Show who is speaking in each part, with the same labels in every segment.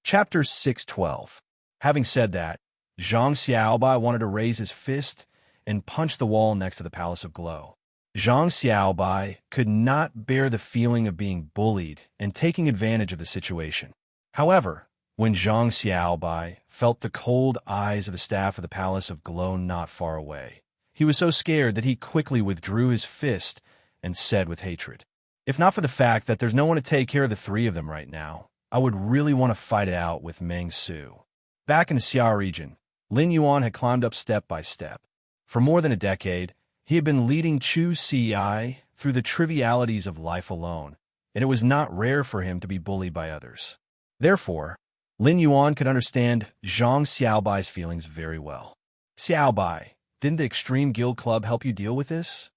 Speaker 1: Chapter 612. Having said that, Zhang Xiaobai wanted to raise his fist and punch the wall next to the Palace of Glow. Zhang Xiaobai could not bear the feeling of being bullied and taking advantage of the situation. However, when Zhang Xiaobai felt the cold eyes of the staff of the Palace of Glow not far away, he was so scared that he quickly withdrew his fist and said with hatred, "If not for the fact that there's no one to take care of the three of them right now, I would really want to fight it out with Meng Su." Back in the Xia region, Lin Yuan had climbed up step by step. For more than a decade, he had been leading Chu Ci through the trivialities of life alone, and it was not rare for him to be bullied by others. Therefore, Lin Yuan could understand Zhang Xiaobai's feelings very well. "Xiaobai, didn't the Extreme Guild Club help you deal with this?"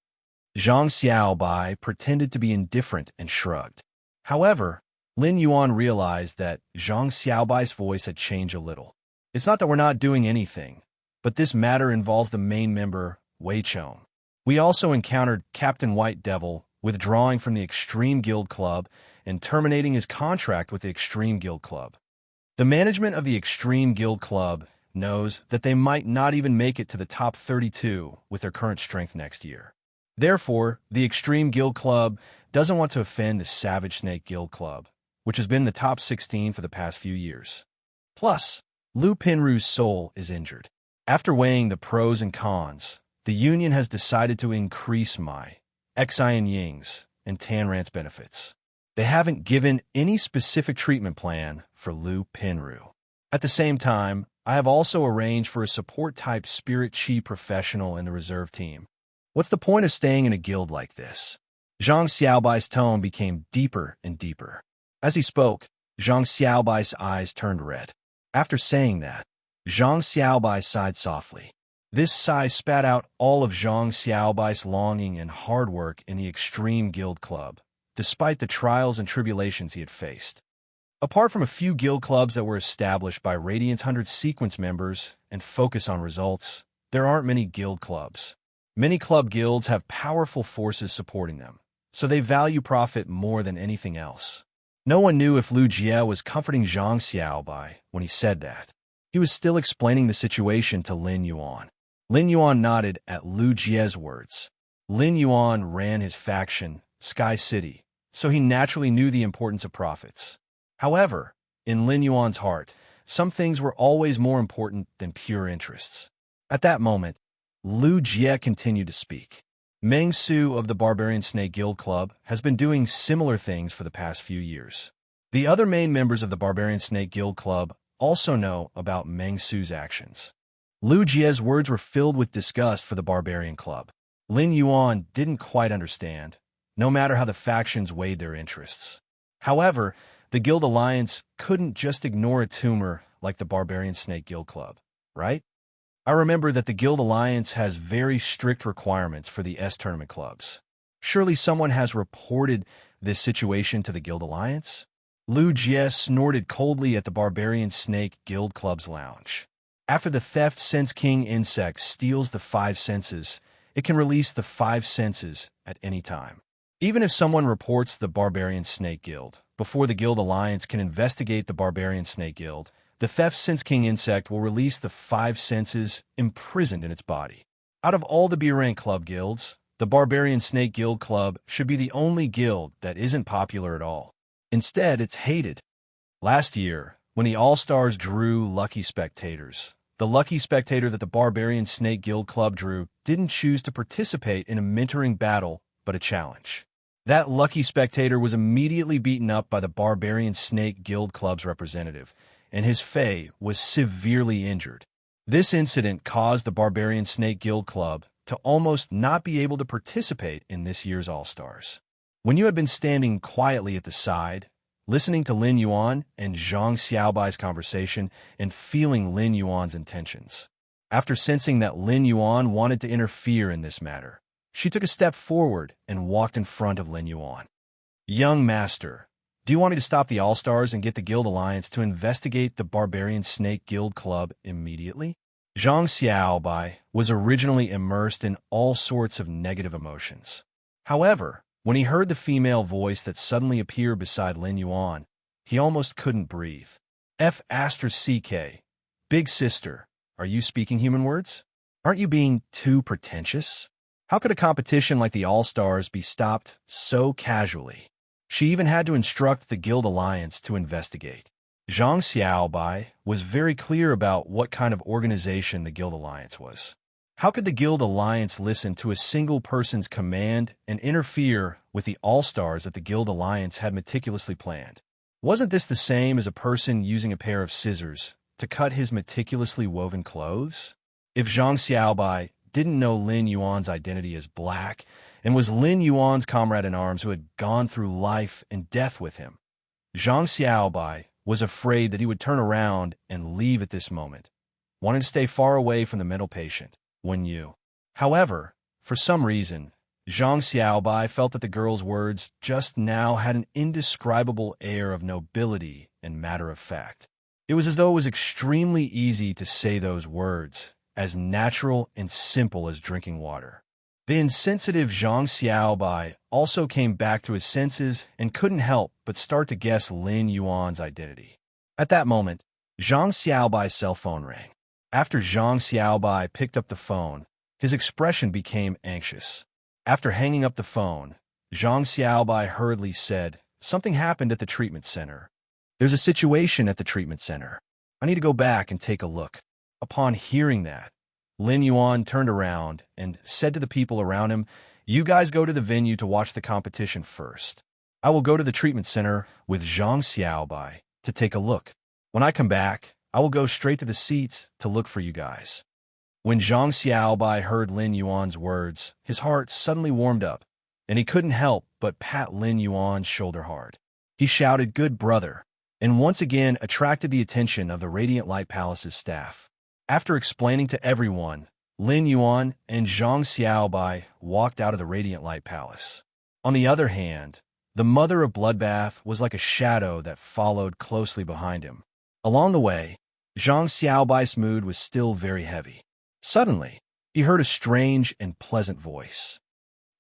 Speaker 1: Zhang Xiaobai pretended to be indifferent and shrugged. However, Lin Yuan realized that Zhang Xiaobai's voice had changed a little. "It's not that we're not doing anything, but this matter involves the main member, Wei Chong. We also encountered Captain White Devil withdrawing from the Extreme Guild Club and terminating his contract with the Extreme Guild Club. The management of the Extreme Guild Club knows that they might not even make it to the top 32 with their current strength next year. Therefore, the Extreme Guild Club doesn't want to offend the Savage Snake Guild Club, which has been in the top 16 for the past few years. Plus, Lu Pinru's soul is injured. After weighing the pros and cons, the union has decided to increase my Xian Ying's and Tanrant's benefits. They haven't given any specific treatment plan for Lu Pinru. At the same time, I have also arranged for a support-type Spirit Chi professional in the reserve team. What's the point of staying in a guild like this?" Zhang Xiaobai's tone became deeper and deeper. As he spoke, Zhang Xiaobai's eyes turned red. After saying that, Zhang Xiaobai sighed softly. This sigh spat out all of Zhang Xiaobai's longing and hard work in the Extreme Guild Club, despite the trials and tribulations he had faced. Apart from a few guild clubs that were established by Radiant's 100 sequence members and focus on results, there aren't many guild clubs. Many club guilds have powerful forces supporting them, so they value profit more than anything else. No one knew if Lu Jie was comforting Zhang Xiaobai when he said that. He was still explaining the situation to Lin Yuan. Lin Yuan nodded at Lu Jie's words. Lin Yuan ran his faction, Sky City, so he naturally knew the importance of profits. However, in Lin Yuan's heart, some things were always more important than pure interests. At that moment, Lu Jie continued to speak. Meng Su of the Barbarian Snake Guild Club has been doing similar things for the past few years. The other main members of the Barbarian Snake Guild Club also know about Meng Su's actions. Lu Jie's words were filled with disgust for the Barbarian Club. Lin Yuan didn't quite understand, no matter how the factions weighed their interests. However, the Guild Alliance couldn't just ignore a tumor like the Barbarian Snake Guild Club, right? I remember that the Guild Alliance has very strict requirements for the S-tournament clubs. Surely someone has reported this situation to the Guild Alliance? Lu Jie snorted coldly at the Barbarian Snake Guild Club's lounge. After the Theft Sense King insect steals the 5 senses, it can release the 5 senses at any time. Even if someone reports the Barbarian Snake Guild, before the Guild Alliance can investigate the Barbarian Snake Guild, the Theft Sense King insect will release the 5 senses imprisoned in its body. Out of all the B-rank club guilds, the Barbarian Snake Guild Club should be the only guild that isn't popular at all. Instead, it's hated. Last year, when the All-Stars drew lucky spectators, the lucky spectator that the Barbarian Snake Guild Club drew didn't choose to participate in a mentoring battle, but a challenge. That lucky spectator was immediately beaten up by the Barbarian Snake Guild Club's representative, and his Fae was severely injured. This incident caused the Barbarian Snake Guild Club to almost not be able to participate in this year's All-Stars. When you had been standing quietly at the side, listening to Lin Yuan and Zhang Xiaobai's conversation and feeling Lin Yuan's intentions. After sensing that Lin Yuan wanted to interfere in this matter, she took a step forward and walked in front of Lin Yuan. "Young master, do you want me to stop the All-Stars and get the Guild Alliance to investigate the Barbarian Snake Guild Club immediately?" Zhang Xiaobai was originally immersed in all sorts of negative emotions. However, when he heard the female voice that suddenly appeared beside Lin Yuan, he almost couldn't breathe. F asterisk CK. Big sister, are you speaking human words? Aren't you being too pretentious? How could a competition like the All-Stars be stopped so casually? She even had to instruct the Guild Alliance to investigate. Zhang Xiaobai was very clear about what kind of organization the Guild Alliance was. How could the Guild Alliance listen to a single person's command and interfere with the All-Stars that the Guild Alliance had meticulously planned? Wasn't this the same as a person using a pair of scissors to cut his meticulously woven clothes? If Zhang Xiaobai didn't know Lin Yuan's identity as black and was Lin Yuan's comrade-in-arms who had gone through life and death with him, Zhang Xiaobai was afraid that he would turn around and leave at this moment, wanting to stay far away from the mental patient, Wen Yu. However, for some reason, Zhang Xiaobai felt that the girl's words just now had an indescribable air of nobility and matter of fact. It was as though it was extremely easy to say those words, as natural and simple as drinking water. The insensitive Zhang Xiaobai also came back to his senses and couldn't help but start to guess Lin Yuan's identity. At that moment, Zhang Xiaobai's cell phone rang. After Zhang Xiaobai picked up the phone, his expression became anxious. After hanging up the phone, Zhang Xiaobai hurriedly said, "Something happened at the treatment center. There's a situation at the treatment center. I need to go back and take a look." Upon hearing that, Lin Yuan turned around and said to the people around him, "You guys go to the venue to watch the competition first. I will go to the treatment center with Zhang Xiaobai to take a look. When I come back, I will go straight to the seats to look for you guys." When Zhang Xiaobai heard Lin Yuan's words, his heart suddenly warmed up, and he couldn't help but pat Lin Yuan's shoulder hard. He shouted, "Good brother," and once again attracted the attention of the Radiant Light Palace's staff. After explaining to everyone, Lin Yuan and Zhang Xiaobai walked out of the Radiant Light Palace. On the other hand, the mother of Bloodbath was like a shadow that followed closely behind him. Along the way, Zhang Xiaobai's mood was still very heavy. Suddenly, he heard a strange and pleasant voice.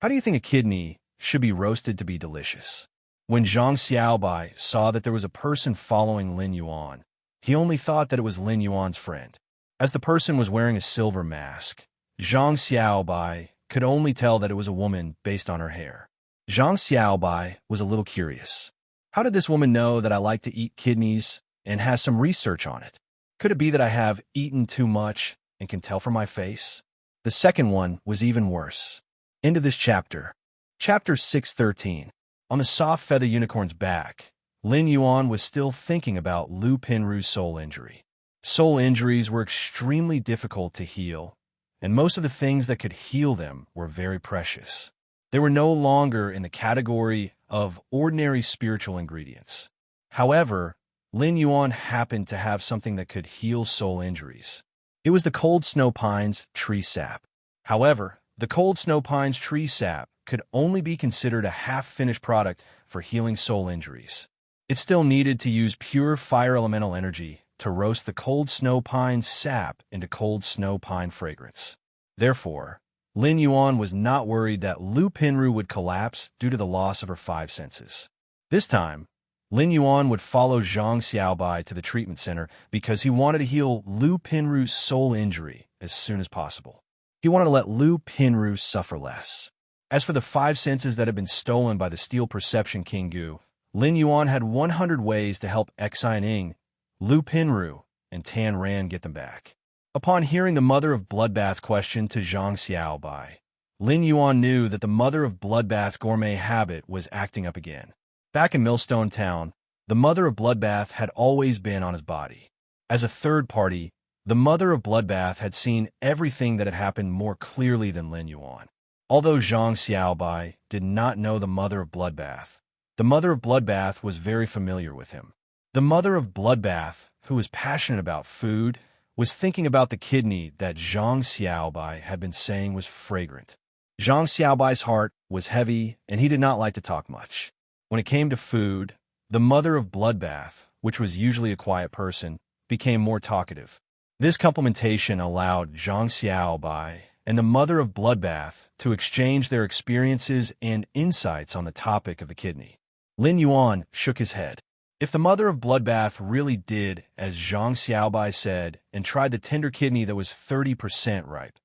Speaker 1: "How do you think a kidney should be roasted to be delicious?" When Zhang Xiaobai saw that there was a person following Lin Yuan, he only thought that it was Lin Yuan's friend. As the person was wearing a silver mask, Zhang Xiaobai could only tell that it was a woman based on her hair. Zhang Xiaobai was a little curious. How did this woman know that I like to eat kidneys and has some research on it? Could it be that I have eaten too much and can tell from my face? The second one was even worse. End of this chapter. Chapter 613. On the soft feather unicorn's back, Lin Yuan was still thinking about Lu Pinru's soul injury. Soul injuries were extremely difficult to heal, and most of the things that could heal them were very precious. They were no longer in the category of ordinary spiritual ingredients. However, Lin Yuan happened to have something that could heal soul injuries. It was the cold snow pine's tree sap. However, the cold snow pine's tree sap could only be considered a half-finished product for healing soul injuries. It still needed to use pure fire elemental energy to roast the cold snow pine's sap into cold snow pine fragrance. Therefore, Lin Yuan was not worried that Lu Pinru would collapse due to the loss of her five senses. This time, Lin Yuan would follow Zhang Xiaobai to the treatment center because he wanted to heal Lu Pinru's soul injury as soon as possible. He wanted to let Lu Pinru suffer less. As for the five senses that had been stolen by the Steel Perception King Gu, Lin Yuan had 100 ways to help Xine Ing, Lu Pinru, and Tan Ran get them back. Upon hearing the Mother of Bloodbath question to Zhang Xiaobai, Lin Yuan knew that the Mother of Bloodbath's gourmet habit was acting up again. Back in Millstone Town, the Mother of Bloodbath had always been on his body. As a third party, the Mother of Bloodbath had seen everything that had happened more clearly than Lin Yuan. Although Zhang Xiaobai did not know the Mother of Bloodbath, the Mother of Bloodbath was very familiar with him. The Mother of Bloodbath, who was passionate about food, was thinking about the kidney that Zhang Xiaobai had been saying was fragrant. Zhang Xiaobai's heart was heavy, and he did not like to talk much. When it came to food, the Mother of Bloodbath, which was usually a quiet person, became more talkative. This complementation allowed Zhang Xiaobai and the Mother of Bloodbath to exchange their experiences and insights on the topic of the kidney. Lin Yuan shook his head. If the mother of Bloodbath really did, as Zhang Xiaobai said, and tried the tender kidney that was 30% ripe,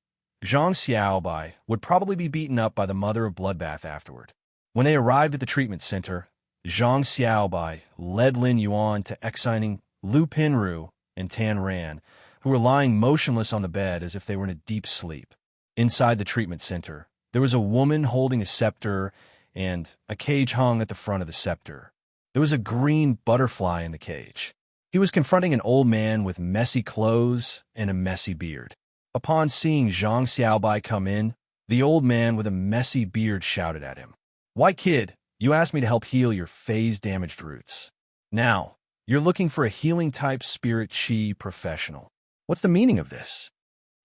Speaker 1: Zhang Xiaobai would probably be beaten up by the mother of Bloodbath afterward. When they arrived at the treatment center, Zhang Xiaobai led Lin Yuan to exciting Lu Pinru and Tan Ran, who were lying motionless on the bed as if they were in a deep sleep. Inside the treatment center, there was a woman holding a scepter, and a cage hung at the front of the scepter. There was a green butterfly in the cage. He was confronting an old man with messy clothes and a messy beard. Upon seeing Zhang Xiaobai come in, the old man with a messy beard shouted at him, "Why, kid, you asked me to help heal your phase-damaged roots. Now, you're looking for a healing-type spirit chi professional. What's the meaning of this?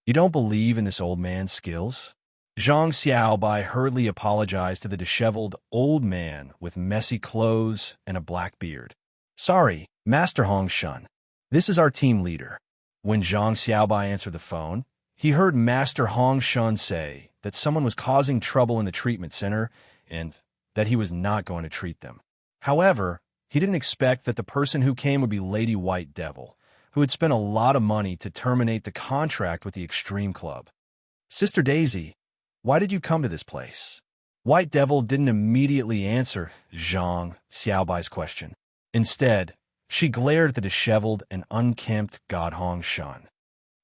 Speaker 1: You don't believe in this old man's skills?" Zhang Xiaobai hurriedly apologized to the disheveled old man with messy clothes and a black beard. "Sorry, Master Hong Shun. This is our team leader." When Zhang Xiaobai answered the phone, he heard Master Hong Shun say that someone was causing trouble in the treatment center and that he was not going to treat them. However, he didn't expect that the person who came would be Lady White Devil, who had spent a lot of money to terminate the contract with the Extreme Club. "Sister Daisy, why did you come to this place?" White Devil didn't immediately answer Zhang Xiaobai's question. Instead, she glared at the disheveled and unkempt God Hong Shun.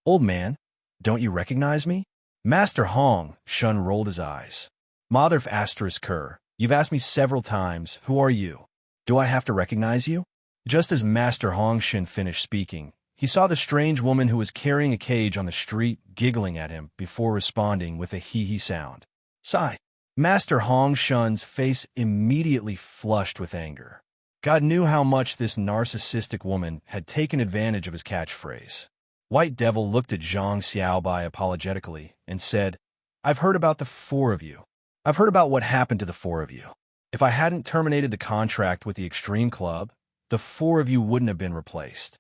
Speaker 1: "Old man, don't you recognize me?" Master Hong Shun rolled his eyes. "Mother of Asterisk Kerr, you've asked me several times, who are you? Do I have to recognize you?" Just as Master Hong Shun finished speaking, he saw the strange woman who was carrying a cage on the street giggling at him before responding with a hee-hee sound. Sigh. Master Hong Shun's face immediately flushed with anger. God knew how much this narcissistic woman had taken advantage of his catchphrase. White Devil looked at Zhang Xiaobai apologetically and said, "I've heard about the four of you. I've heard about what happened to the four of you. If I hadn't terminated the contract with the Extreme Club, the four of you wouldn't have been replaced."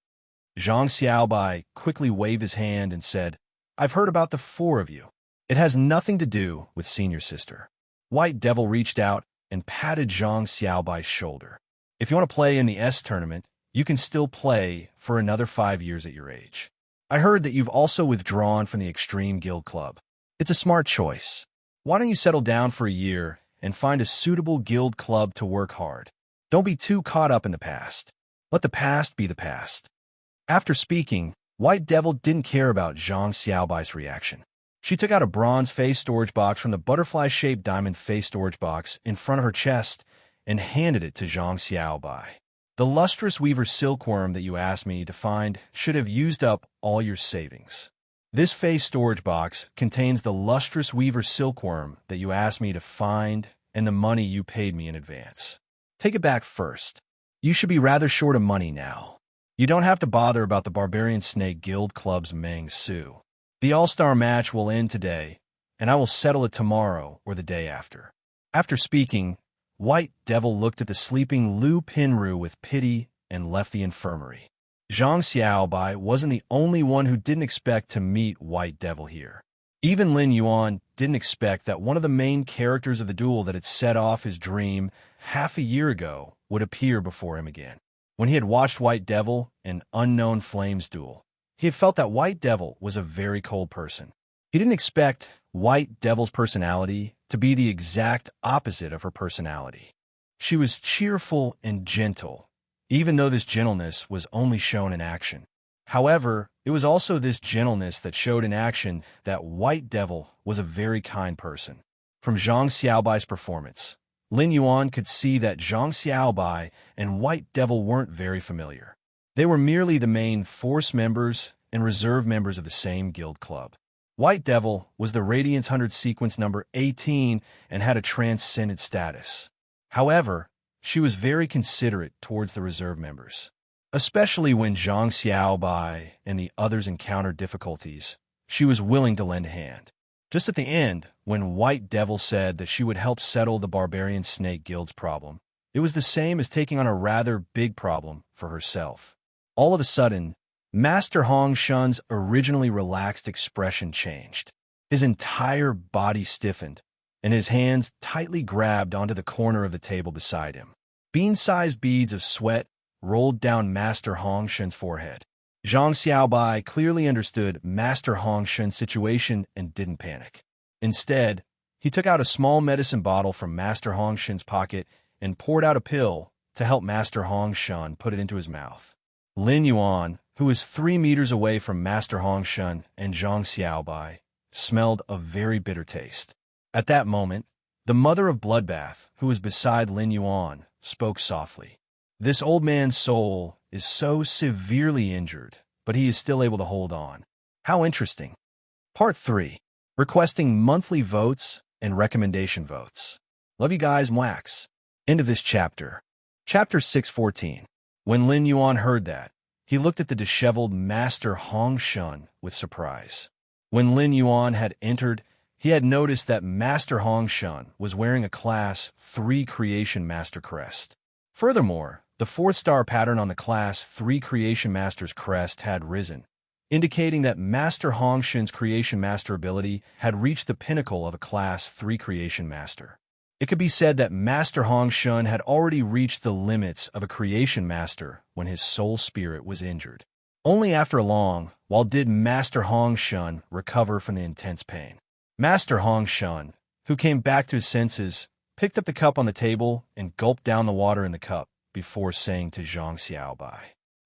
Speaker 1: Zhang Xiaobai quickly waved his hand and said, "I've heard about the four of you. It has nothing to do with Senior Sister." White Devil reached out and patted Zhang Xiaobai's shoulder. "If you want to play in the S tournament, you can still play for another 5 years at your age. I heard that you've also withdrawn from the Extreme Guild Club. It's a smart choice. Why don't you settle down for a year and find a suitable guild club to work hard? Don't be too caught up in the past. Let the past be the past." After speaking, White Devil didn't care about Zhang Xiaobai's reaction. She took out a bronze face storage box from the butterfly-shaped diamond face storage box in front of her chest and handed it to Zhang Xiaobai. "The lustrous weaver silkworm that you asked me to find should have used up all your savings. This face storage box contains the lustrous weaver silkworm that you asked me to find and the money you paid me in advance. Take it back first. You should be rather short of money now. You don't have to bother about the Barbarian Snake Guild Club's Meng Su. The All-Star match will end today, and I will settle it tomorrow or the day after." After speaking, White Devil looked at the sleeping Lu Pinru with pity and left the infirmary. Zhang Xiaobai wasn't the only one who didn't expect to meet White Devil here. Even Lin Yuan didn't expect that one of the main characters of the duel that had set off his dream half a year ago would appear before him again. When he had watched White Devil and Unknown Flames duel, he had felt that White Devil was a very cold person. He didn't expect White Devil's personality to be the exact opposite of her personality. She was cheerful and gentle, even though this gentleness was only shown in action. However, it was also this gentleness that showed in action that White Devil was a very kind person. From Zhang Xiaobai's performance, Lin Yuan could see that Zhang Xiaobai and White Devil weren't very familiar. They were merely the main force members and reserve members of the same guild club. White Devil was the Radiance 100 sequence number 18 and had a transcendent status. However, she was very considerate towards the reserve members. Especially when Zhang Xiaobai and the others encountered difficulties, she was willing to lend a hand. Just at the end, when White Devil said that she would help settle the Barbarian Snake Guild's problem, it was the same as taking on a rather big problem for herself. All of a sudden, Master Hong Shun's originally relaxed expression changed. His entire body stiffened, and his hands tightly grabbed onto the corner of the table beside him. Bean-sized beads of sweat rolled down Master Hong Shun's forehead. Zhang Xiaobai clearly understood Master Hong Shun's situation and didn't panic. Instead, he took out a small medicine bottle from Master Hong Shun's pocket and poured out a pill to help Master Hong Shun put it into his mouth. Lin Yuan, who was 3 meters away from Master Hong Shun and Zhang Xiaobai, smelled a very bitter taste. At that moment, the mother of Bloodbath, who was beside Lin Yuan, spoke softly. This old man's soul is so severely injured, but he is still able to hold on. How interesting. Part 3. Requesting monthly votes and recommendation votes. Love you guys, Mwax. End of this chapter. Chapter 614. When Lin Yuan heard that, he looked at the disheveled Master Hong Shun with surprise. When Lin Yuan had entered, he had noticed that Master Hong Shun was wearing a Class 3 Creation Master crest. Furthermore, the 4-star pattern on the Class 3 Creation Master's crest had risen, indicating that Master Hong Shun's Creation Master ability had reached the pinnacle of a Class 3 Creation Master. It could be said that Master Hong Shun had already reached the limits of a Creation Master when his soul spirit was injured. Only after long, while did Master Hong Shun recover from the intense pain. Master Hong Shun, who came back to his senses, picked up the cup on the table and gulped down the water in the cup before saying to Zhang Xiaobai,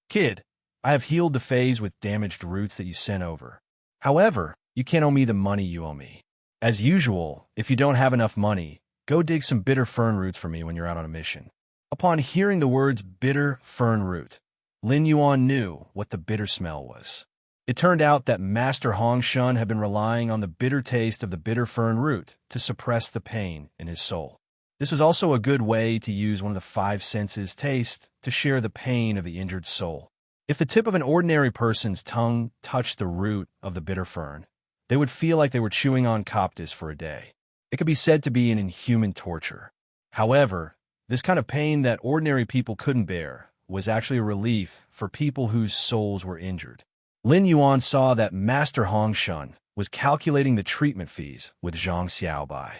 Speaker 1: "Kid, I have healed the phase with damaged roots that you sent over. However, you can't owe me the money you owe me. As usual, if you don't have enough money, go dig some bitter fern roots for me when you're out on a mission." Upon hearing the words bitter fern root, Lin Yuan knew what the bitter smell was. It turned out that Master Hong Shun had been relying on the bitter taste of the bitter fern root to suppress the pain in his soul. This was also a good way to use one of the 5 senses, taste, to share the pain of the injured soul. If the tip of an ordinary person's tongue touched the root of the bitter fern, they would feel like they were chewing on coptis for a day. It could be said to be an inhuman torture. However, this kind of pain that ordinary people couldn't bear was actually a relief for people whose souls were injured. Lin Yuan saw that Master Hong Shun was calculating the treatment fees with Zhang Xiaobai.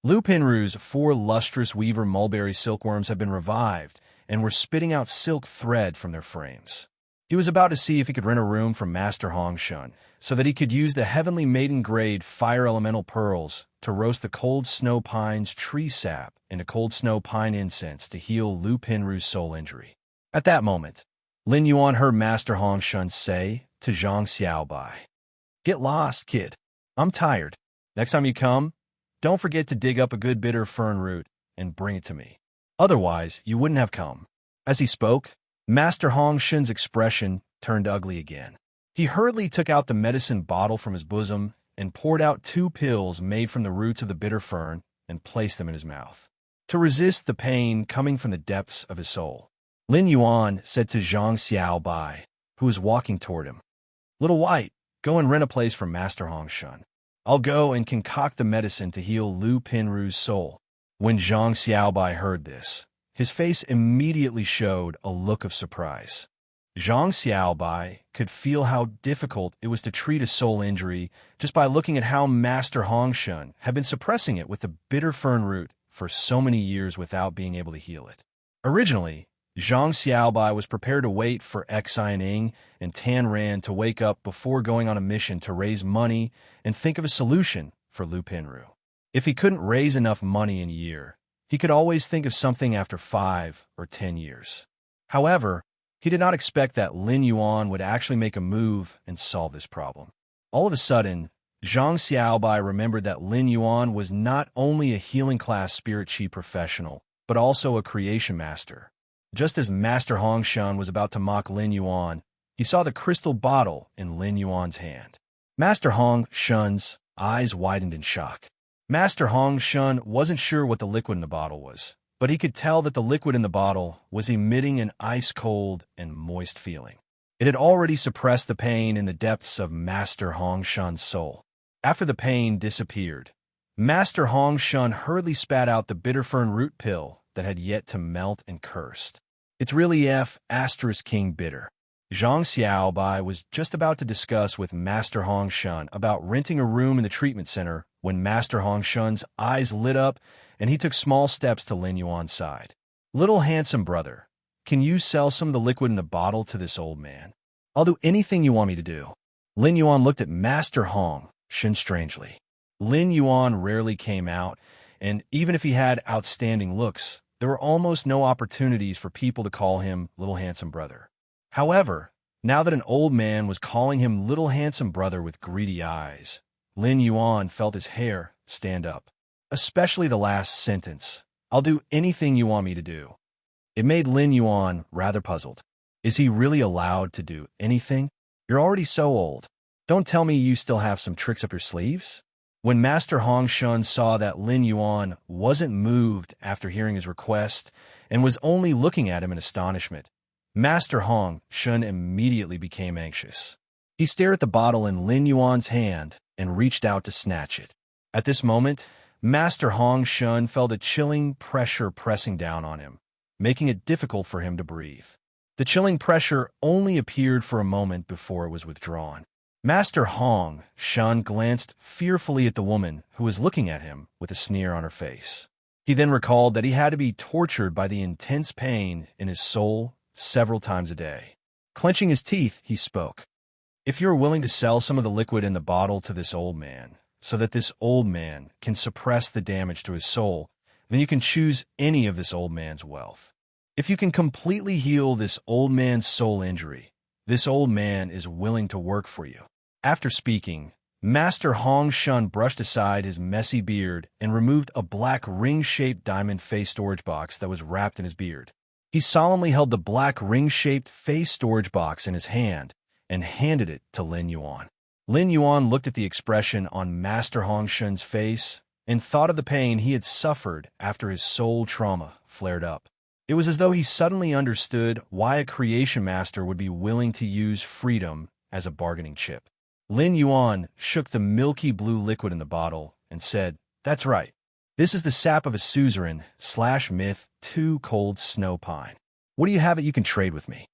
Speaker 1: Lu Pinru's 4 lustrous weaver mulberry silkworms had been revived and were spitting out silk thread from their frames. He was about to see if he could rent a room from Master Hong Shun so that he could use the heavenly maiden-grade fire elemental pearls to roast the cold snow pine's tree sap into cold snow pine incense to heal Lu Pinru's soul injury. At that moment, Lin Yuan heard Master Hong Shun say to Zhang Xiaobai, "Get lost, kid. I'm tired. Next time you come, don't forget to dig up a good bitter fern root and bring it to me. Otherwise, you wouldn't have come." As he spoke, Master Hong Shun's expression turned ugly again. He hurriedly took out the medicine bottle from his bosom and poured out 2 pills made from the roots of the bitter fern and placed them in his mouth. To resist the pain coming from the depths of his soul, Lin Yuan said to Zhang Xiaobai, who was walking toward him, "Little White, go and rent a place for Master Hong Shun. I'll go and concoct the medicine to heal Lu Pinru's soul." When Zhang Xiaobai heard this, his face immediately showed a look of surprise. Zhang Xiaobai could feel how difficult it was to treat a soul injury just by looking at how Master Hong Shun had been suppressing it with the bitter fern root for so many years without being able to heal it. Originally, Zhang Xiaobai was prepared to wait for Xianing and Tan Ran to wake up before going on a mission to raise money and think of a solution for Lu Pinru. If he couldn't raise enough money in a year, he could always think of something after 5 or 10 years. However, he did not expect that Lin Yuan would actually make a move and solve this problem. All of a sudden, Zhang Xiaobai remembered that Lin Yuan was not only a healing class spirit chi professional, but also a creation master. Just as Master Hong Shun was about to mock Lin Yuan, he saw the crystal bottle in Lin Yuan's hand. Master Hong Shun's eyes widened in shock. Master Hong Shun wasn't sure what the liquid in the bottle was, but he could tell that the liquid in the bottle was emitting an ice-cold and moist feeling. It had already suppressed the pain in the depths of Master Hong Shun's soul. After the pain disappeared, Master Hong Shun hurriedly spat out the bitter fern root pill that had yet to melt and cursed. "It's really King bitter." Zhang Xiaobai was just about to discuss with Master Hong Shun about renting a room in the treatment center when Master Hong Shun's eyes lit up and he took small steps to Lin Yuan's side. "Little handsome brother, can you sell some of the liquid in the bottle to this old man? I'll do anything you want me to do." Lin Yuan looked at Master Hong Shen strangely. Lin Yuan rarely came out, and even if he had outstanding looks, there were almost no opportunities for people to call him Little Handsome Brother. However, now that an old man was calling him Little Handsome Brother with greedy eyes, Lin Yuan felt his hair stand up. Especially the last sentence, "I'll do anything you want me to do." It made Lin Yuan rather puzzled. Is he really allowed to do anything? You're already so old. Don't tell me you still have some tricks up your sleeves? When Master Hong Shun saw that Lin Yuan wasn't moved after hearing his request and was only looking at him in astonishment, Master Hong Shun immediately became anxious. He stared at the bottle in Lin Yuan's hand and reached out to snatch it. At this moment, Master Hong Shun felt a chilling pressure pressing down on him, making it difficult for him to breathe. The chilling pressure only appeared for a moment before it was withdrawn. Master Hong Shun glanced fearfully at the woman who was looking at him with a sneer on her face. He then recalled that he had to be tortured by the intense pain in his soul several times a day. Clenching his teeth, he spoke. "If you're willing to sell some of the liquid in the bottle to this old man, so that this old man can suppress the damage to his soul, then you can choose any of this old man's wealth. If you can completely heal this old man's soul injury, this old man is willing to work for you." After speaking, Master Hong Shun brushed aside his messy beard and removed a black ring-shaped diamond face storage box that was wrapped in his beard. He solemnly held the black ring-shaped face storage box in his hand and handed it to Lin Yuan. Lin Yuan looked at the expression on Master Hong Shun's face and thought of the pain he had suffered after his soul trauma flared up. It was as though he suddenly understood why a creation master would be willing to use freedom as a bargaining chip. Lin Yuan shook the milky blue liquid in the bottle and said, "That's right. This is the sap of a suzerain/myth 2 cold snow pine. What do you have that you can trade with me?"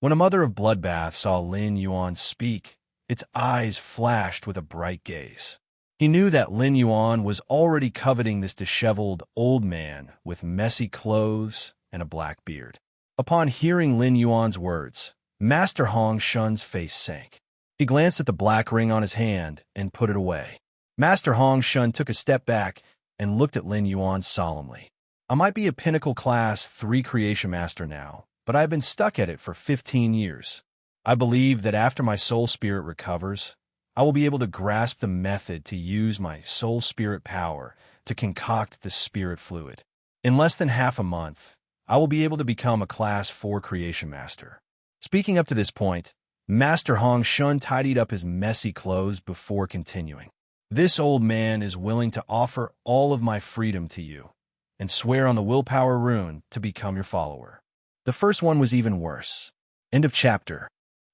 Speaker 1: When a mother of bloodbath saw Lin Yuan speak, its eyes flashed with a bright gaze. He knew that Lin Yuan was already coveting this disheveled old man with messy clothes and a black beard. Upon hearing Lin Yuan's words, Master Hong Shun's face sank. He glanced at the black ring on his hand and put it away. Master Hong Shun took a step back and looked at Lin Yuan solemnly. "I might be a pinnacle class 3 creation master now, but I've been stuck at it for 15 years. I believe that after my soul spirit recovers, I will be able to grasp the method to use my soul spirit power to concoct the spirit fluid. In less than half a month, I will be able to become a class 4 creation master." Speaking up to this point, Master Hong Shun tidied up his messy clothes before continuing. "This old man is willing to offer all of my freedom to you and swear on the willpower rune to become your follower." The first one was even worse. End of chapter.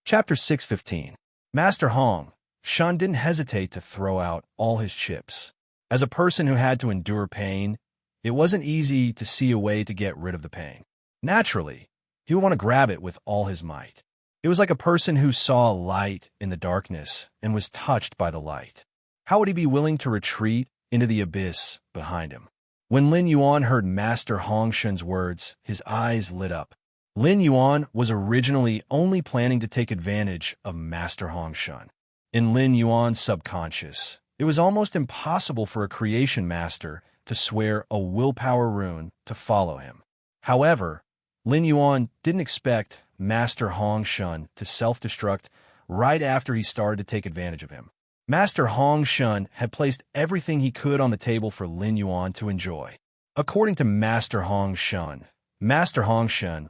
Speaker 1: Chapter 615. Master Hong Shun didn't hesitate to throw out all his chips. As a person who had to endure pain, it wasn't easy to see a way to get rid of the pain. Naturally, he would want to grab it with all his might. It was like a person who saw a light in the darkness and was touched by the light. How would he be willing to retreat into the abyss behind him? When Lin Yuan heard Master Hong Shun's words, his eyes lit up. Lin Yuan was originally only planning to take advantage of Master Hong Shun. In Lin Yuan's subconscious, it was almost impossible for a creation master to swear a willpower rune to follow him. However, Lin Yuan didn't expect Master Hong Shun to self-destruct right after he started to take advantage of him. Master Hong Shun had placed everything he could on the table for Lin Yuan to enjoy. According to Master Hong Shun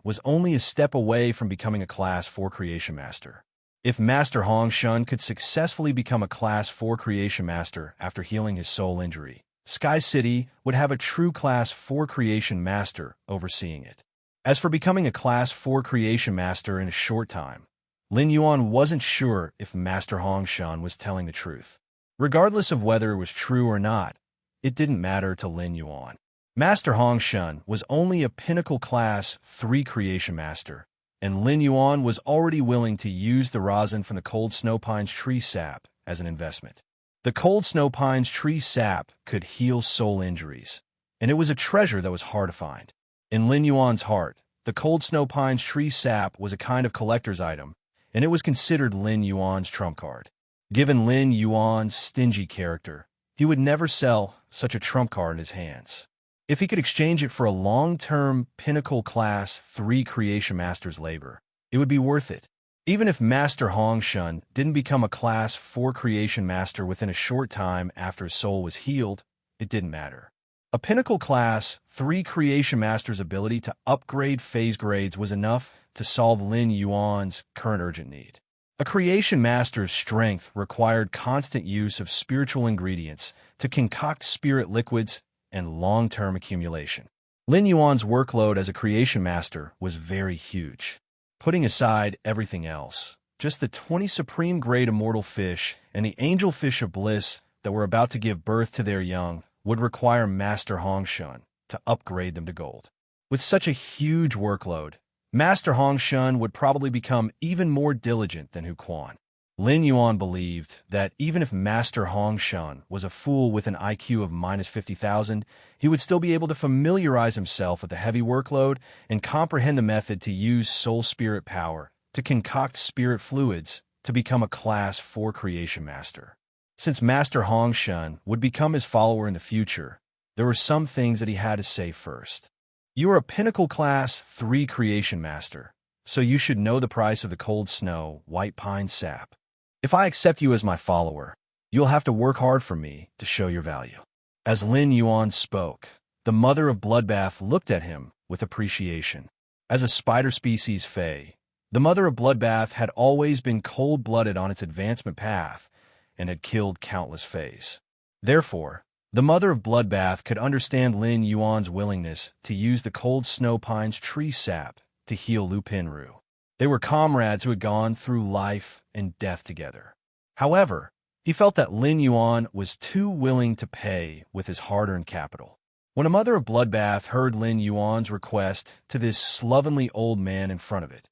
Speaker 1: was only a step away from becoming a Class 4 Creation Master. If Master Hong Shun could successfully become a Class 4 Creation Master after healing his soul injury, Sky City would have a true Class 4 Creation Master overseeing it. As for becoming a Class 4 Creation Master in a short time, Lin Yuan wasn't sure if Master Hong Shun was telling the truth. Regardless of whether it was true or not, it didn't matter to Lin Yuan. Master Hong Shun was only a pinnacle Class 3 Creation Master, and Lin Yuan was already willing to use the rosin from the Cold Snow Pine's tree sap as an investment. The Cold Snow Pine's tree sap could heal soul injuries, and it was a treasure that was hard to find. In Lin Yuan's heart, the cold snow pine's tree sap was a kind of collector's item, and it was considered Lin Yuan's trump card. Given Lin Yuan's stingy character, he would never sell such a trump card in his hands. If he could exchange it for a long-term pinnacle class 3 creation master's labor, it would be worth it. Even if Master Hongshun didn't become a class 4 creation master within a short time after his soul was healed, it didn't matter. A pinnacle class 3 creation master's ability to upgrade phase grades was enough to solve Lin Yuan's current urgent need. A creation master's strength required constant use of spiritual ingredients to concoct spirit liquids and long-term accumulation. Lin Yuan's workload as a creation master was very huge. Putting aside everything else, just the 20 supreme grade immortal fish and the angel fish of bliss that were about to give birth to their young would require Master Hongshun to upgrade them to gold. With such a huge workload, Master Hongshun would probably become even more diligent than Hu Quan. Lin Yuan believed that even if Master Hongshun was a fool with an IQ of minus 50,000, he would still be able to familiarize himself with the heavy workload and comprehend the method to use soul spirit power to concoct spirit fluids to become a class 4 creation master. Since Master Hongshun would become his follower in the future, there were some things that he had to say first. You are a pinnacle class 3 creation master, so you should know the price of the cold snow, white pine sap. If I accept you as my follower, you'll have to work hard for me to show your value. As Lin Yuan spoke, the mother of Bloodbath looked at him with appreciation. As a spider species fae, the mother of Bloodbath had always been cold-blooded on its advancement path and had killed countless faes. Therefore, the mother of Bloodbath could understand Lin Yuan's willingness to use the cold snow pine's tree sap to heal Lu Pinru. They were comrades who had gone through life and death together. However, he felt that Lin Yuan was too willing to pay with his hard-earned capital. When a mother of Bloodbath heard Lin Yuan's request to this slovenly old man in front of it,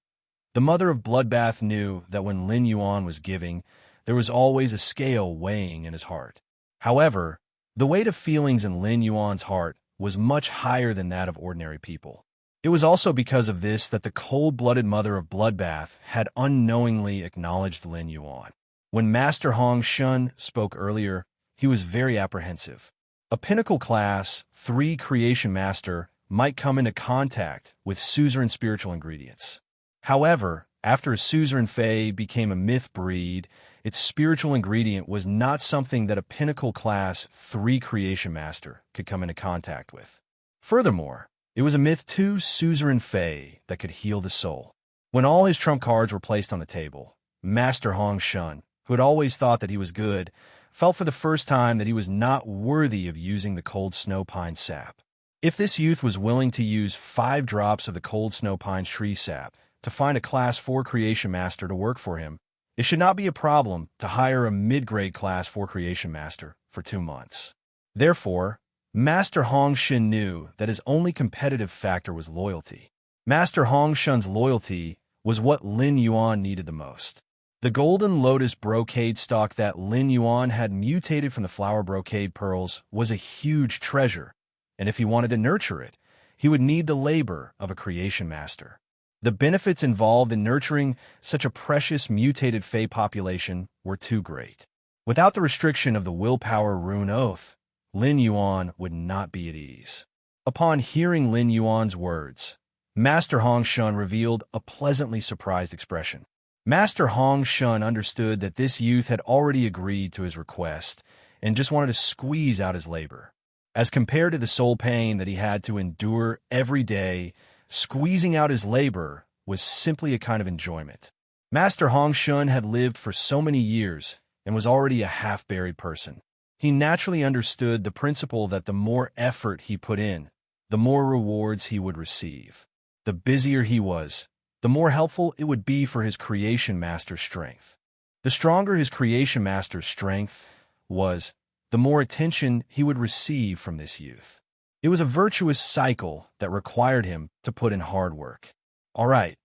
Speaker 1: the mother of Bloodbath knew that when Lin Yuan was giving, there was always a scale weighing in his heart. However, the weight of feelings in Lin Yuan's heart was much higher than that of ordinary people. It was also because of this that the cold-blooded mother of Bloodbath had unknowingly acknowledged Lin Yuan. When Master Hongshun spoke earlier, he was very apprehensive. A pinnacle class 3 creation master might come into contact with suzerain spiritual ingredients. However, after a suzerain fae became a myth breed, its spiritual ingredient was not something that a pinnacle class 3 creation master could come into contact with. Furthermore, it was a myth 2 suzerain fae that could heal the soul. When all his trump cards were placed on the table, Master Hongshun, who had always thought that he was good, felt for the first time that he was not worthy of using the cold snow pine sap. If this youth was willing to use 5 drops of the cold snow pine tree sap to find a class 4 creation master to work for him, it should not be a problem to hire a mid-grade class 4 creation master for 2 months. Therefore, Master Hongshun knew that his only competitive factor was loyalty. Master Hongshun's loyalty was what Lin Yuan needed the most. The golden lotus brocade stock that Lin Yuan had mutated from the flower brocade pearls was a huge treasure, and if he wanted to nurture it, he would need the labor of a creation master. The benefits involved in nurturing such a precious mutated fae population were too great. Without the restriction of the willpower rune oath, Lin Yuan would not be at ease. Upon hearing Lin Yuan's words, Master Hongshun revealed a pleasantly surprised expression. Master Hongshun understood that this youth had already agreed to his request and just wanted to squeeze out his labor. As compared to the soul pain that he had to endure every day, squeezing out his labor was simply a kind of enjoyment. Master Hongshun had lived for so many years and was already a half-buried person. He naturally understood the principle that the more effort he put in, the more rewards he would receive. The busier he was, the more helpful it would be for his creation master's strength. The stronger his creation master's strength was, the more attention he would receive from this youth. It was a virtuous cycle that required him to put in hard work. All right,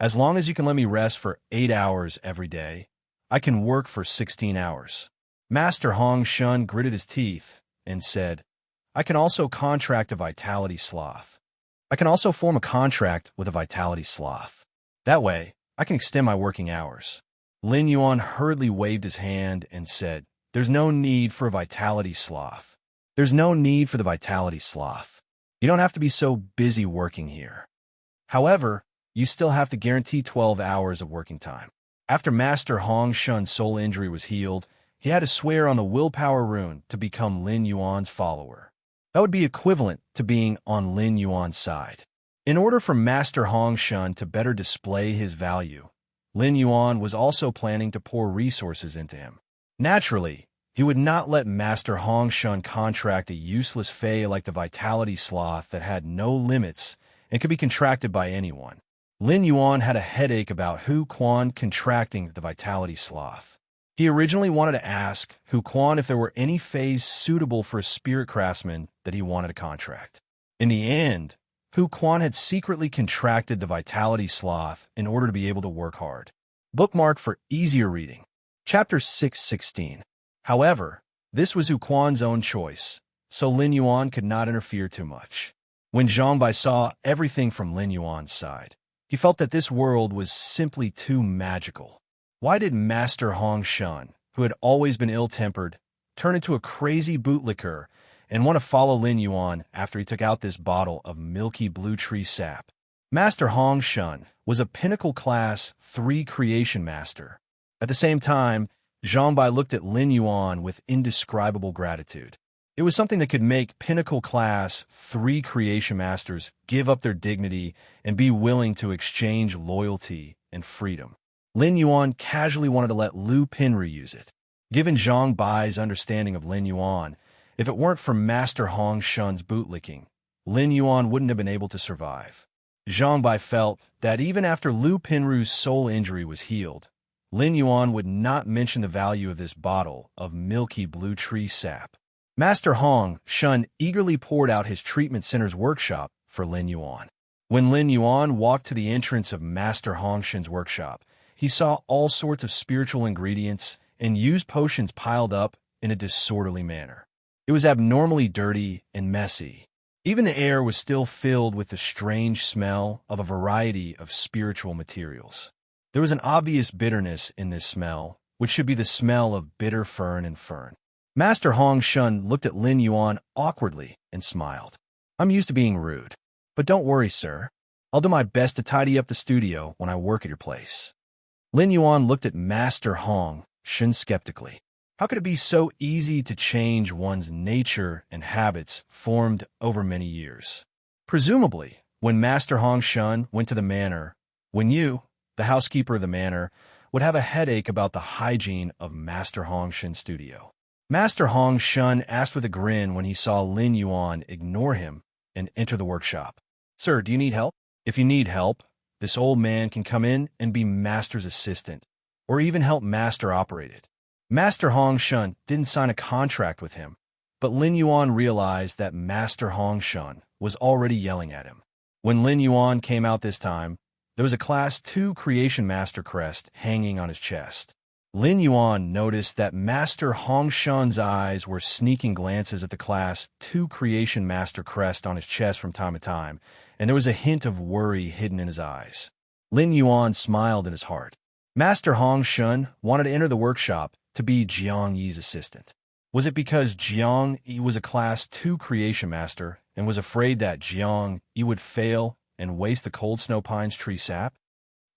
Speaker 1: as long as you can let me rest for 8 hours every day, I can work for 16 hours. Master Hongshun gritted his teeth and said, I can also contract a vitality sloth. I can also form a contract with a vitality sloth. That way, I can extend my working hours. Lin Yuan hurriedly waved his hand and said, "There's no need for a vitality sloth. There's no need for the vitality sloth. You don't have to be so busy working here. However, you still have to guarantee 12 hours of working time." After Master Hong Shun's soul injury was healed, he had to swear on the willpower rune to become Lin Yuan's follower. That would be equivalent to being on Lin Yuan's side. In order for Master Hong Shun to better display his value, Lin Yuan was also planning to pour resources into him. Naturally, he would not let Master Hong Shun contract a useless fae like the Vitality Sloth that had no limits and could be contracted by anyone. Lin Yuan had a headache about Hu Quan contracting the Vitality Sloth. He originally wanted to ask Hu Quan if there were any fays suitable for a spirit craftsman that he wanted to contract. In the end, Hu Quan had secretly contracted the Vitality Sloth in order to be able to work hard. Bookmark for easier reading. Chapter 616. However, this was Hu Quan's own choice, so Lin Yuan could not interfere too much. When Zhang Bai saw everything from Lin Yuan's side, he felt that this world was simply too magical. Why did Master Hong Shun, who had always been ill-tempered, turn into a crazy bootlicker and want to follow Lin Yuan after he took out this bottle of milky blue tree sap? Master Hong Shun was a pinnacle class 3 creation master. At the same time, Zhang Bai looked at Lin Yuan with indescribable gratitude. It was something that could make pinnacle class 3 creation masters give up their dignity and be willing to exchange loyalty and freedom. Lin Yuan casually wanted to let Lu Pinru use it. Given Zhang Bai's understanding of Lin Yuan, if it weren't for Master Hong Shun's bootlicking, Lin Yuan wouldn't have been able to survive. Zhang Bai felt that even after Lu Pinru's soul injury was healed, Lin Yuan would not mention the value of this bottle of milky blue tree sap. Master Hong Shun eagerly poured out his treatment center's workshop for Lin Yuan. When Lin Yuan walked to the entrance of Master Hong Shun's workshop, he saw all sorts of spiritual ingredients and used potions piled up in a disorderly manner. It was abnormally dirty and messy. Even the air was still filled with the strange smell of a variety of spiritual materials. There was an obvious bitterness in this smell, which should be the smell of bitter fern and fern. Master Hong Shun looked at Lin Yuan awkwardly and smiled. "I'm used to being rude, but don't worry, sir. I'll do my best to tidy up the studio when I work at your place." Lin Yuan looked at Master Hong Shun skeptically. How could it be so easy to change one's nature and habits formed over many years? Presumably, when Master Hong Shun went to the manor, when you, the housekeeper of the manor, would have a headache about the hygiene of Master Hong Shun's studio. Master Hong Shun asked with a grin when he saw Lin Yuan ignore him and enter the workshop. "Sir, do you need help? If you need help, this old man can come in and be Master's assistant, or even help Master operate it." Master Hong Shun didn't sign a contract with him, but Lin Yuan realized that Master Hong Shun was already yelling at him. When Lin Yuan came out this time, there was a Class 2 Creation Master crest hanging on his chest. Lin Yuan noticed that Master Hong Shun's eyes were sneaking glances at the Class 2 Creation Master crest on his chest from time to time, and there was a hint of worry hidden in his eyes. Lin Yuan smiled in his heart. Master Hong Shun wanted to enter the workshop to be Jiang Yi's assistant. Was it because Jiang Yi was a Class 2 Creation Master and was afraid that Jiang Yi would fail and waste the Cold Snow Pines tree sap?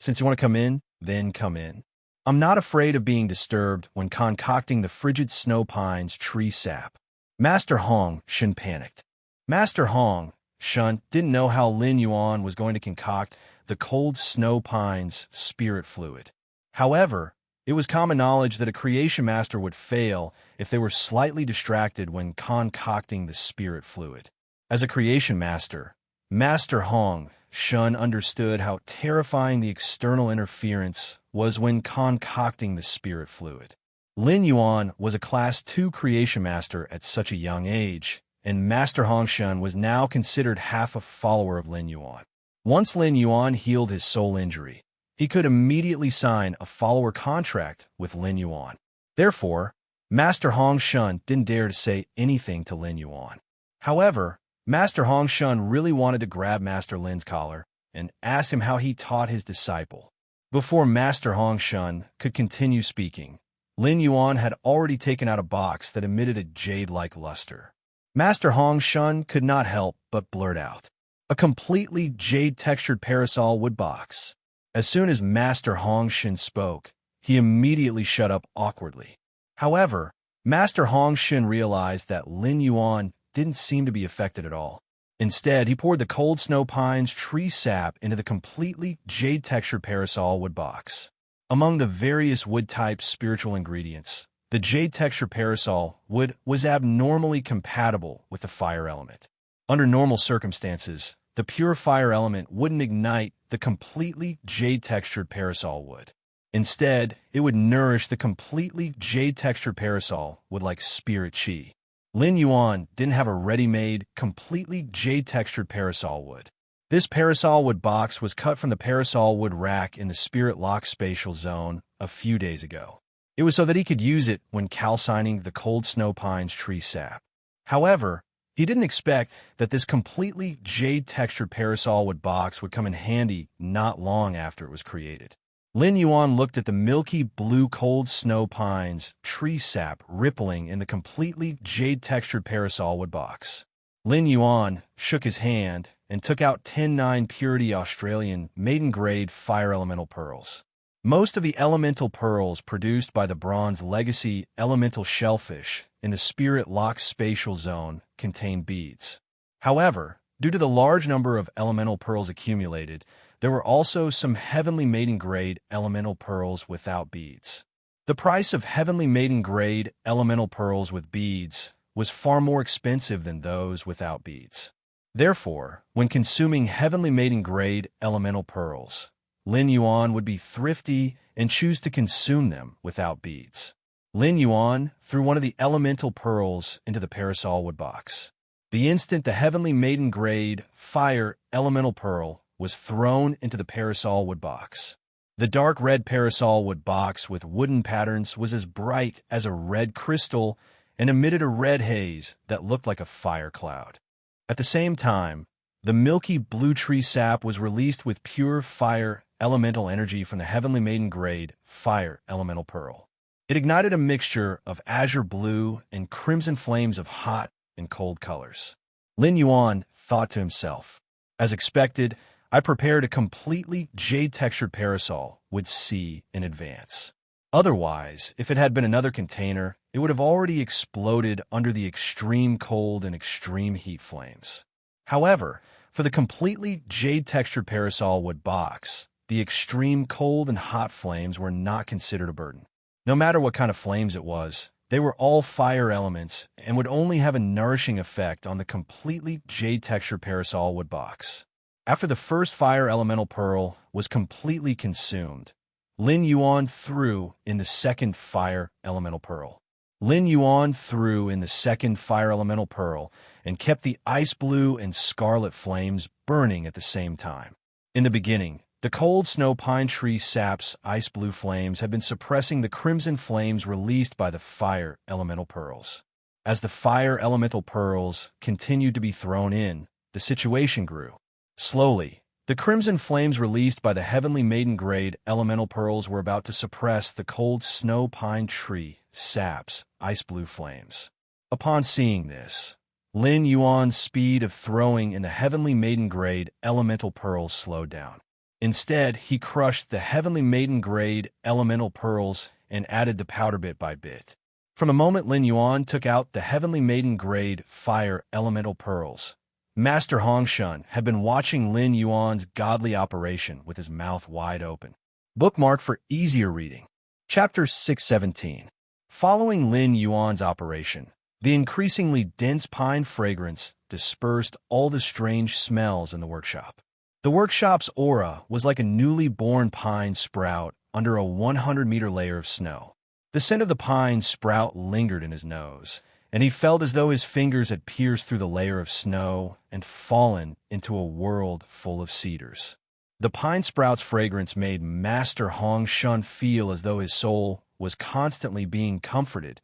Speaker 1: Since you want to come in, then come in. I'm not afraid of being disturbed when concocting the frigid snow pines tree sap. Master Hong Shun panicked. Master Hong Shun didn't know how Lin Yuan was going to concoct the cold snow pines spirit fluid. However, it was common knowledge that a creation master would fail if they were slightly distracted when concocting the spirit fluid. As a creation master, Master Hong Shun understood how terrifying the external interference was when concocting the spirit fluid. Lin Yuan was a Class 2 Creation Master at such a young age, and Master Hong Shun was now considered half a follower of Lin Yuan. Once Lin Yuan healed his soul injury, he could immediately sign a follower contract with Lin Yuan. Therefore, Master Hong Shun didn't dare to say anything to Lin Yuan. However, Master Hong Shun really wanted to grab Master Lin's collar and asked him how he taught his disciple. Before Master Hong Shun could continue speaking, Lin Yuan had already taken out a box that emitted a jade-like luster. Master Hong Shun could not help but blurt out, "A completely jade-textured parasol wood box." As soon as Master Hong Shun spoke, he immediately shut up awkwardly. However, Master Hong Shun realized that Lin Yuan didn't seem to be affected at all. Instead, he poured the cold snow pine's tree sap into the completely jade-textured parasol wood box. Among the various wood-type spiritual ingredients, the jade-textured parasol wood was abnormally compatible with the fire element. Under normal circumstances, the pure fire element wouldn't ignite the completely jade-textured parasol wood. Instead, it would nourish the completely jade-textured parasol wood like spirit chi. Lin Yuan didn't have a ready-made, completely jade-textured parasol wood. This parasol wood box was cut from the parasol wood rack in the Spirit Lock spatial zone a few days ago. It was so that he could use it when calcining the cold snow pine's tree sap. However, he didn't expect that this completely jade-textured parasol wood box would come in handy not long after it was created. Lin Yuan looked at the milky blue cold snow pine's tree sap rippling in the completely jade-textured parasol wood box. Lin Yuan shook his hand and took out 10-9 purity Australian maiden-grade fire elemental pearls. Most of the elemental pearls produced by the Bronze Legacy elemental shellfish in the Spirit Lock spatial zone contain beads. However, due to the large number of elemental pearls accumulated, there were also some Heavenly Maiden-grade elemental pearls without beads. The price of Heavenly Maiden-grade elemental pearls with beads was far more expensive than those without beads. Therefore, when consuming Heavenly Maiden-grade elemental pearls, Lin Yuan would be thrifty and choose to consume them without beads. Lin Yuan threw one of the elemental pearls into the parasol wood box. The instant the Heavenly Maiden-grade fire elemental pearl was thrown into the parasol wood box, the dark red parasol wood box with wooden patterns was as bright as a red crystal and emitted a red haze that looked like a fire cloud. At the same time, the milky blue tree sap was released with pure fire elemental energy from the Heavenly Maiden-grade fire elemental pearl. It ignited a mixture of azure blue and crimson flames of hot and cold colors. Lin Yuan thought to himself, "As expected, I prepared a completely jade-textured parasol with C in advance. Otherwise, if it had been another container, it would have already exploded under the extreme cold and extreme heat flames." However, for the completely jade-textured parasol wood box, the extreme cold and hot flames were not considered a burden. No matter what kind of flames it was, they were all fire elements and would only have a nourishing effect on the completely jade-textured parasol wood box. After the first fire elemental pearl was completely consumed, Lin Yuan threw in the second fire elemental pearl. Lin Yuan threw in the second fire elemental pearl and kept the ice blue and scarlet flames burning at the same time. In the beginning, the cold snow pine tree sap's ice blue flames had been suppressing the crimson flames released by the fire elemental pearls. As the fire elemental pearls continued to be thrown in, the situation grew. Slowly, the crimson flames released by the Heavenly Maiden-grade elemental pearls were about to suppress the cold snow pine tree sap's ice blue flames. Upon seeing this, Lin Yuan's speed of throwing in the Heavenly Maiden-grade elemental pearls slowed down. Instead, he crushed the Heavenly Maiden-grade elemental pearls and added the powder bit by bit. From the moment Lin Yuan took out the Heavenly Maiden-grade fire elemental pearls, Master Hong Shun had been watching Lin Yuan's godly operation with his mouth wide open. Bookmark for easier reading. Chapter 617. Following Lin Yuan's operation, the increasingly dense pine fragrance dispersed all the strange smells in the workshop. The workshop's aura was like a newly born pine sprout under a 100-meter layer of snow. The scent of the pine sprout lingered in his nose, and he felt as though his fingers had pierced through the layer of snow and fallen into a world full of cedars. The pine sprout's fragrance made Master Hong Shun feel as though his soul was constantly being comforted,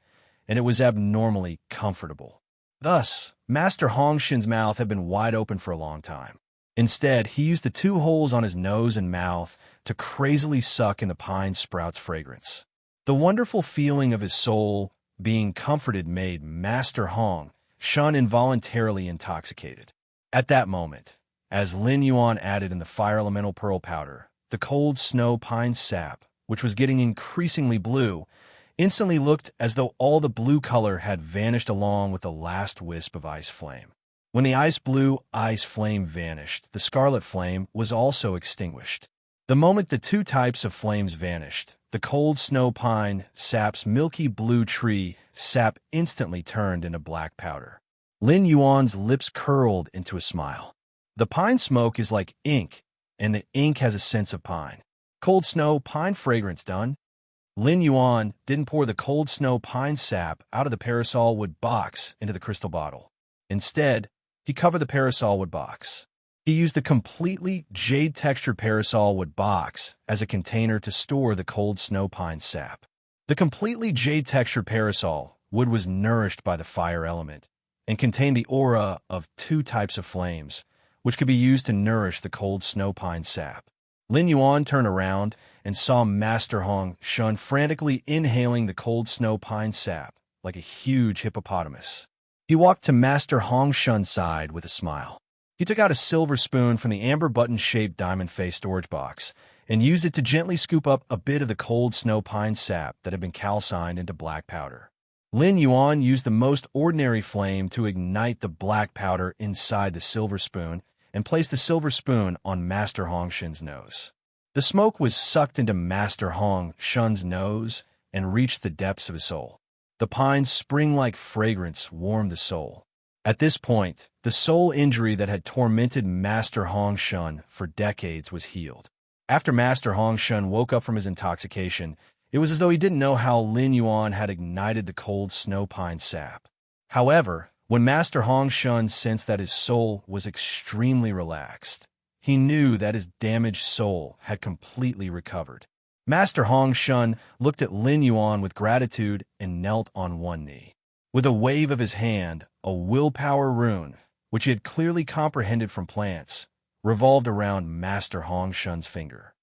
Speaker 1: and it was abnormally comfortable. Thus, Master Hongshin's mouth had been wide open for a long time. Instead, he used the two holes on his nose and mouth to crazily suck in the pine sprout's fragrance. The wonderful feeling of his soul being comforted made Master Hong Shun involuntarily intoxicated. At that moment, as Lin Yuan added in the fire elemental pearl powder, the cold snow pine sap, which was getting increasingly blue, instantly looked as though all the blue color had vanished along with the last wisp of ice flame. When the ice blue ice flame vanished, the scarlet flame was also extinguished. The moment the two types of flames vanished, the cold snow pine sap's milky blue tree sap instantly turned into black powder. Lin Yuan's lips curled into a smile. The pine smoke is like ink, and the ink has a sense of pine. Cold snow pine fragrance done. Lin Yuan didn't pour the cold snow pine sap out of the parasol wood box into the crystal bottle. Instead, he covered the parasol wood box. He used the completely jade-textured parasol wood box as a container to store the cold snow pine sap. The completely jade-textured parasol wood was nourished by the fire element and contained the aura of two types of flames, which could be used to nourish the cold snow pine sap. Lin Yuan turned around and saw Master Hong Shun frantically inhaling the cold snow pine sap like a huge hippopotamus. He walked to Master Hong Shun's side with a smile. He took out a silver spoon from the amber button-shaped diamond-faced storage box and used it to gently scoop up a bit of the cold snow pine sap that had been calcined into black powder. Lin Yuan used the most ordinary flame to ignite the black powder inside the silver spoon and placed the silver spoon on Master Hong Shun's nose. The smoke was sucked into Master Hong Shun's nose and reached the depths of his soul. The pine's spring-like fragrance warmed the soul. At this point, the soul injury that had tormented Master Hong Shun for decades was healed. After Master Hong Shun woke up from his intoxication, it was as though he didn't know how Lin Yuan had ignited the cold snow pine sap. However, when Master Hong Shun sensed that his soul was extremely relaxed, he knew that his damaged soul had completely recovered. Master Hong Shun looked at Lin Yuan with gratitude and knelt on one knee. With a wave of his hand, a willpower rune, which he had clearly comprehended from plants, revolved around Master Hong Shun's finger.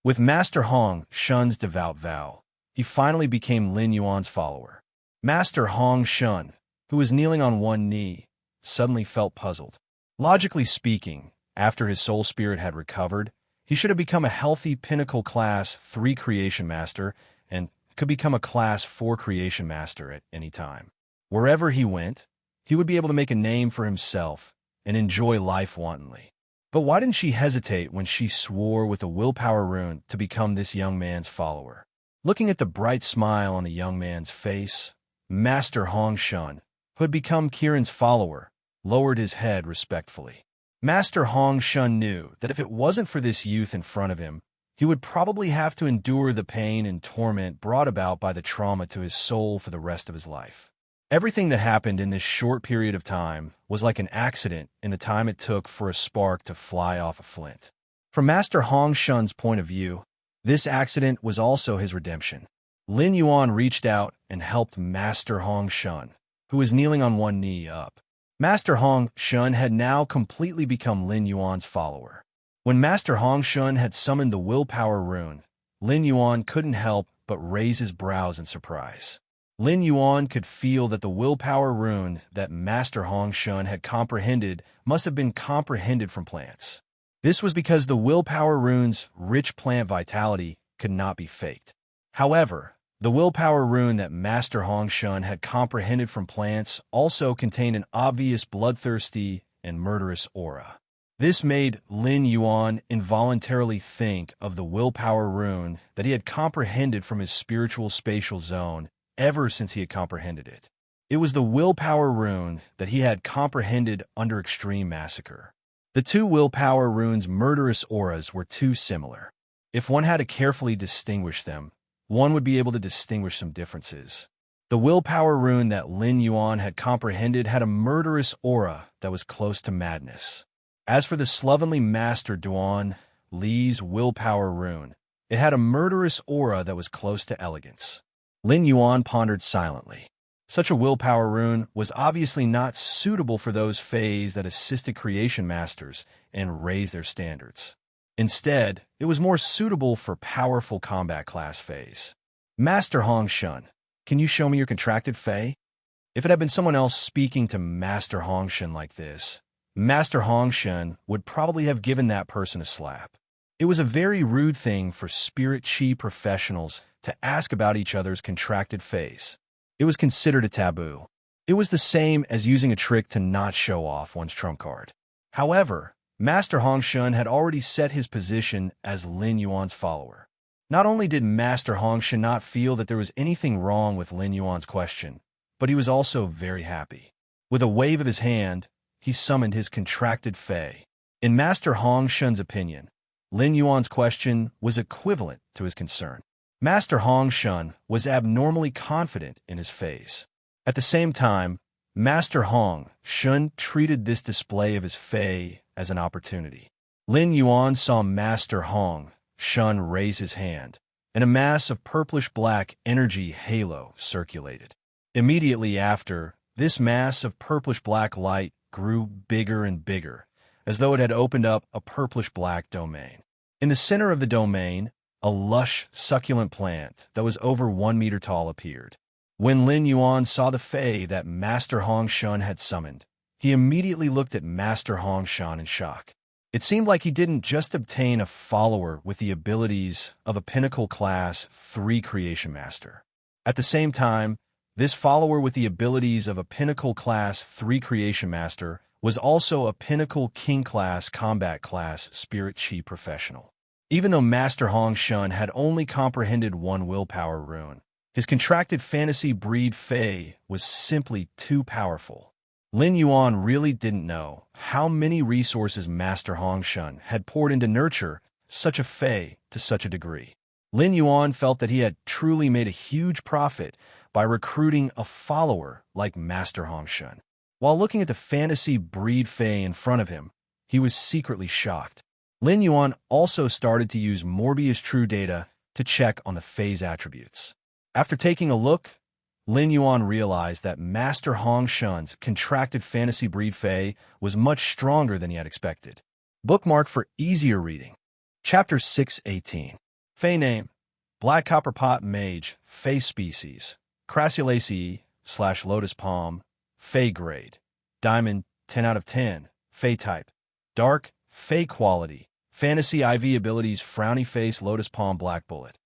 Speaker 1: With Master Hong Shun's devout vow, he finally became Lin Yuan's follower. Master Hong Shun, who was kneeling on one knee, suddenly felt puzzled. Logically speaking, after his soul spirit had recovered, he should have become a healthy Pinnacle Class 3 Creation Master and could become a Class 4 Creation Master at any time. Wherever he went, he would be able to make a name for himself and enjoy life wantonly. But why didn't she hesitate when she swore with a willpower rune to become this young man's follower? Looking at the bright smile on the young man's face, Master Hong Shun, who had become Kiran's follower, lowered his head respectfully. Master Hong Shun knew that if it wasn't for this youth in front of him, he would probably have to endure the pain and torment brought about by the trauma to his soul for the rest of his life. Everything that happened in this short period of time was like an accident in the time it took for a spark to fly off a flint. From Master Hong Shun's point of view, this accident was also his redemption. Lin Yuan reached out and helped Master Hong Shun, who was kneeling on one knee, up. Master Hong Shun had now completely become Lin Yuan's follower. When Master Hong Shun had summoned the willpower rune, Lin Yuan couldn't help but raise his brows in surprise. Lin Yuan could feel that the willpower rune that Master Hong Shun had comprehended must have been comprehended from plants. This was because the willpower rune's rich plant vitality could not be faked. However, the willpower rune that Master Hong Shun had comprehended from plants also contained an obvious bloodthirsty and murderous aura. This made Lin Yuan involuntarily think of the willpower rune that he had comprehended from his spiritual spatial zone ever since he had comprehended it. It was the willpower rune that he had comprehended under Extreme Massacre. The two willpower runes' murderous auras were too similar. If one had to carefully distinguish them, one would be able to distinguish some differences. The willpower rune that Lin Yuan had comprehended had a murderous aura that was close to madness. As for the slovenly Master Duan Li's willpower rune, it had a murderous aura that was close to elegance. Lin Yuan pondered silently. Such a willpower rune was obviously not suitable for those Fays that assisted creation masters and raised their standards. Instead, it was more suitable for powerful combat class Fays. Master Hong Shun, can you show me your contracted Fey? If it had been someone else speaking to Master Hong Shun like this, Master Hong Shun would probably have given that person a slap. It was a very rude thing for spirit chi professionals to ask about each other's contracted Fays. It was considered a taboo. It was the same as using a trick to not show off one's trump card. However, Master Hong Shun had already set his position as Lin Yuan's follower. Not only did Master Hong Shun not feel that there was anything wrong with Lin Yuan's question, but he was also very happy. With a wave of his hand, he summoned his contracted Fey. In Master Hong Shun's opinion, Lin Yuan's question was equivalent to his concern. Master Hong Shun was abnormally confident in his Fays. At the same time, Master Hong Shun treated this display of his Fey as an opportunity. Lin Yuan saw Master Hong Shun raise his hand, and a mass of purplish-black energy halo circulated. Immediately after, this mass of purplish-black light grew bigger and bigger, as though it had opened up a purplish-black domain. In the center of the domain, a lush, succulent plant that was over 1 meter tall appeared. When Lin Yuan saw the Fey that Master Hong Shun had summoned, he immediately looked at Master Hong Shun in shock. It seemed like he didn't just obtain a follower with the abilities of a Pinnacle Class 3 Creation Master. At the same time, this follower with the abilities of a Pinnacle Class 3 Creation Master was also a Pinnacle King Class Combat Class Spirit Chi Professional. Even though Master Hong Shun had only comprehended one willpower rune, his contracted fantasy breed Fey was simply too powerful. Lin Yuan really didn't know how many resources Master Hong Shun had poured into nurture such a Fey to such a degree. Lin Yuan felt that he had truly made a huge profit by recruiting a follower like Master Hong Shun. While looking at the fantasy breed Fey in front of him, he was secretly shocked. Lin Yuan also started to use Morbius True Data to check on the Fey's attributes. After taking a look, Lin Yuan realized that Master Hong Shun's contracted fantasy breed Fey was much stronger than he had expected. Bookmark for easier reading. Chapter 618. Fey name: Black Copper Pot Mage, Fey species, Crassulaceae/Lotus Palm, Fey grade, Diamond 10 out of 10, Fey type, Dark, Fey quality, Fantasy IV abilities Frowny Face Lotus Palm Black Bullet.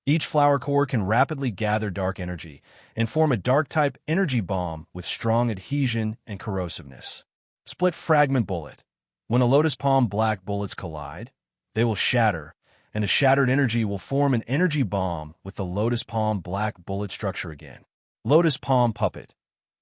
Speaker 1: Each flower core can rapidly gather dark energy and form a dark-type energy bomb with strong adhesion and corrosiveness. Split Fragment Bullet. When a Lotus Palm Black bullets collide, they will shatter, and a shattered energy will form an energy bomb with the Lotus Palm Black bullet structure again. Lotus Palm Puppet.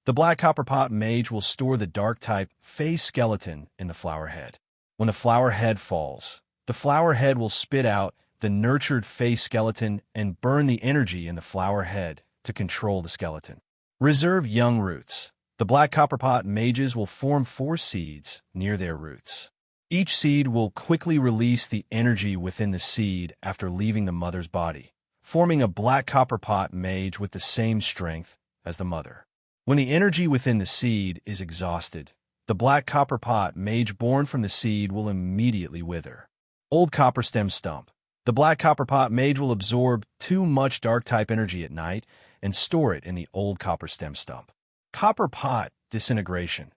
Speaker 1: The Black Copper Pot Mage will store the dark-type Fey skeleton in the flower head. When the flower head falls, the flower head will spit out the nurtured Fey skeleton and burn the energy in the flower head to control the skeleton. Reserve young roots. The Black Copper Pot Mages will form 4 seeds near their roots. Each seed will quickly release the energy within the seed after leaving the mother's body, forming a Black Copper Pot Mage with the same strength as the mother. When the energy within the seed is exhausted, the Black Copper Pot Mage born from the seed will immediately wither. Old Copper Stem Stump. The Black Copper Pot Mage will absorb too much Dark-type energy at night and store it in the Old Copper Stem Stump. Copper Pot Disintegration.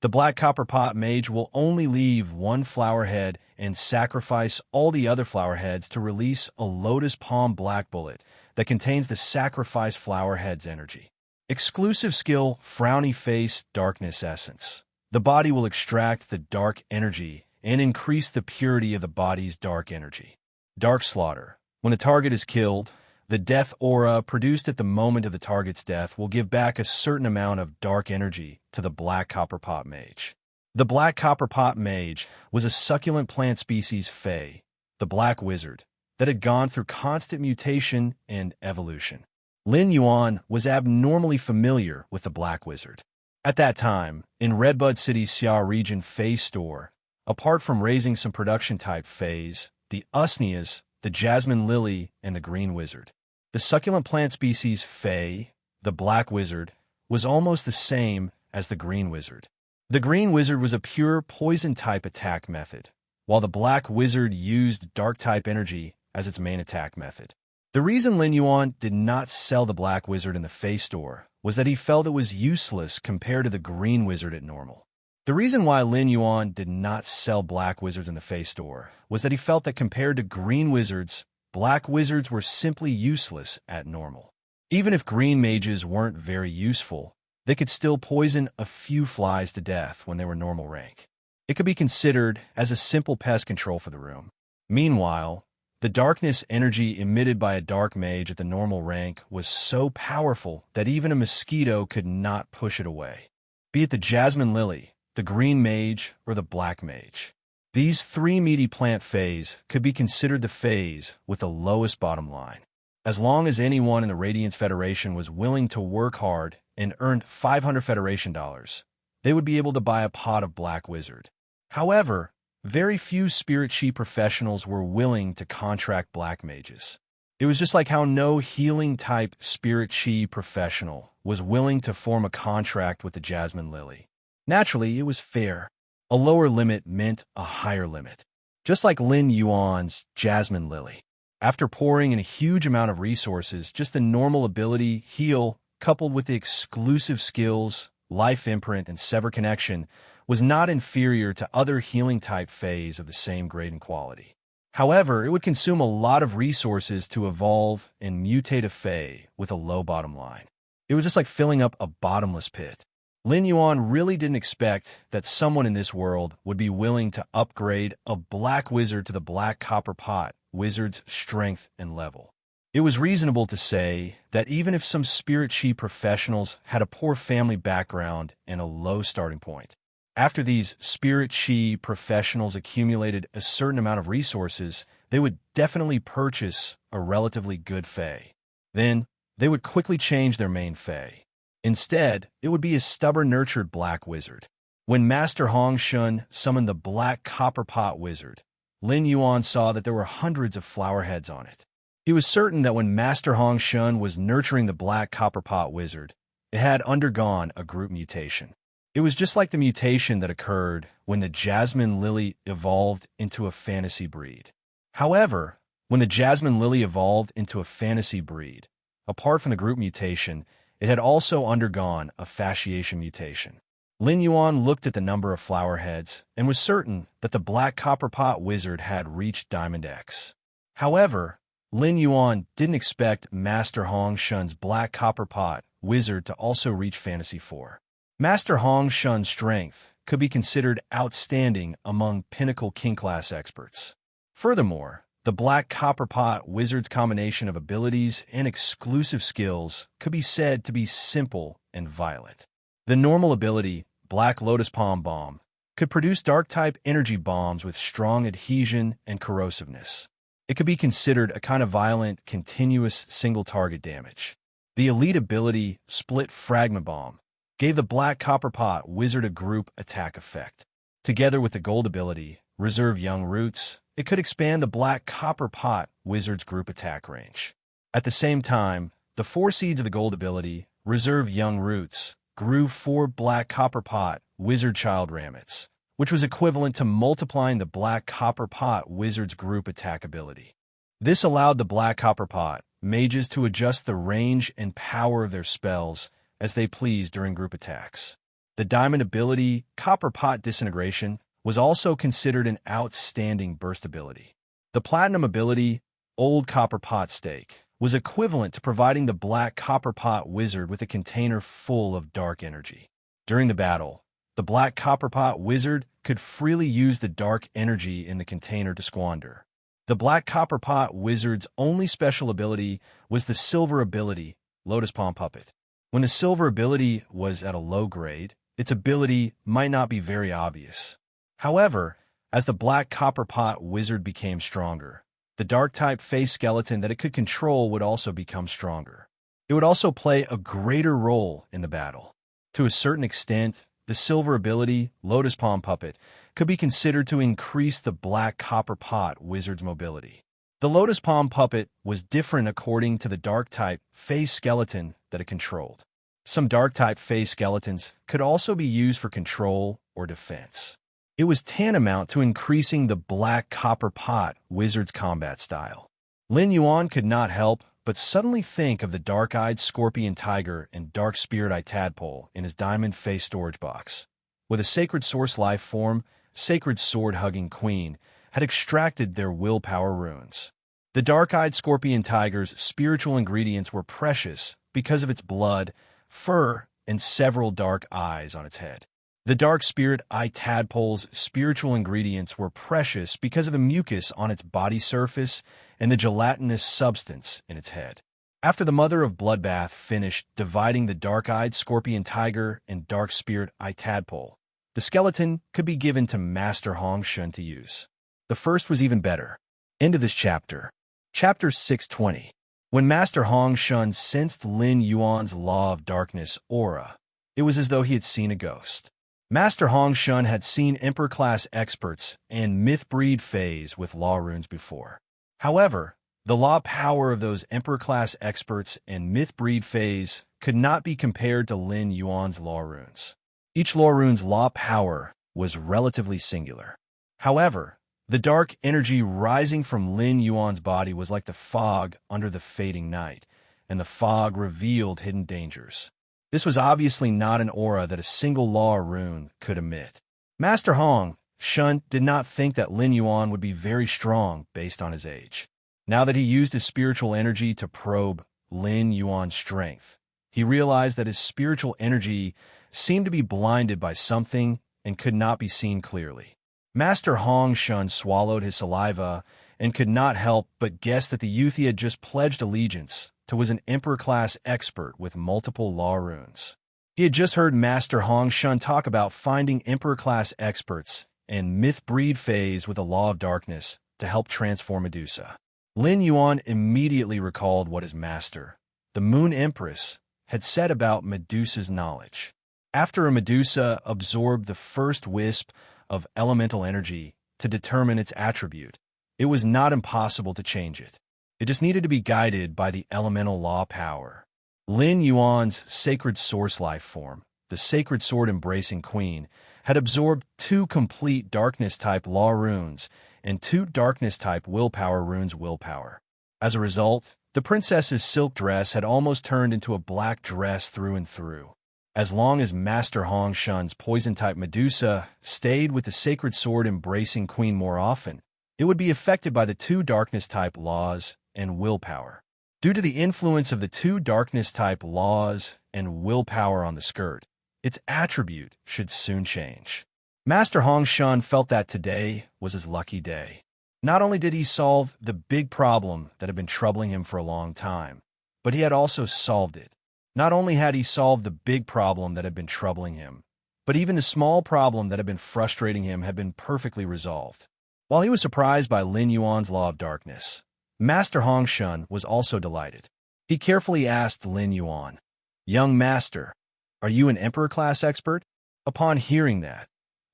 Speaker 1: The Black Copper Pot Mage will only leave one flower head and sacrifice all the other flower heads to release a Lotus Palm Black Bullet that contains the sacrificed flower head's energy. Exclusive skill Frowny Face Darkness Essence. The body will extract the dark energy and increase the purity of the body's dark energy. Dark Slaughter. When a target is killed, the death aura produced at the moment of the target's death will give back a certain amount of dark energy to the Black Copper Pot Mage. The Black Copper Pot Mage was a succulent plant species Fey, the Black Wizard, that had gone through constant mutation and evolution. Lin Yuan was abnormally familiar with the Black Wizard. At that time, in Redbud City's Xia region Fey store, apart from raising some production-type Feys, the Usneas, the Jasmine Lily, and the Green Wizard, the succulent plant species Fey, the Black Wizard, was almost the same as the green wizard. The green wizard was a pure poison-type attack method, while the black wizard used dark-type energy as its main attack method. The reason Lin Yuan did not sell the black wizard in the Fey store was that he felt it was useless compared to the green wizard at normal. The reason why Lin Yuan did not sell black wizards in the Fey store was that he felt that compared to green wizards, black wizards were simply useless at normal. Even if green mages weren't very useful, they could still poison a few flies to death when they were normal rank. It could be considered as a simple pest control for the room. Meanwhile, the darkness energy emitted by a dark mage at the normal rank was so powerful that even a mosquito could not push it away. Be it the jasmine lily, the green mage, or the black mage. These three meaty plant phase could be considered the phase with the lowest bottom line. As long as anyone in the Radiance Federation was willing to work hard and earned 500 Federation dollars, they would be able to buy a pot of black wizard. However, very few spirit chi professionals were willing to contract black mages. It was just like how no healing-type spirit chi professional was willing to form a contract with the Jasmine Lily. Naturally, it was fair. A lower limit meant a higher limit. Just like Lin Yuan's Jasmine Lily. After pouring in a huge amount of resources, just the normal ability, heal, coupled with the exclusive skills, life imprint, and sever connection, was not inferior to other healing-type phase of the same grade and quality. However, it would consume a lot of resources to evolve and mutate a Fey with a low bottom line. It was just like filling up a bottomless pit. Lin Yuan really didn't expect that someone in this world would be willing to upgrade a black wizard to the black copper pot wizard's strength and level. It was reasonable to say that even if some spirit chi professionals had a poor family background and a low starting point, after these spirit chi professionals accumulated a certain amount of resources, they would definitely purchase a relatively good Fey. Then, they would quickly change their main Fey. Instead, it would be a stubborn nurtured black wizard. When Master Hong Shun summoned the black copper pot wizard, Lin Yuan saw that there were hundreds of flower heads on it. He was certain that when Master Hong Shun was nurturing the black copper pot wizard, it had undergone a group mutation. It was just like the mutation that occurred when the Jasmine Lily evolved into a fantasy breed. However, when the Jasmine Lily evolved into a fantasy breed, apart from the group mutation, it had also undergone a fasciation mutation. Lin Yuan looked at the number of flower heads and was certain that the black copper pot wizard had reached Diamond X. However, Lin Yuan didn't expect Master Hong Shun's black copper pot wizard to also reach Fantasy 4. Master Hong Shun's strength could be considered outstanding among pinnacle king-class experts. Furthermore, the black copper pot wizard's combination of abilities and exclusive skills could be said to be simple and violent. The normal ability, Black Lotus Palm Bomb, could produce dark-type energy bombs with strong adhesion and corrosiveness. It could be considered a kind of violent, continuous single-target damage. The elite ability, Split Fragment Bomb, gave the black copper pot wizard a group attack effect. Together with the gold ability, Reserve Young Roots, it could expand the black copper pot wizard's group attack range. At the same time, the 4 seeds of the gold ability, Reserve Young Roots, grew 4 black copper pot wizard child ramets, which was equivalent to multiplying the black copper pot wizard's group attack ability. This allowed the black copper pot mages to adjust the range and power of their spells as they pleased during group attacks. The diamond ability, Copper Pot Disintegration, was also considered an outstanding burst ability. The platinum ability, Old Copper Pot Stake, was equivalent to providing the black copper pot wizard with a container full of dark energy. During the battle, the black copper pot wizard could freely use the dark energy in the container to squander. The black copper pot wizard's only special ability was the silver ability, Lotus Palm Puppet. When the silver ability was at a low grade, its ability might not be very obvious. However, as the black copper pot wizard became stronger, the dark-type face skeleton that it could control would also become stronger. It would also play a greater role in the battle. To a certain extent, the silver ability, Lotus Palm Puppet, could be considered to increase the black copper pot wizard's mobility. The Lotus Palm Puppet was different according to the dark-type face skeleton that it controlled. Some dark-type phase skeletons could also be used for control or defense. It was tantamount to increasing the black copper pot wizard's combat style. Lin Yuan could not help but suddenly think of the dark-eyed scorpion tiger and dark spirit-eye tadpole in his diamond face storage box. With a sacred source life form, sacred sword-hugging queen had extracted their willpower runes. The dark-eyed scorpion tiger's spiritual ingredients were precious because of its blood, fur, and several dark eyes on its head. The dark spirit-eye tadpole's spiritual ingredients were precious because of the mucus on its body surface and the gelatinous substance in its head. After the mother of Bloodbath finished dividing the dark-eyed scorpion tiger and dark spirit-eye tadpole, the skeleton could be given to Master Hong Shun to use. The first was even better. End of this chapter. Chapter 620. When Master Hong Shun sensed Lin Yuan's Law of Darkness aura, it was as though he had seen a ghost. Master Hong Shun had seen Emperor-class experts and myth-breed phase with law runes before. However, the law power of those Emperor-class experts and myth-breed phase could not be compared to Lin Yuan's law runes. Each law rune's law power was relatively singular. However, the dark energy rising from Lin Yuan's body was like the fog under the fading night, and the fog revealed hidden dangers. This was obviously not an aura that a single law rune could emit. Master Hong Shun did not think that Lin Yuan would be very strong based on his age. Now that he used his spiritual energy to probe Lin Yuan's strength, he realized that his spiritual energy seemed to be blinded by something and could not be seen clearly. Master Hong Shun swallowed his saliva and could not help but guess that the youth he had just pledged allegiance to was an Emperor-class expert with multiple law runes. He had just heard Master Hong Shun talk about finding Emperor-class experts and myth-breed phase with a law of darkness to help transform Medusa. Lin Yuan immediately recalled what his master, the Moon Empress, had said about Medusa's knowledge. After a Medusa absorbed the first wisp of elemental energy to determine its attribute, it was not impossible to change it. It just needed to be guided by the elemental law power. Lin Yuan's sacred source life form, the sacred sword-embracing queen, had absorbed 2 complete darkness-type law runes and 2 darkness-type willpower runes willpower. As a result, the princess's silk dress had almost turned into a black dress through and through. As long as Master Hong Shun's poison-type Medusa stayed with the sacred sword-embracing queen more often, it would be affected by the 2 darkness-type laws and willpower. Due to the influence of the 2 darkness-type laws and willpower on the skirt, its attribute should soon change. Master Hong Shun felt that today was his lucky day. Not only did he solve the big problem that had been troubling him for a long time, but he had also solved it. Not only had he solved the big problem that had been troubling him, but even the small problem that had been frustrating him had been perfectly resolved. While he was surprised by Lin Yuan's law of darkness, Master Hong Shun was also delighted. He carefully asked Lin Yuan, "Young master, are you an Emperor-class expert?" Upon hearing that,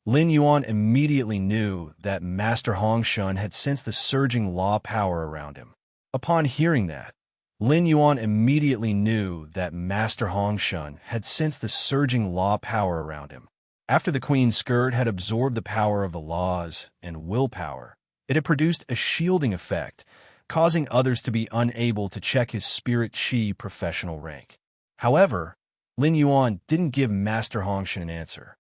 Speaker 1: Lin Yuan immediately knew that Master Hong Shun had sensed the surging law power around him. Upon hearing that, Lin Yuan immediately knew that Master Hong Shun had sensed the surging law power around him. After the queen's skirt had absorbed the power of the laws and willpower, it had produced a shielding effect, causing others to be unable to check his spirit chi professional rank. However, Lin Yuan didn't give Master Hong Shun an answer.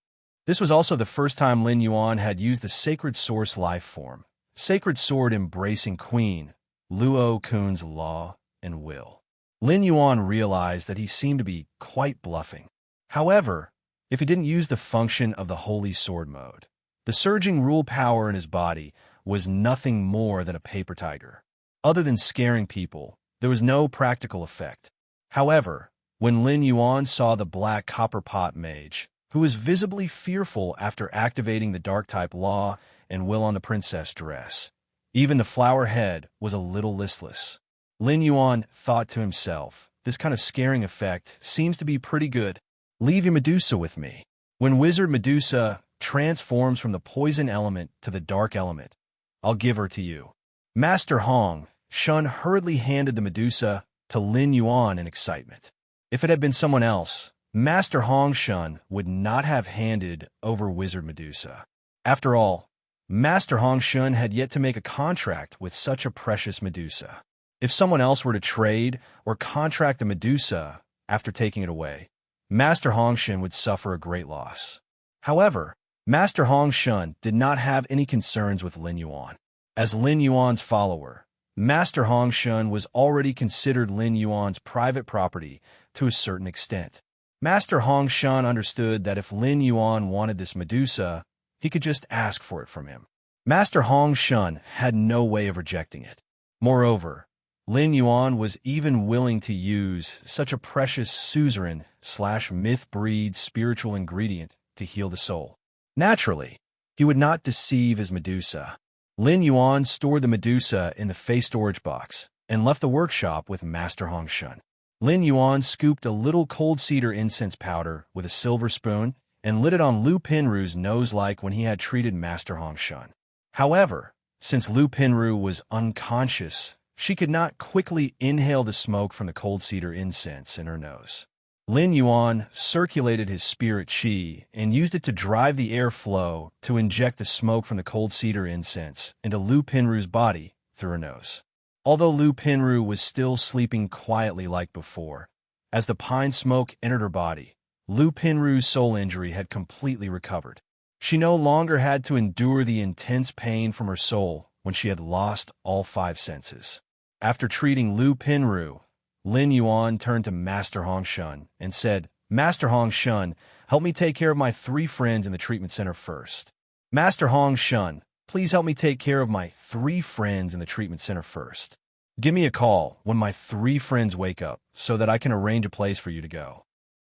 Speaker 1: This was also the first time Lin Yuan had used the sacred source life form, sacred sword embracing queen, Luo Kun's law and will. Lin Yuan realized that he seemed to be quite bluffing. However, if he didn't use the function of the holy sword mode, the surging rule power in his body was nothing more than a paper tiger. Other than scaring people, there was no practical effect. However, when Lin Yuan saw the black copper pot mage, who was visibly fearful after activating the dark-type law and will on the princess dress, even the flower head was a little listless. Lin Yuan thought to himself, this kind of scaring effect seems to be pretty good. Leave your Medusa with me. When Wizard Medusa transforms from the poison element to the dark element, I'll give her to you. Master Hong Shun hurriedly handed the Medusa to Lin Yuan in excitement. If it had been someone else, Master Hong Shun would not have handed over Wizard Medusa. After all, Master Hong Shun had yet to make a contract with such a precious Medusa. If someone else were to trade or contract the Medusa after taking it away, Master Hong Shun would suffer a great loss. However, Master Hong Shun did not have any concerns with Lin Yuan. As Lin Yuan's follower, Master Hong Shun was already considered Lin Yuan's private property to a certain extent. Master Hong Shun understood that if Lin Yuan wanted this Medusa, he could just ask for it from him. Master Hong Shun had no way of rejecting it. Moreover, Lin Yuan was even willing to use such a precious suzerain/myth breed spiritual ingredient to heal the soul. Naturally, he would not deceive his Medusa. Lin Yuan stored the Medusa in the face storage box and left the workshop with Master Hong Shun. Lin Yuan scooped a little cold cedar incense powder with a silver spoon and lit it on Lu Pinru's nose like when he had treated Master Hong Shun. However, since Lu Pinru was unconscious, she could not quickly inhale the smoke from the cold cedar incense in her nose. Lin Yuan circulated his spirit qi and used it to drive the airflow to inject the smoke from the cold cedar incense into Lu Pinru's body through her nose. Although Lu Pinru was still sleeping quietly like before, as the pine smoke entered her body, Lu Pinru's soul injury had completely recovered. She no longer had to endure the intense pain from her soul when she had lost all 5 senses. After treating Lu Pinru, Lin Yuan turned to Master Hong Shun and said, "Master Hong Shun, help me take care of my 3 friends in the treatment center first." "Master Hong Shun, please help me take care of my 3 friends in the treatment center first. Give me a call when my 3 friends wake up so that I can arrange a place for you to go."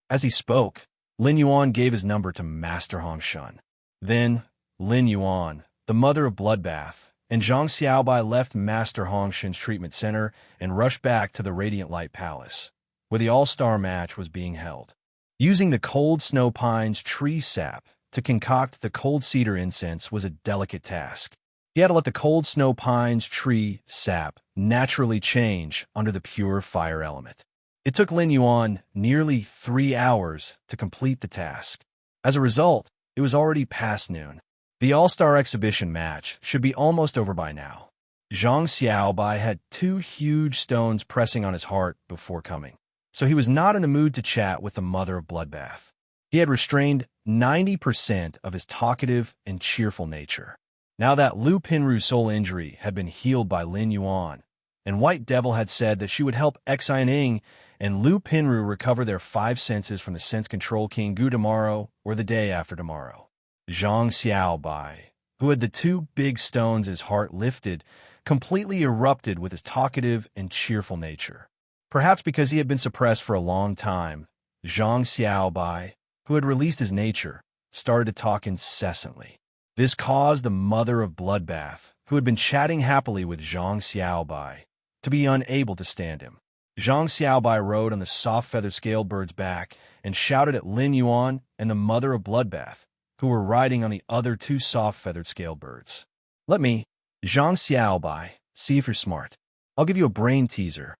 Speaker 1: As he spoke, Lin Yuan gave his number to Master Hong Shun. Then, Lin Yuan, the mother of Bloodbath, and Zhang Xiaobai left Master Hong Shun's treatment center and rushed back to the Radiant Light Palace, where the all-star match was being held. Using the cold snow pine's tree sap to concoct the cold cedar incense was a delicate task. He had to let the cold snow pine's tree sap naturally change under the pure fire element. It took Lin Yuan nearly 3 hours to complete the task. As a result, it was already past noon. The All-Star Exhibition match should be almost over by now. Zhang Xiaobai had 2 huge stones pressing on his heart before coming, so he was not in the mood to chat with the mother of Bloodbath. He had restrained 90% of his talkative and cheerful nature. Now that Lu Pinru's soul injury had been healed by Lin Yuan, and White Devil had said that she would help Xianing and Lu Pinru recover their 5 senses from the Sense Control King Gu tomorrow or the day after tomorrow. Zhang Xiaobai, who had the 2 big stones in his heart lifted, completely erupted with his talkative and cheerful nature. Perhaps because he had been suppressed for a long time, Zhang Xiaobai, who had released his nature, started to talk incessantly. This caused the mother of Bloodbath, who had been chatting happily with Zhang Xiaobai, to be unable to stand him. Zhang Xiaobai rode on the soft-feathered scaled bird's back and shouted at Lin Yuan and the mother of Bloodbath, who were riding on the other 2 soft-feathered scaled birds. "Let me, Zhang Xiaobai, see if you're smart. I'll give you a brain teaser,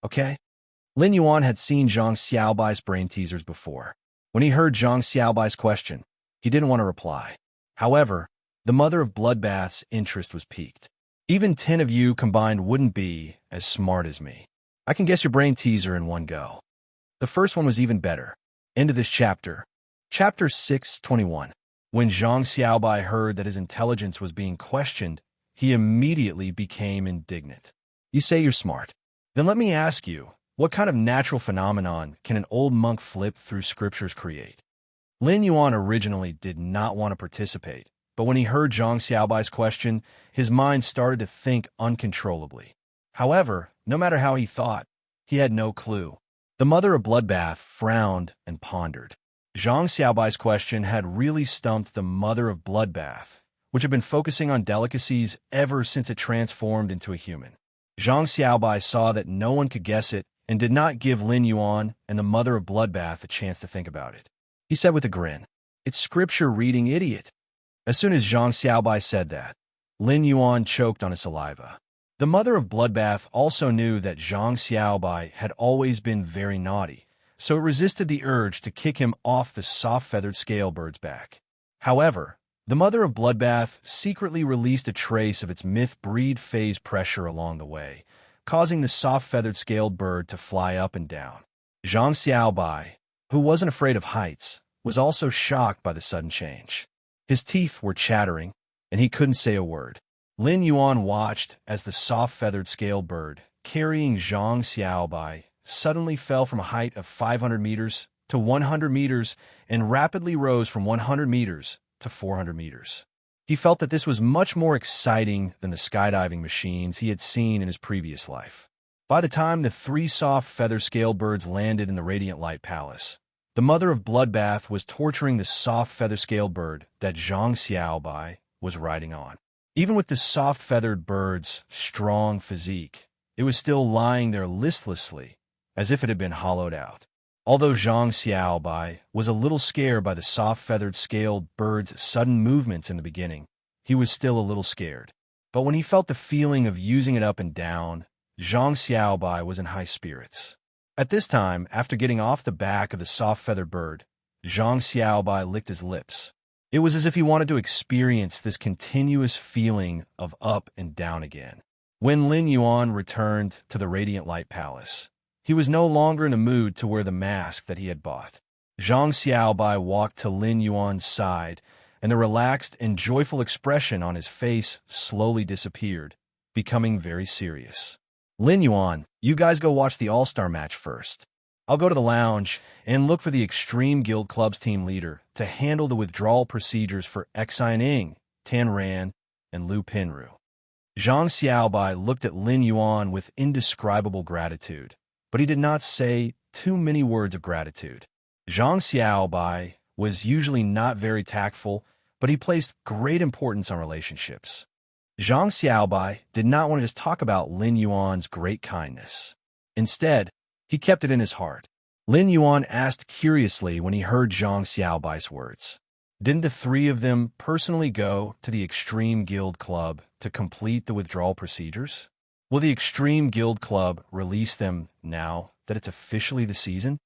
Speaker 1: okay?" Lin Yuan had seen Zhang Xiaobai's brain teasers before. When he heard Zhang Xiaobai's question, he didn't want to reply. However, the mother of Bloodbath's interest was piqued. "Even 10 of you combined wouldn't be as smart as me. I can guess your brain teaser in one go." The first one was even better. End of this chapter. Chapter 621. When Zhang Xiaobai heard that his intelligence was being questioned, he immediately became indignant. "You say you're smart. Then let me ask you, what kind of natural phenomenon can an old monk flip through scriptures create?" Lin Yuan originally did not want to participate, but when he heard Zhang Xiaobai's question, his mind started to think uncontrollably. However, no matter how he thought, he had no clue. The mother of Bloodbath frowned and pondered. Zhang Xiaobai's question had really stumped the mother of Bloodbath, which had been focusing on delicacies ever since it transformed into a human. Zhang Xiaobai saw that no one could guess it and did not give Lin Yuan and the mother of Bloodbath a chance to think about it. He said with a grin, "It's scripture-reading idiot." As soon as Zhang Xiaobai said that, Lin Yuan choked on his saliva. The mother of Bloodbath also knew that Zhang Xiaobai had always been very naughty, so it resisted the urge to kick him off the soft-feathered scale bird's back. However, the mother of Bloodbath secretly released a trace of its myth-breed phase pressure along the way, causing the soft-feathered scaled bird to fly up and down. Zhang Xiaobai, who wasn't afraid of heights, was also shocked by the sudden change. His teeth were chattering, and he couldn't say a word. Lin Yuan watched as the soft-feathered scaled bird, carrying Zhang Xiaobai, suddenly fell from a height of 500 meters to 100 meters and rapidly rose from 100 meters to 400 meters. He felt that this was much more exciting than the skydiving machines he had seen in his previous life. By the time the three soft feather scaled birds landed in the Radiant Light Palace, the mother of Bloodbath was torturing the soft feather scaled bird that Zhang Xiaobai was riding on. Even with the soft-feathered bird's strong physique, it was still lying there listlessly, as if it had been hollowed out. Although Zhang Xiaobai was a little scared by the soft-feathered scaled bird's sudden movements in the beginning, he was still a little scared. But when he felt the feeling of using it up and down, Zhang Xiaobai was in high spirits. At this time, after getting off the back of the soft-feathered bird, Zhang Xiaobai licked his lips. It was as if he wanted to experience this continuous feeling of up and down again. When Lin Yuan returned to the Radiant Light Palace, he was no longer in a mood to wear the mask that he had bought. Zhang Xiaobai walked to Lin Yuan's side, and the relaxed and joyful expression on his face slowly disappeared, becoming very serious. Lin Yuan, you guys go watch the All-Star match first. I'll go to the lounge and look for the Extreme Guild Club's team leader to handle the withdrawal procedures for Ning, Tan Ran, and Lu Pinru. Zhang Xiaobai looked at Lin Yuan with indescribable gratitude, but he did not say too many words of gratitude. Zhang Xiaobai was usually not very tactful, but he placed great importance on relationships. Zhang Xiaobai did not want to just talk about Lin Yuan's great kindness. Instead, he kept it in his heart. Lin Yuan asked curiously when he heard Zhang Xiaobai's words. Didn't the three of them personally go to the Extreme Guild Club to complete the withdrawal procedures? Will the Extreme Guild Club release them now that it's officially the season?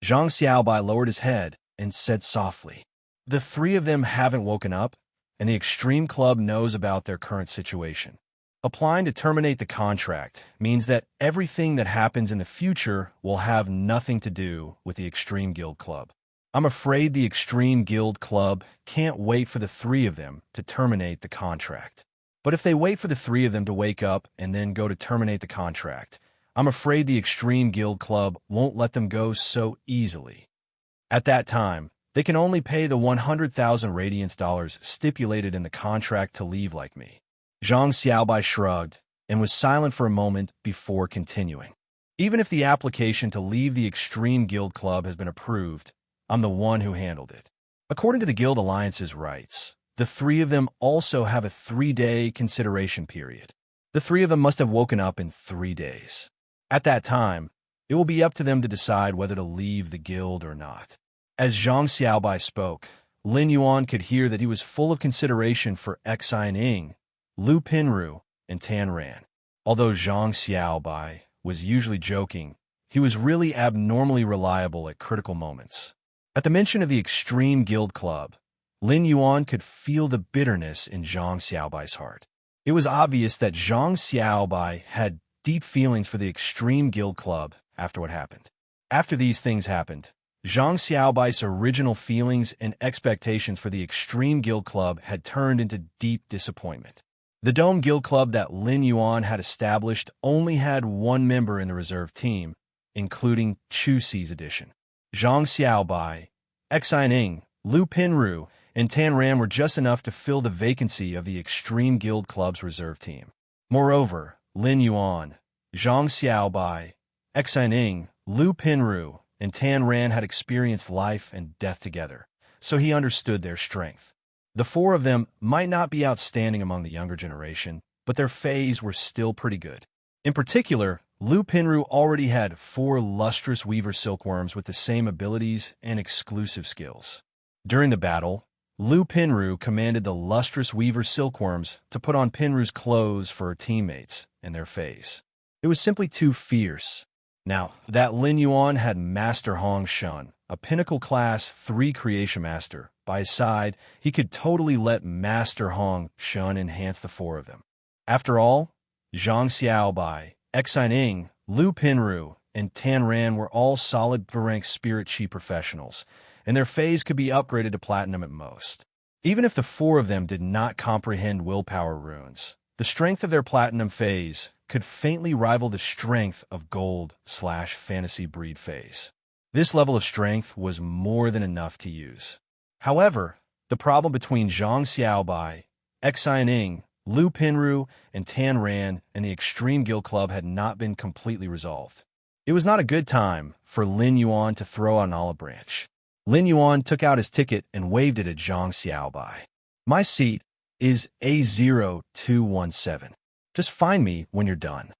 Speaker 1: Zhang Xiaobai lowered his head and said softly, the three of them haven't woken up, and the Extreme Club knows about their current situation. Applying to terminate the contract means that everything that happens in the future will have nothing to do with the Extreme Guild Club. I'm afraid the Extreme Guild Club can't wait for the three of them to terminate the contract. But if they wait for the three of them to wake up and then go to terminate the contract, I'm afraid the Extreme Guild Club won't let them go so easily. At that time, they can only pay the 100,000 Radiance dollars stipulated in the contract to leave like me. Zhang Xiaobai shrugged and was silent for a moment before continuing. Even if the application to leave the Extreme Guild Club has been approved, I'm the one who handled it. According to the Guild Alliance's rights, the three of them also have a 3-day consideration period. The three of them must have woken up in 3 days. At that time, it will be up to them to decide whether to leave the guild or not. As Zhang Xiaobai spoke, Lin Yuan could hear that he was full of consideration for Ning, Lu Pinru, and Tan Ran. Although Zhang Xiaobai was usually joking, he was really abnormally reliable at critical moments. At the mention of the Extreme Guild Club, Lin Yuan could feel the bitterness in Zhang Xiaobai's heart. It was obvious that Zhang Xiaobai had deep feelings for the Extreme Guild Club after what happened. After these things happened, Zhang Xiaobai's original feelings and expectations for the Extreme Guild Club had turned into deep disappointment. The Dome Guild Club that Lin Yuan had established only had one member in the reserve team, including Chu Xi's addition. Zhang Xiaobai, Ning, Lu Pinru, and Tan Ran were just enough to fill the vacancy of the Extreme Guild Club's reserve team. Moreover, Lin Yuan, Zhang Xiaobai, Ning, Lu Pinru, and Tan Ran had experienced life and death together, so he understood their strength. The four of them might not be outstanding among the younger generation, but their phase were still pretty good. In particular, Lu Pinru already had 4 lustrous weaver silkworms with the same abilities and exclusive skills. During the battle, Lu Pinru commanded the lustrous weaver silkworms to put on Pinru's clothes for her teammates in their phase. It was simply too fierce. Now, that Lin Yuan had Master Hong Shun, a pinnacle class 3 creation master. By his side, he could totally let Master Hong Shun enhance the 4 of them. After all, Zhang Xiaobai, Xi Ning, Lu Pinru, and Tan Ran were all solid rank spirit chi professionals, and their phase could be upgraded to platinum at most. Even if the 4 of them did not comprehend willpower runes, the strength of their platinum phase could faintly rival the strength of gold/fantasy breed phase. This level of strength was more than enough to use. However, the problem between Zhang Xiaobai, Xi Ning, Lu Pinru, and Tan Ran and the Extreme Guild Club had not been completely resolved. It was not a good time for Lin Yuan to throw out an olive branch. Lin Yuan took out his ticket and waved it at Zhang Xiaobai. "My seat is A0217. Just find me when you're done."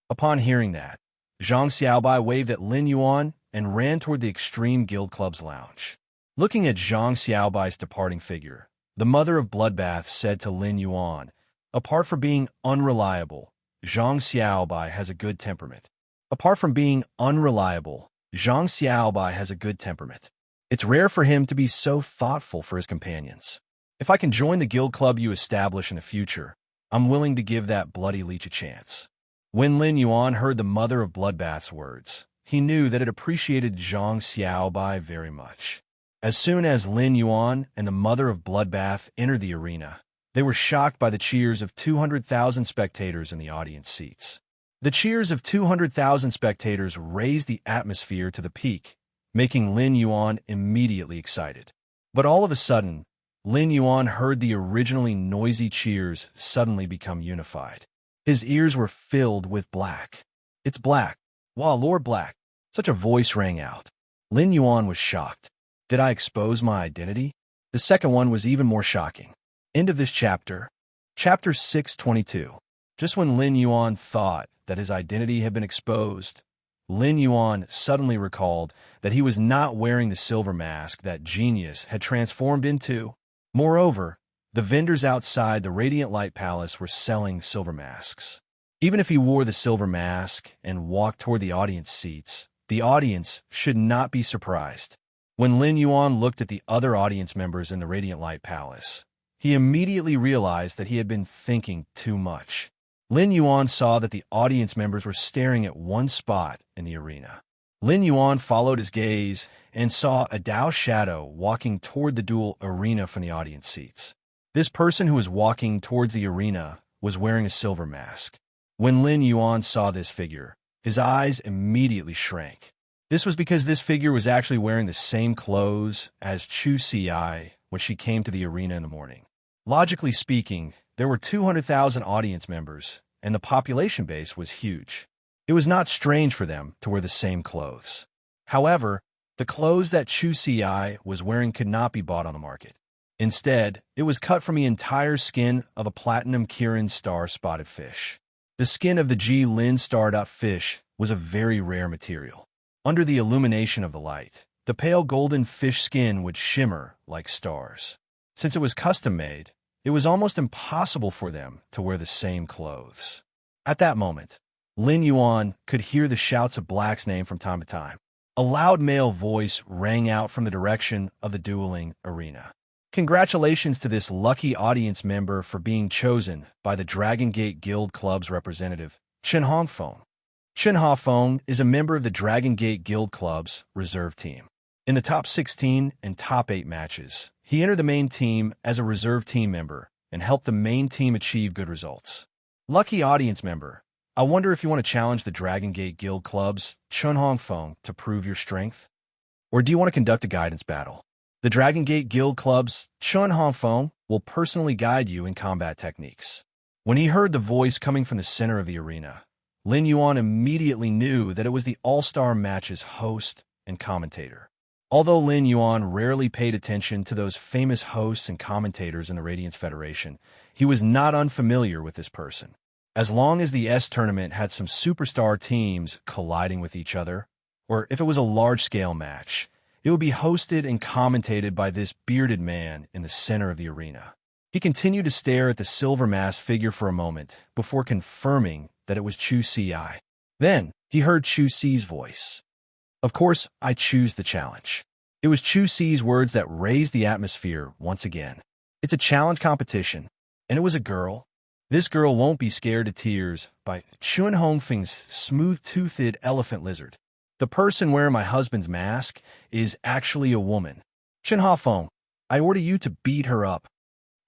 Speaker 1: Upon hearing that, Zhang Xiaobai waved at Lin Yuan and ran toward the Extreme Guild Club's lounge. Looking at Zhang Xiaobai's departing figure, the mother of Bloodbath said to Lin Yuan, "Apart from being unreliable, Zhang Xiaobai has a good temperament. Apart from being unreliable, Zhang Xiaobai has a good temperament. It's rare for him to be so thoughtful for his companions. If I can join the guild club you establish in the future, I'm willing to give that bloody leech a chance." When Lin Yuan heard the mother of Bloodbath's words, he knew that it appreciated Zhang Xiaobai very much. As soon as Lin Yuan and the mother of Bloodbath entered the arena, they were shocked by the cheers of 200,000 spectators in the audience seats. The cheers of 200,000 spectators raised the atmosphere to the peak, making Lin Yuan immediately excited. But all of a sudden, Lin Yuan heard the originally noisy cheers suddenly become unified. His ears were filled with black. "It's Black. Wow, Lord Black." Such a voice rang out. Lin Yuan was shocked. Did I expose my identity? The second one was even more shocking. End of this chapter. Chapter 622. Just when Lin Yuan thought that his identity had been exposed, Lin Yuan suddenly recalled that he was not wearing the silver mask that Genius had transformed into. Moreover, the vendors outside the Radiant Light Palace were selling silver masks. Even if he wore the silver mask and walked toward the audience seats, the audience should not be surprised. When Lin Yuan looked at the other audience members in the Radiant Light Palace, he immediately realized that he had been thinking too much. Lin Yuan saw that the audience members were staring at one spot in the arena. Lin Yuan followed his gaze and saw a Dao shadow walking toward the duel arena from the audience seats. This person who was walking towards the arena was wearing a silver mask. When Lin Yuan saw this figure, his eyes immediately shrank. This was because this figure was actually wearing the same clothes as Chu Ci when she came to the arena in the morning. Logically speaking, there were 200,000 audience members, and the population base was huge. It was not strange for them to wear the same clothes. However, the clothes that Chu Ci was wearing could not be bought on the market. Instead, it was cut from the entire skin of a platinum Kirin star spotted fish. The skin of the Ji Lin starred out fish was a very rare material. Under the illumination of the light, the pale golden fish skin would shimmer like stars. Since it was custom-made, it was almost impossible for them to wear the same clothes. At that moment, Lin Yuan could hear the shouts of Black's name from time to time. A loud male voice rang out from the direction of the dueling arena. "Congratulations to this lucky audience member for being chosen by the Dragon Gate Guild Club's representative, Chen Hongfeng. Chen Hongfeng is a member of the Dragon Gate Guild Club's reserve team. In the top 16 and top 8 matches, he entered the main team as a reserve team member and helped the main team achieve good results. Lucky audience member, I wonder if you want to challenge the Dragon Gate Guild Club's Chen Hongfeng to prove your strength? Or do you want to conduct a guidance battle? The Dragon Gate Guild Club's Chen Hongfeng will personally guide you in combat techniques." When he heard the voice coming from the center of the arena, Lin Yuan immediately knew that it was the All-Star Match's host and commentator. Although Lin Yuan rarely paid attention to those famous hosts and commentators in the Radiance Federation, he was not unfamiliar with this person. As long as the S tournament had some superstar teams colliding with each other, or if it was a large-scale match, it would be hosted and commentated by this bearded man in the center of the arena. He continued to stare at the silver mask figure for a moment before confirming that it was Chu Ci. Then, He heard Chu Si's voice. Of course, I choose the challenge. It was Chu Si's words that raised the atmosphere once again. It's a challenge competition, and it was a girl. This girl won't be scared to tears by Chun Hongfeng's smooth-toothed elephant lizard. The person wearing my husband's mask is actually a woman. Chen Hafeng, I order you to beat her up.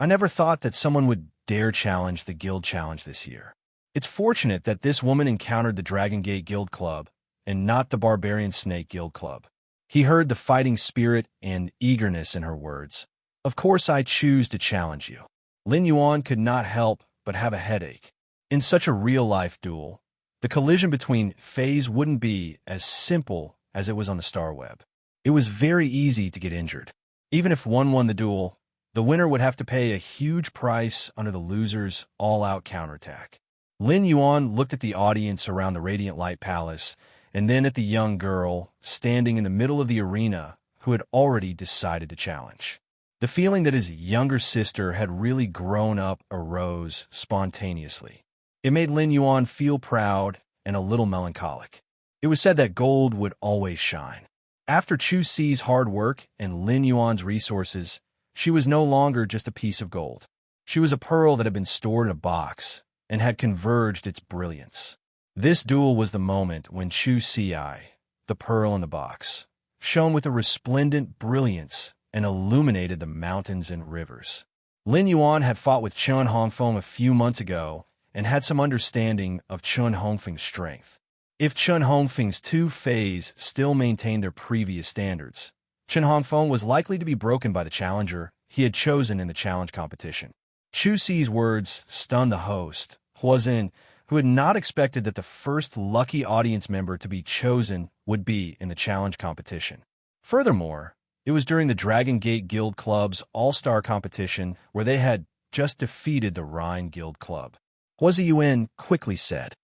Speaker 1: I never thought that someone would dare challenge the guild challenge this year. It's fortunate that this woman encountered the Dragon Gate Guild Club and not the Barbarian Snake Guild Club. He heard the fighting spirit and eagerness in her words. Of course I choose to challenge you. Lin Yuan could not help but have a headache. In such a real-life duel, the collision between Fays wouldn't be as simple as it was on the Star Web. It was very easy to get injured. Even if one won the duel, the winner would have to pay a huge price under the loser's all-out counterattack. Lin Yuan looked at the audience around the Radiant Light Palace and then at the young girl standing in the middle of the arena who had already decided to challenge. The feeling that his younger sister had really grown up arose spontaneously. It made Lin Yuan feel proud and a little melancholic. It was said that gold would always shine. After Chu Si's hard work and Lin Yuan's resources, she was no longer just a piece of gold. She was a pearl that had been stored in a box and had converged its brilliance. This duel was the moment when Chu Si, the pearl in the box, shone with a resplendent brilliance and illuminated the mountains and rivers. Lin Yuan had fought with Chun Hongfeng a few months ago and had some understanding of Chun Hongfeng's strength. If Chun Hongfeng's two Fays still maintained their previous standards, Chun Hongfeng was likely to be broken by the challenger he had chosen in the challenge competition. Chu Si's words stunned the host, Hua Xin, who had not expected that the first lucky audience member to be chosen would be in the challenge competition. Furthermore, it was during the Dragon Gate Guild Club's All-Star competition where they had just defeated the Rhine Guild Club. Hua Ziyuan quickly said,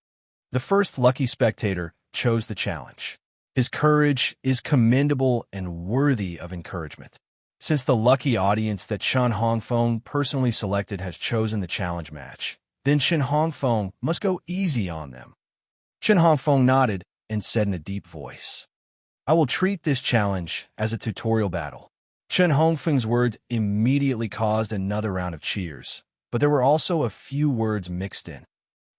Speaker 1: "The first lucky spectator chose the challenge. His courage is commendable and worthy of encouragement. Since the lucky audience that Chun Hongfeng personally selected has chosen the challenge match, then Chen Hongfeng must go easy on them." Chen Hongfeng nodded and said in a deep voice, "I will treat this challenge as a tutorial battle." Chen Hongfeng's words immediately caused another round of cheers, but there were also a few words mixed in.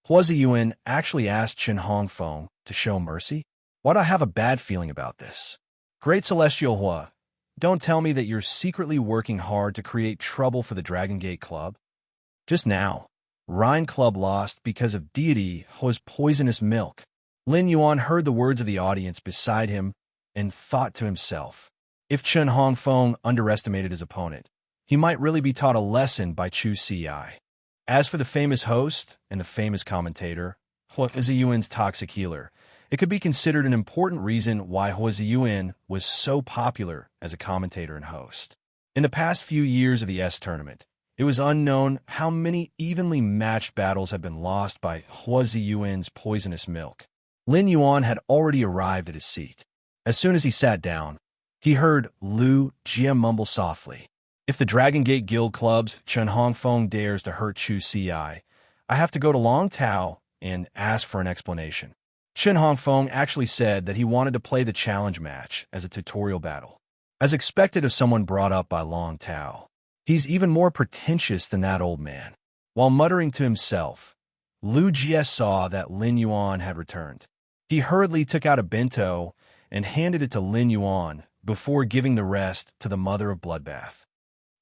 Speaker 1: Hua Ziyuan actually asked Chen Hongfeng to show mercy. "Why do I have a bad feeling about this? Great Celestial Hua, don't tell me that you're secretly working hard to create trouble for the Dragon Gate Club. Just now, Rhine Club lost because of deity Hua's poisonous milk." Lin Yuan heard the words of the audience beside him and thought to himself, if Chen Hongfeng underestimated his opponent, he might really be taught a lesson by Chu Si. As for the famous host and the famous commentator, Hua Ziyuan's toxic healer, it could be considered an important reason why Hua Ziyuan was so popular as a commentator and host. In the past few years of the S tournament, it was unknown how many evenly matched battles had been lost by Hua Ziyuan's poisonous milk. Lin Yuan had already arrived at his seat. As soon as he sat down, he heard Lu Jia mumble softly, "If the Dragon Gate Guild Club's Chen Hongfeng dares to hurt Chu Si, I have to go to Long Tao and ask for an explanation." Chen Hongfeng actually said that he wanted to play the challenge match as a tutorial battle. As expected of someone brought up by Long Tao, he's even more pretentious than that old man. While muttering to himself, Lu Jia saw that Lin Yuan had returned. He hurriedly took out a bento and handed it to Lin Yuan before giving the rest to the mother of Bloodbath.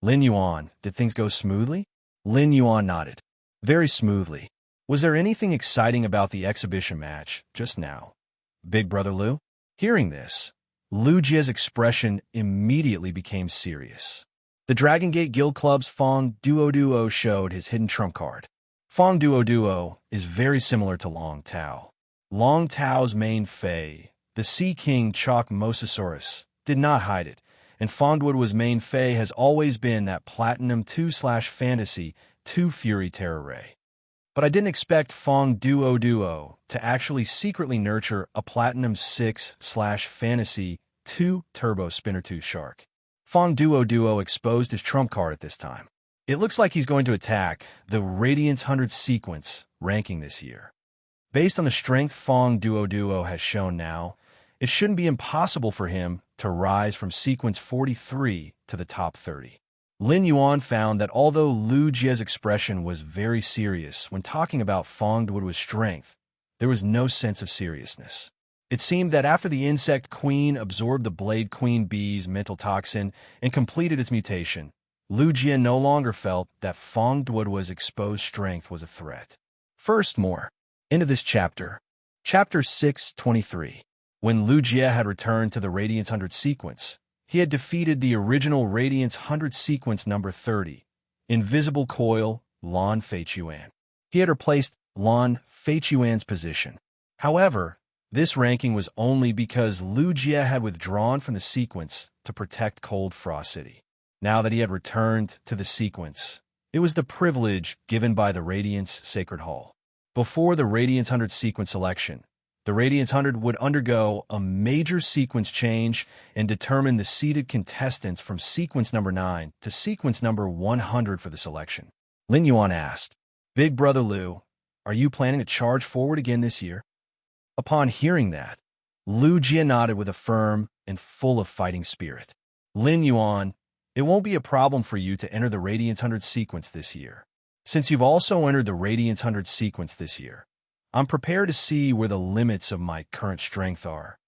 Speaker 1: "Lin Yuan, did things go smoothly?" Lin Yuan nodded. "Very smoothly. Was there anything exciting about the exhibition match just now, Big Brother Lu?" Hearing this, Lu Jia's expression immediately became serious. The Dragon Gate Guild Club's Fong Duo showed his hidden trump card. Fong Duo is very similar to Long Tao. Long Tao's main Fei, the Sea King Chalk Mosasaurus, did not hide it, and Fong Duo's main Fei has always been that Platinum 2/Fantasy 2 Fury Terror Ray. But I didn't expect Fong Duo to actually secretly nurture a Platinum 6/Fantasy 2 Turbo Spinner Tooth Shark. Fong Duo exposed his trump card at this time. It looks like he's going to attack the Radiance 100 sequence ranking this year. Based on the strength Fong Duo has shown now, it shouldn't be impossible for him to rise from sequence 43 to the top 30. Lin Yuan found that although Lu Jie's expression was very serious when talking about Fong Duoduo's strength, there was no sense of seriousness. It seemed that after the insect queen absorbed the Blade Queen bee's mental toxin and completed its mutation, Lu Jie no longer felt that Fong Duoduo's exposed strength was a threat. First, more. Into this chapter. Chapter 623. When Lu Jie had returned to the Radiance 100 sequence, he had defeated the original Radiance 100 sequence number 30, Invisible Coil, Lan Feichuan. He had replaced Lan Feichuan's position. However, this ranking was only because Lu Jie had withdrawn from the sequence to protect Cold Frost City. Now that he had returned to the sequence, it was the privilege given by the Radiance Sacred Hall. Before the Radiance 100 sequence selection, the Radiance 100 would undergo a major sequence change and determine the seeded contestants from sequence number 9 to sequence number 100 for the selection. Lin Yuan asked, "Big Brother Lu, are you planning to charge forward again this year?" Upon hearing that, Lu Jie nodded with a firm and full of fighting spirit. "Lin Yuan, it won't be a problem for you to enter the Radiance 100 sequence this year. Since you've also entered the Radiance 100 sequence this year, I'm prepared to see where the limits of my current strength are."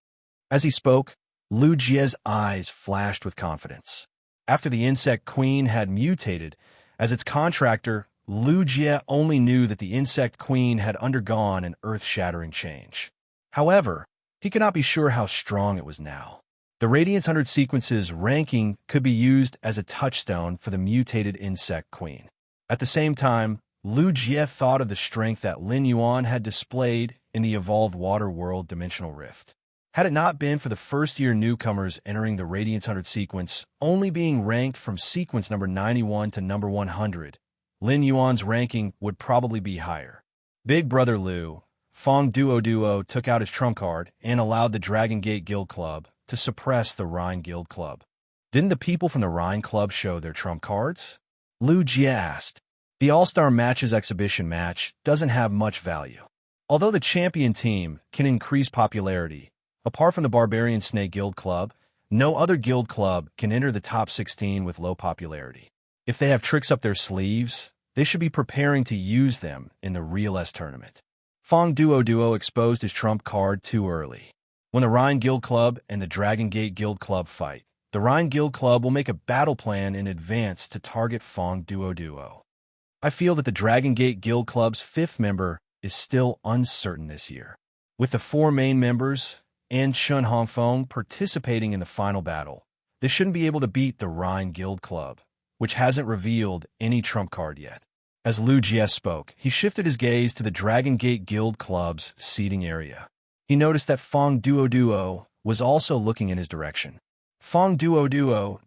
Speaker 1: As he spoke, Lu Jie's eyes flashed with confidence. After the insect queen had mutated, as its contractor, Lu Jie only knew that the insect queen had undergone an earth-shattering change. However, he could not be sure how strong it was now. The Radiance 100 sequence's ranking could be used as a touchstone for the mutated insect queen. At the same time, Lu Jie thought of the strength that Lin Yuan had displayed in the evolved water world dimensional rift. Had it not been for the first-year newcomers entering the Radiance 100 sequence only being ranked from sequence number 91 to number 100, Lin Yuan's ranking would probably be higher. Big Brother Lu, Fong Duo took out his trump card and allowed the Dragon Gate Guild Club to suppress the Rhine Guild Club. Didn't the people from the Rhine Club show their trump cards? Lu Jie asked. The All-Star Matches exhibition match doesn't have much value. Although the champion team can increase popularity, apart from the Barbarian Snake Guild Club, no other guild club can enter the top 16 with low popularity. If they have tricks up their sleeves, they should be preparing to use them in the Real S tournament. Fong Duo exposed his trump card too early. When the Rhine Guild Club and the Dragon Gate Guild Club fight, the Rhine Guild Club will make a battle plan in advance to target Fong Duo. I feel that the Dragon Gate Guild Club's 5th member is still uncertain this year. With the 4 main members and Shun Hongfeng participating in the final battle, they shouldn't be able to beat the Rhine Guild Club, which hasn't revealed any trump card yet. As Lu Jie spoke, he shifted his gaze to the Dragon Gate Guild Club's seating area. He noticed that Fong Duo was also looking in his direction. Fong Duo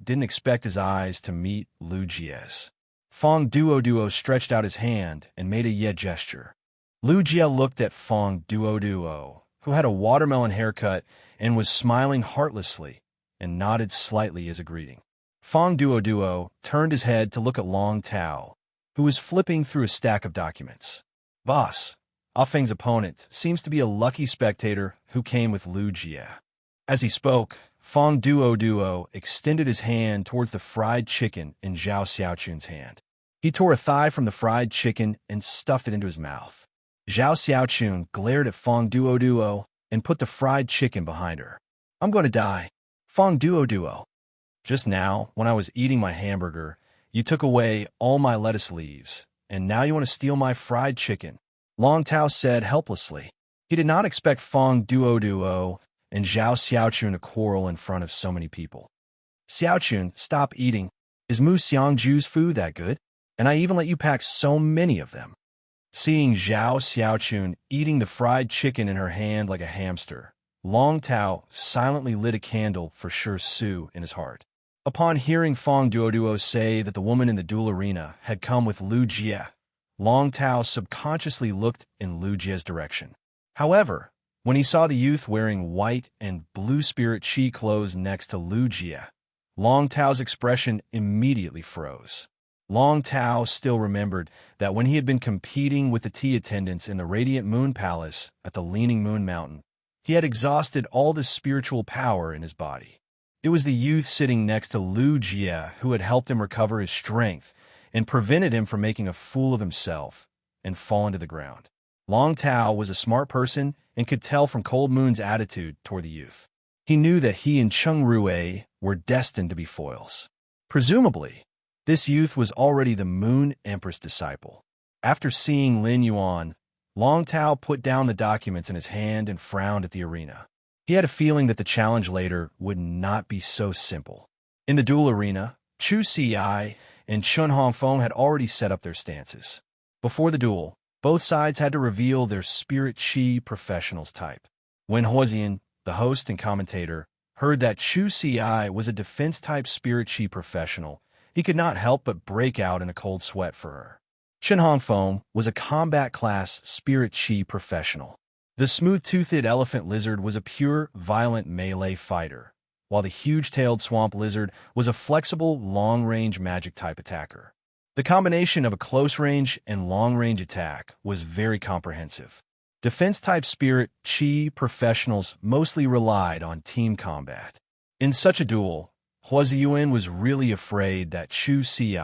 Speaker 1: didn't expect his eyes to meet Lu Jie's. Fong Duo stretched out his hand and made a yeah gesture. Lu Jie looked at Fong Duo, who had a watermelon haircut and was smiling heartlessly, and nodded slightly as a greeting. Fong Duo turned his head to look at Long Tao, who was flipping through a stack of documents. Boss, Ah Feng's opponent seems to be a lucky spectator who came with Lu Jie. As he spoke, Fong Duo extended his hand towards the fried chicken in Zhao Xiaochun's hand. He tore a thigh from the fried chicken and stuffed it into his mouth. Zhao Xiaochun glared at Fong Duo and put the fried chicken behind her. "I'm going to die. Fong Duo. Just now, when I was eating my hamburger, you took away all my lettuce leaves, and now you want to steal my fried chicken," Long Tao said helplessly. He did not expect Fong Duo and Zhao Xiaochun to quarrel in front of so many people. "Xiaochun, stop eating. Is Mu Xiangju's food that good? And I even let you pack so many of them." Seeing Zhao Xiaochun eating the fried chicken in her hand like a hamster, Long Tao silently lit a candle for Shi Su in his heart. Upon hearing Fong Duo say that the woman in the duel arena had come with Lu Jie, Long Tao subconsciously looked in Lu Jie's direction. However, when he saw the youth wearing white and blue spirit chi clothes next to Lu Jie, Long Tao's expression immediately froze. Long Tao still remembered that when he had been competing with the tea attendants in the Radiant Moon Palace at the Leaning Moon Mountain, he had exhausted all the spiritual power in his body. It was the youth sitting next to Lu Jie who had helped him recover his strength and prevented him from making a fool of himself and falling to the ground. Long Tao was a smart person and could tell from Cold Moon's attitude toward the youth. He knew that he and Cheng Rui were destined to be foils. Presumably, this youth was already the Moon Empress disciple. After seeing Lin Yuan, Long Tao put down the documents in his hand and frowned at the arena. He had a feeling that the challenge later would not be so simple. In the duel arena, Chu Ci and Chun Hongfeng had already set up their stances. Before the duel, both sides had to reveal their spirit chi professionals type. When Huozian, the host and commentator, heard that Chu Ci was a defense-type spirit chi professional, he could not help but break out in a cold sweat for her. Chen Hongfeng was a combat-class spirit chi professional. The smooth-toothed elephant lizard was a pure, violent melee fighter, while the huge-tailed swamp lizard was a flexible, long-range magic-type attacker. The combination of a close-range and long-range attack was very comprehensive. Defense-type spirit chi professionals mostly relied on team combat. In such a duel, Huozian was really afraid that Chu Ci,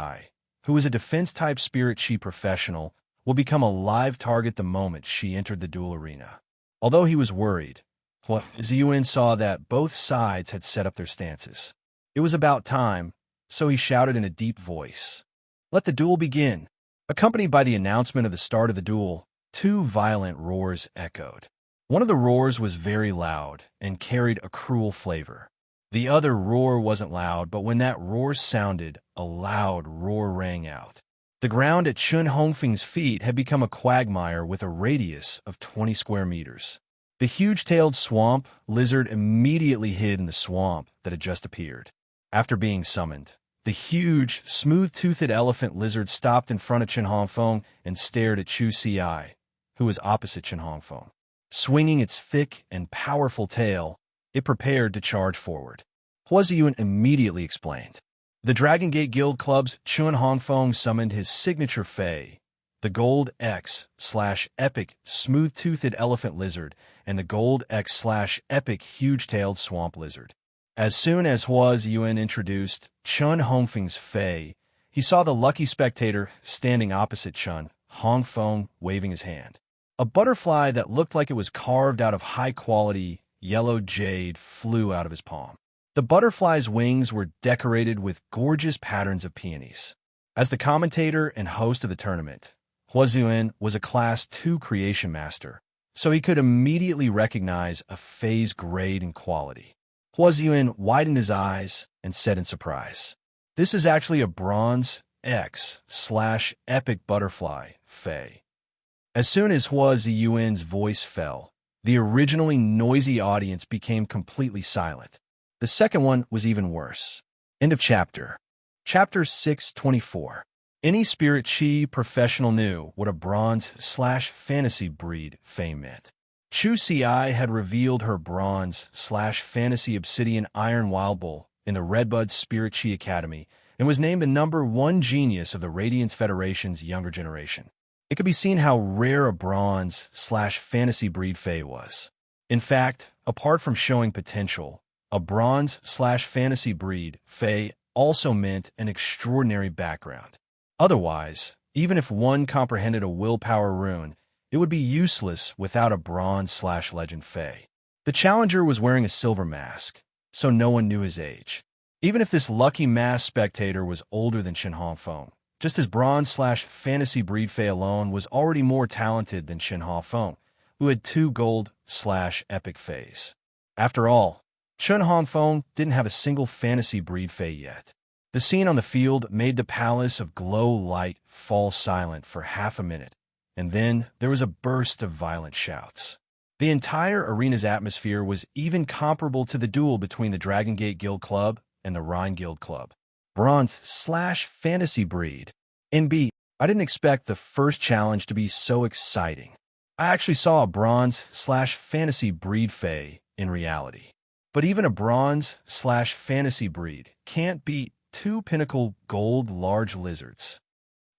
Speaker 1: who was a defense-type spirit chi professional, will become a live target the moment she entered the duel arena. Although he was worried, Huozian saw that both sides had set up their stances. It was about time, so he shouted in a deep voice, "Let the duel begin!" Accompanied by the announcement of the start of the duel, two violent roars echoed. One of the roars was very loud and carried a cruel flavor. The other roar wasn't loud, but when that roar sounded, a loud roar rang out. The ground at Chun Hongfeng's feet had become a quagmire with a radius of 20 square meters. The huge-tailed swamp lizard immediately hid in the swamp that had just appeared. After being summoned, the huge, smooth-toothed elephant lizard stopped in front of Chen Hongfeng and stared at Chu Ci, who was opposite Chen Hongfeng. Swinging its thick and powerful tail, it prepared to charge forward. Huozian immediately explained. The Dragon Gate Guild Club's Chun Hongfeng summoned his signature Fey, the Gold X/Epic Smooth-Toothed Elephant Lizard, and the Gold X/Epic Huge-Tailed Swamp Lizard. As soon as Huozian introduced Chun Hongfeng's Fey, he saw the lucky spectator standing opposite Chun Hongfeng waving his hand. A butterfly that looked like it was carved out of high-quality yellow jade flew out of his palm. The butterfly's wings were decorated with gorgeous patterns of peonies. As the commentator and host of the tournament, Huozian was a Class 2 creation master, so he could immediately recognize a Fey's grade and quality. Huozian widened his eyes and said in surprise, "This is actually a Bronze X/Epic Butterfly, Fey." As soon as Huozian's voice fell, the originally noisy audience became completely silent. The second one was even worse. End of chapter. Chapter 624. Any spirit chi professional knew what a bronze/fantasy breed Fey meant. Chu Ci had revealed her bronze/fantasy obsidian iron wild bull in the Redbud Spirit Chi Academy and was named the #1 genius of the Radiance Federation's younger generation. It could be seen how rare a bronze/fantasy breed Fey was. In fact, apart from showing potential, a bronze/fantasy breed Fey also meant an extraordinary background. Otherwise, even if one comprehended a willpower rune, it would be useless without a bronze/legend Fey. The challenger was wearing a silver mask, so no one knew his age. Even if this lucky masked spectator was older than Chen Hongfeng, just his bronze/fantasy breed Fey alone was already more talented than Chen Hongfeng, who had 2 gold/epic Feys. After all, Chen Hongfeng didn't have a single fantasy breed Fey yet. The scene on the field made the palace of glow light fall silent for half a minute, and then there was a burst of violent shouts. The entire arena's atmosphere was even comparable to the duel between the Dragon Gate Guild Club and the Rhine Guild Club. Bronze/fantasy breed. NB, I didn't expect the first challenge to be so exciting. I actually saw a bronze/fantasy breed Fey in reality. But even a bronze/fantasy breed can't beat two pinnacle gold large lizards.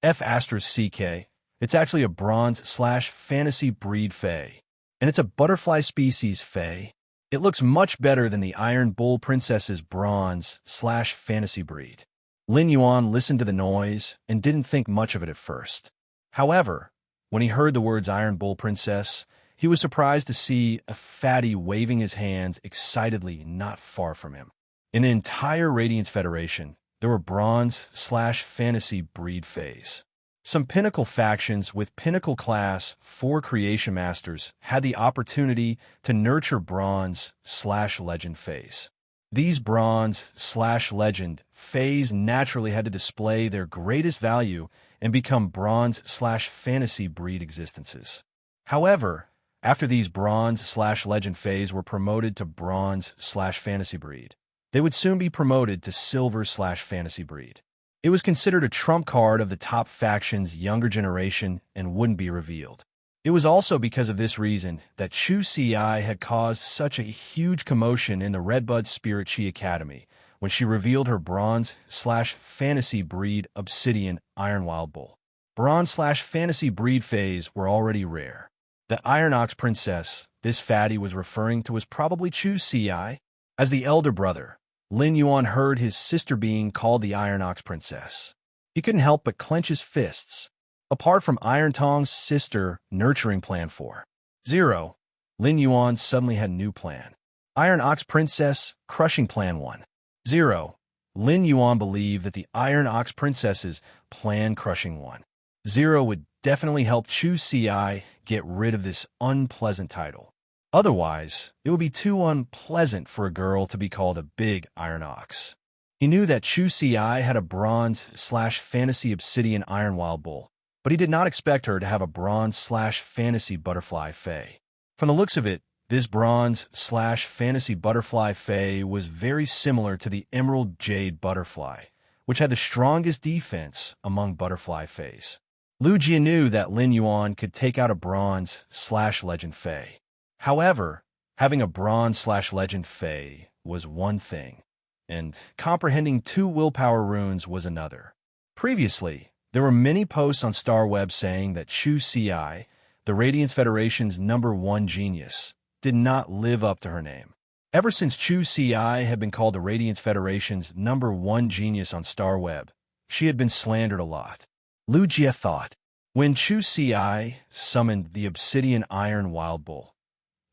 Speaker 1: F*CK. It's actually a bronze/fantasy breed fae, and it's a butterfly species fae. It looks much better than the Iron Bull Princess's bronze/fantasy breed. Lin Yuan listened to the noise and didn't think much of it at first. However, when he heard the words Iron Bull Princess, he was surprised to see a fatty waving his hands excitedly not far from him. In the entire Radiance Federation, there were bronze/fantasy breed faes. Some pinnacle factions with pinnacle class 4 creation masters had the opportunity to nurture bronze/legend faes. These bronze/legend faes naturally had to display their greatest value and become bronze/fantasy breed existences. However, after these bronze/legend faes were promoted to bronze/fantasy breed, they would soon be promoted to silver/fantasy breed. It was considered a trump card of the top faction's younger generation and wouldn't be revealed. It was also because of this reason that Chu Ci had caused such a huge commotion in the Redbud Spirit Chi Academy when she revealed her bronze/fantasy breed Obsidian Iron Wild Bull. Bronze/fantasy breed faes were already rare. The Iron Ox Princess this fatty was referring to was probably Chu Ci. As the elder brother, Lin Yuan heard his sister being called the Iron Ox Princess. He couldn't help but clench his fists. Apart from Iron Tong's sister nurturing plan 4.0, Lin Yuan suddenly had a new plan. Iron Ox Princess crushing plan 1.0. Lin Yuan believed that the Iron Ox Princess's plan crushing 1.0 would definitely help Chu Ci get rid of this unpleasant title. Otherwise, it would be too unpleasant for a girl to be called a big Iron Ox. He knew that Chu Ci had a bronze/fantasy Obsidian Iron Wild Bull, but he did not expect her to have a bronze/fantasy Butterfly Fae. From the looks of it, this bronze/fantasy Butterfly Fae was very similar to the Emerald Jade Butterfly, which had the strongest defense among Butterfly Faes. Lu Jie knew that Lin Yuan could take out a bronze/legend Fae. However, having a bronze/legend fae was one thing, and comprehending 2 willpower runes was another. Previously, there were many posts on StarWeb saying that Chu Ci, the Radiance Federation's #1 genius, did not live up to her name. Ever since Chu Ci had been called the Radiance Federation's #1 genius on StarWeb, she had been slandered a lot. Lu Jie thought, when Chu Ci summoned the Obsidian Iron Wild Bull,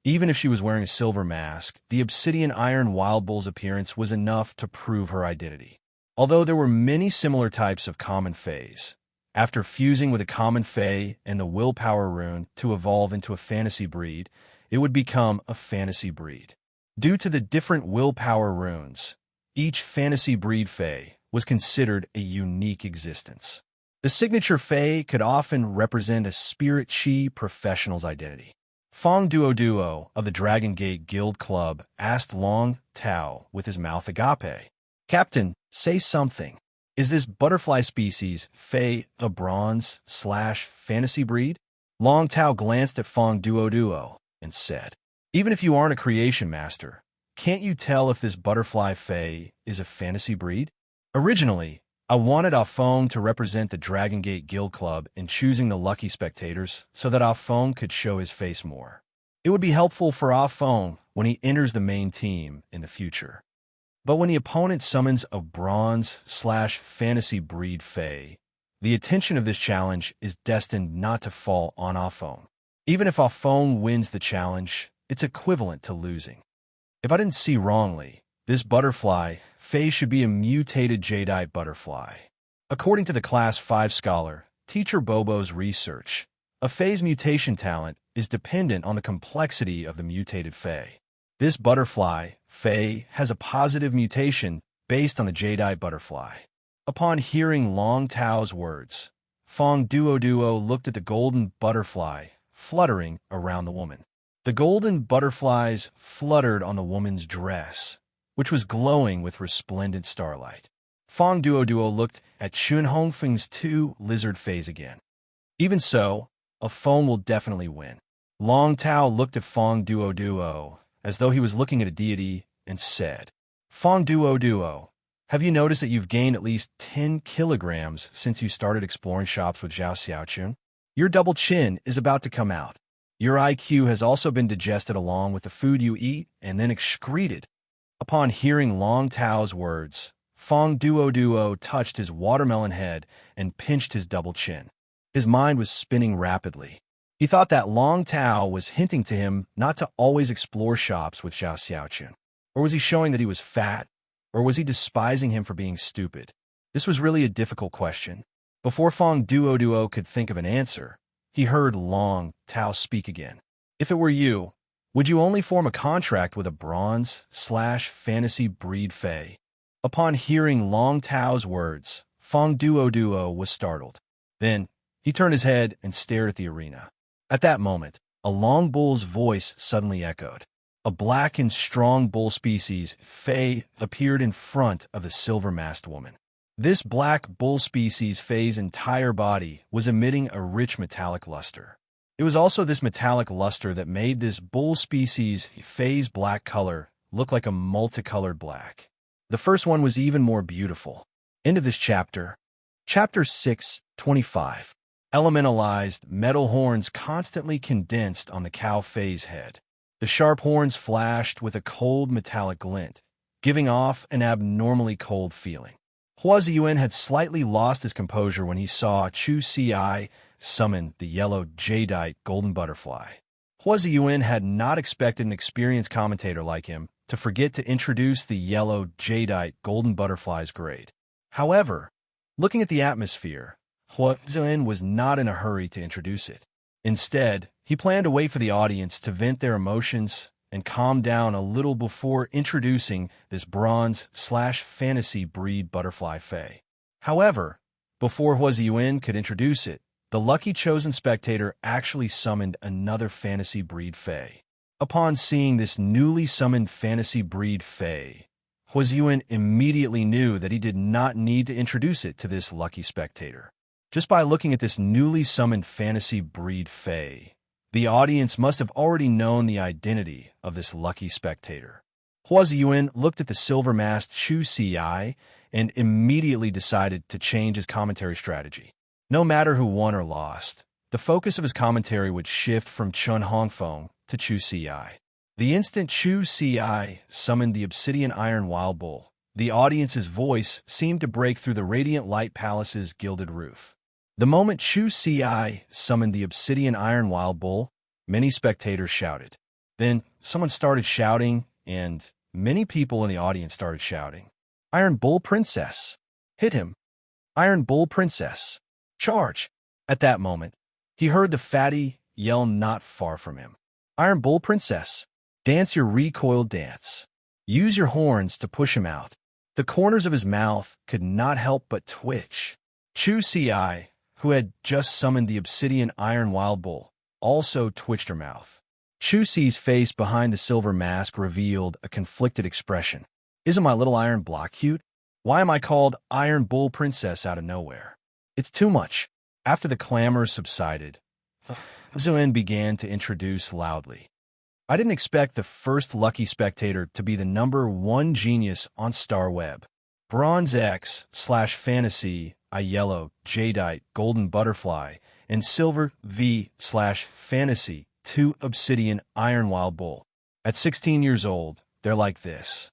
Speaker 1: even if she was wearing a silver mask, the Obsidian Iron Wild Bull's appearance was enough to prove her identity. Although there were many similar types of common faes, after fusing with a common fae and the willpower rune to evolve into a fantasy breed, it would become a fantasy breed. Due to the different willpower runes, each fantasy breed fae was considered a unique existence. The signature fae could often represent a Spirit Chi professional's identity. Fong Duo of the Dragon Gate Guild Club asked Long Tao with his mouth agape, "Captain, say something. Is this butterfly species fae a bronze/fantasy breed?" Long Tao glanced at Fong Duo and said, "Even if you aren't a creation master, can't you tell if this butterfly fae is a fantasy breed?" Originally, I wanted Ah Fong to represent the Dragon Gate Guild Club in choosing the lucky spectators so that Ah Fong could show his face more. It would be helpful for Ah Fong when he enters the main team in the future. But when the opponent summons a bronze/fantasy breed fae, the attention of this challenge is destined not to fall on Ah Fong. Even if Ah Fong wins the challenge, it's equivalent to losing. If I didn't see wrongly, this butterfly fae should be a mutated jadeite butterfly. According to the Class 5 scholar, Teacher Bobo's research, a fae's mutation talent is dependent on the complexity of the mutated fae. This butterfly fae has a positive mutation based on the jadeite butterfly. Upon hearing Long Tao's words, Fong Duo looked at the golden butterfly fluttering around the woman. The golden butterflies fluttered on the woman's dress, which was glowing with resplendent starlight. Fong Duo looked at Chun Hongfeng's 2 lizard fays again. Even so, Ah Fong will definitely win. Long Tao looked at Fong Duo as though he was looking at a deity and said, "Fong Duo, Have you noticed that you've gained at least 10 kilograms since you started exploring shops with Zhao Xiaochun? Your double chin is about to come out. Your IQ has also been digested along with the food you eat and then excreted. Upon hearing Long Tao's words, Fong Duo touched his watermelon head and pinched his double chin. His mind was spinning rapidly. He thought that Long Tao was hinting to him not to always explore shops with Zhao Xiaochun. Or was he showing that he was fat? Or was he despising him for being stupid? This was really a difficult question. Before Fong Duo could think of an answer, he heard Long Tao speak again. If it were you, would you only form a contract with a bronze/fantasy breed fae? Upon hearing Long Tao's words, Fong Duo was startled. Then, he turned his head and stared at the arena. At that moment, a long bull's voice suddenly echoed. A black and strong bull species, fae, appeared in front of the silver-masked woman. This black bull species fae's entire body was emitting a rich metallic luster. It was also this metallic luster that made this bull species fae's black color look like a multicolored black. The first one was even more beautiful. End of this chapter. Chapter 6:25. Elementalized metal horns constantly condensed on the cow fae's head. The sharp horns flashed with a cold metallic glint, giving off an abnormally cold feeling. Hua Ziyuan had slightly lost his composure when he saw Chu Ci summon the yellow jadeite golden butterfly. Hua Ziyuan had not expected an experienced commentator like him to forget to introduce the yellow jadeite golden butterfly's grade. However, looking at the atmosphere, Hua Ziyuan was not in a hurry to introduce it. Instead, he planned to wait for the audience to vent their emotions and calm down a little before introducing this bronze/fantasy breed butterfly fae. However, before Hua Ziyuan could introduce it, the lucky chosen spectator actually summoned another fantasy breed fae. Upon seeing this newly summoned fantasy breed fae, Hua Ziyuan immediately knew that he did not need to introduce it to this lucky spectator. Just by looking at this newly summoned fantasy breed fae, the audience must have already known the identity of this lucky spectator. Hua Ziyuan looked at the silver-masked Chu Ci and immediately decided to change his commentary strategy. No matter who won or lost, the focus of his commentary would shift from Chun Hongfeng to Chu Ci. The instant Chu Ci summoned the obsidian iron wild bull, the audience's voice seemed to break through the radiant light palace's gilded roof. The moment Chu Ci summoned the obsidian iron wild bull, many spectators shouted. Then someone started shouting, and many people in the audience started shouting, "Iron Bull Princess! Hit him! Iron Bull Princess! Charge!" At that moment, he heard the fatty yell not far from him. "Iron Bull Princess! Dance your recoiled dance. Use your horns to push him out." The corners of his mouth could not help but twitch. Chu Ci, who had just summoned the obsidian iron wild bull, also twitched her mouth. Chu Ci's face behind the silver mask revealed a conflicted expression. "Isn't my little iron block cute? Why am I called Iron Bull Princess out of nowhere? It's too much." After the clamor subsided, Zuen began to introduce loudly. "I didn't expect the first lucky spectator to be the #1 genius on Star Web. Bronze X/fantasy, a yellow, jadeite, golden butterfly, and silver V/fantasy, 2 obsidian iron wild bull. At 16 years old, they're like this."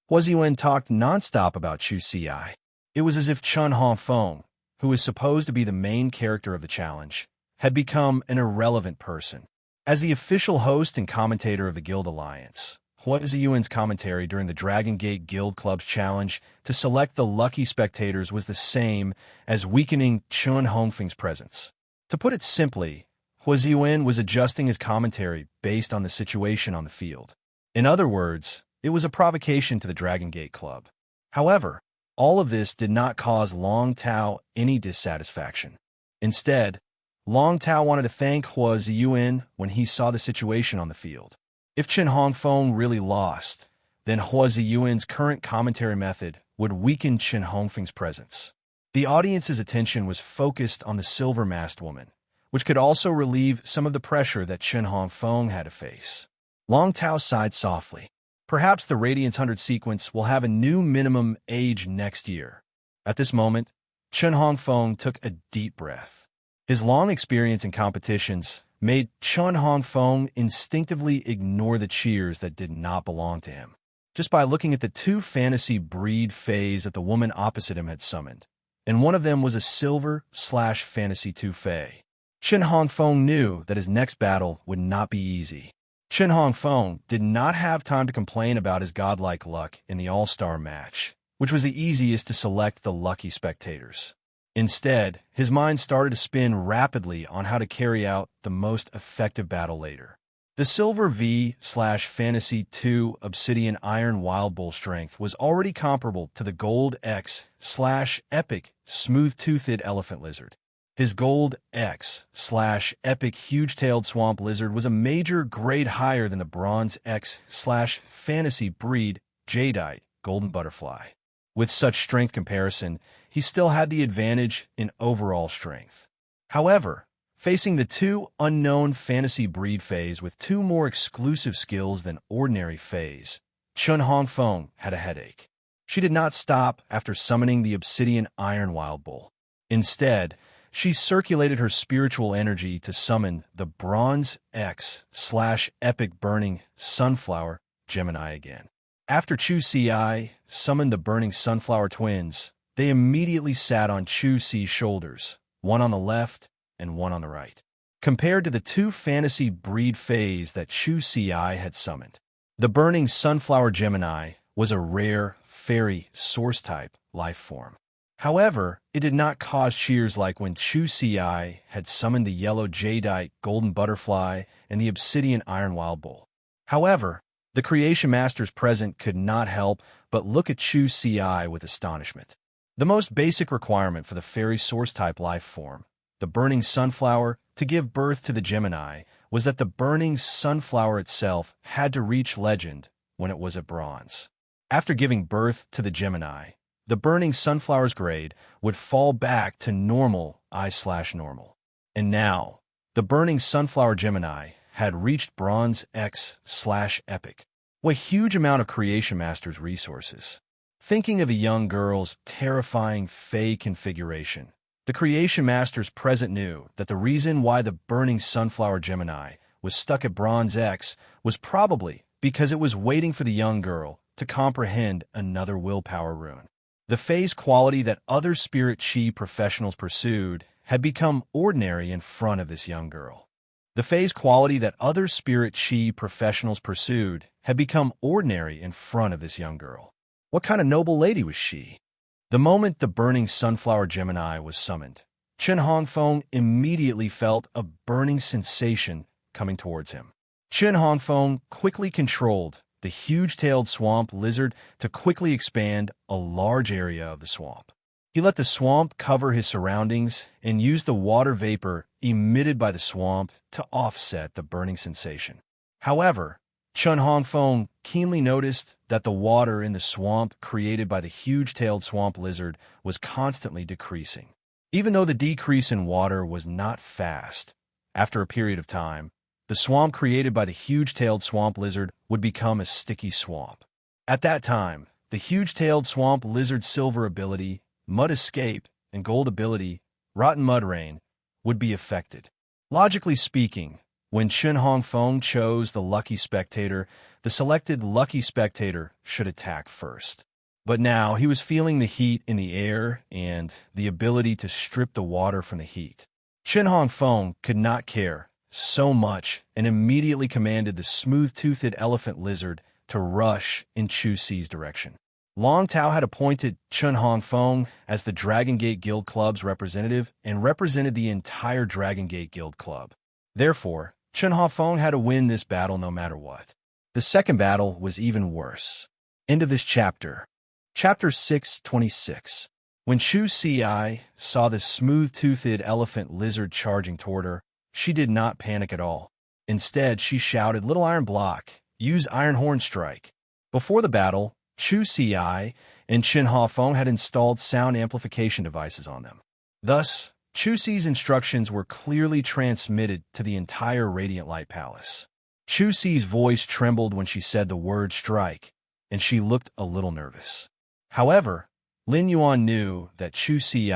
Speaker 1: Hua Ziyuan talked nonstop about Chu Ci. It was as if Chun Hongfeng, who was supposed to be the main character of the challenge, had become an irrelevant person. As the official host and commentator of the Guild Alliance, Hua Ziyuan's commentary during the Dragon Gate Guild Club's challenge to select the lucky spectators was the same as weakening Chun Hongfeng's presence. To put it simply, Hua Ziyuan was adjusting his commentary based on the situation on the field. In other words, it was a provocation to the Dragon Gate Club. However, all of this did not cause Long Tao any dissatisfaction. Instead, Long Tao wanted to thank Hua Ziyuan when he saw the situation on the field. If Chen Hongfeng really lost, then Hua Ziyuan's current commentary method would weaken Chen Hongfeng's presence. The audience's attention was focused on the silver-masked woman, which could also relieve some of the pressure that Chen Hongfeng had to face. Long Tao sighed softly. Perhaps the Radiance 100 sequence will have a new minimum age next year. At this moment, Chen Hongfeng took a deep breath. His long experience in competitions made Chen Hongfeng instinctively ignore the cheers that did not belong to him. Just by looking at the two fantasy breed fays that the woman opposite him had summoned, and one of them was a silver/fantasy 2 fay. Chen Hongfeng knew that his next battle would not be easy. Chen Hongfeng did not have time to complain about his godlike luck in the all-star match, which was the easiest to select the lucky spectators. Instead, his mind started to spin rapidly on how to carry out the most effective battle later. The Silver V/Fantasy 2 Obsidian Iron Wild Bull strength was already comparable to the Gold X/Epic Smooth-Toothed Elephant Lizard. His Gold X/Epic Huge-Tailed Swamp Lizard was a major grade higher than the Bronze X/Fantasy Breed Jadeite Golden Butterfly. With such strength comparison, he still had the advantage in overall strength. However, facing the two unknown fantasy breed fays with two more exclusive skills than ordinary fays, Chen Hongfeng had a headache. She did not stop after summoning the Obsidian Iron Wild Bull. Instead, she circulated her spiritual energy to summon the Bronze X/Epic Burning Sunflower Gemini again. After Chu Ci summoned the Burning Sunflower Twins, they immediately sat on Chu Ci's shoulders, one on the left and one on the right. Compared to the two fantasy breed fays that Chu Ci had summoned, the Burning Sunflower Gemini was a rare, fairy, source-type life form. However, it did not cause cheers like when Chu Ci had summoned the Yellow Jadeite Golden Butterfly and the Obsidian Iron Wild Bull. However, the Creation Masters present could not help but look at Chu Ci with astonishment. The most basic requirement for the fairy source-type life form, the Burning Sunflower, to give birth to the Gemini was that the Burning Sunflower itself had to reach legend when it was at bronze. After giving birth to the Gemini, the Burning Sunflower's grade would fall back to normal I/normal. And now, the Burning Sunflower Gemini had reached Bronze X/Epic. What huge amount of Creation Masters resources. Thinking of a young girl's terrifying Fey configuration, the Creation Masters present knew that the reason why the Burning Sunflower Gemini was stuck at Bronze X was probably because it was waiting for the young girl to comprehend another willpower rune. The Fey's quality that other Spirit Chi professionals pursued had become ordinary in front of this young girl. The Fey's quality that other Spirit Chi professionals pursued had become ordinary in front of this young girl. What kind of noble lady was she? The moment the Burning Sunflower Gemini was summoned, Chen Hongfeng immediately felt a burning sensation coming towards him. Chen Hongfeng quickly controlled the huge-tailed swamp lizard to quickly expand a large area of the swamp. He let the swamp cover his surroundings and used the water vapor emitted by the swamp to offset the burning sensation. However, Chen Hongfeng keenly noticed that the water in the swamp created by the huge-tailed swamp lizard was constantly decreasing. Even though the decrease in water was not fast, after a period of time, the swamp created by the huge-tailed swamp lizard would become a sticky swamp. At that time, the huge-tailed swamp lizard's silver ability, Mud Escape, and gold ability, Rotten Mud Rain, would be affected. Logically speaking, when Chen Hongfeng chose the lucky spectator, the selected lucky spectator should attack first. But now he was feeling the heat in the air and the ability to strip the water from the heat. Chen Hongfeng could not care so much and immediately commanded the smooth-toothed elephant lizard to rush in Chu Ci's direction. Long Tao had appointed Chen Hongfeng as the Dragon Gate Guild Club's representative and represented the entire Dragon Gate Guild Club. Therefore, Chen Hongfeng had to win this battle no matter what. The second battle was even worse. End of this chapter. Chapter 626. When Chu Ci saw the smooth-toothed elephant lizard charging toward her, she did not panic at all. Instead, she shouted, "Little Iron Block, use Iron Horn Strike." Before the battle, Chu Ci and Chen Hongfeng had installed sound amplification devices on them. Thus, Chu Ci's instructions were clearly transmitted to the entire Radiant Light Palace. Chu Si's voice trembled when she said the word strike, and she looked a little nervous. However, Lin Yuan knew that Chu Si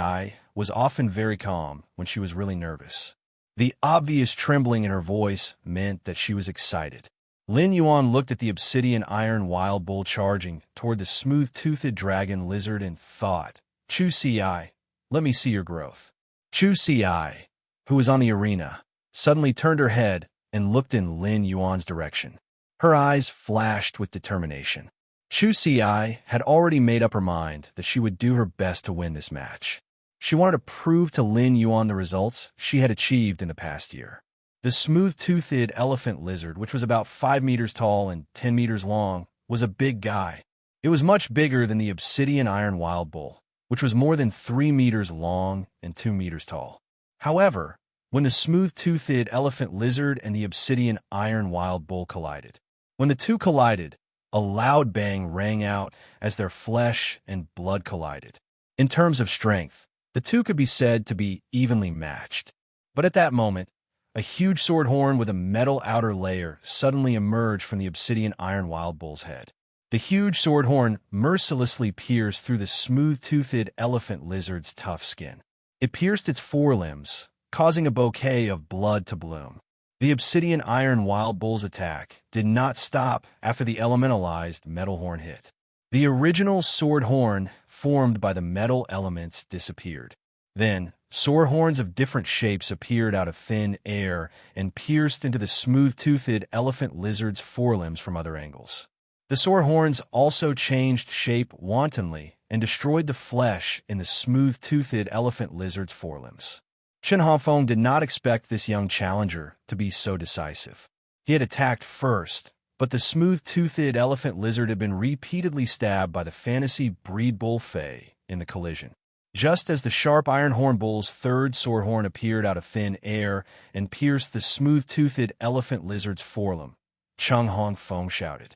Speaker 1: was often very calm when she was really nervous. The obvious trembling in her voice meant that she was excited. Lin Yuan looked at the obsidian iron wild bull charging toward the smooth-toothed dragon lizard and thought, Chu Si, let me see your growth. Chu Si, who was on the arena, suddenly turned her head and looked in Lin Yuan's direction. Her eyes flashed with determination. Chu Si had already made up her mind that she would do her best to win this match. She wanted to prove to Lin Yuan the results she had achieved in the past year. The smooth-toothed elephant lizard, which was about 5 meters tall and 10 meters long, was a big guy. It was much bigger than the obsidian iron wild bull, which was more than 3 meters long and 2 meters tall. However, when the smooth-toothed elephant lizard and the obsidian iron wild bull collided, when the two collided, a loud bang rang out as their flesh and blood collided. In terms of strength, the two could be said to be evenly matched. But at that moment, a huge sword horn with a metal outer layer suddenly emerged from the obsidian iron wild bull's head. The huge sword horn mercilessly pierced through the smooth-toothed elephant lizard's tough skin. It pierced its forelimbs, causing a bouquet of blood to bloom. The obsidian iron wild bull's attack did not stop after the elementalized metal horn hit. The original sword horn formed by the metal elements disappeared. Then, sword horns of different shapes appeared out of thin air and pierced into the smooth-toothed elephant lizard's forelimbs from other angles. The sword horns also changed shape wantonly and destroyed the flesh in the smooth-toothed elephant lizard's forelimbs. Chen Hongfeng did not expect this young challenger to be so decisive. He had attacked first, but the smooth-toothed elephant lizard had been repeatedly stabbed by the fantasy breed bull Fei in the collision. Just as the sharp iron horn bull's third sword horn appeared out of thin air and pierced the smooth-toothed elephant lizard's forelimb, Chen Hongfeng shouted,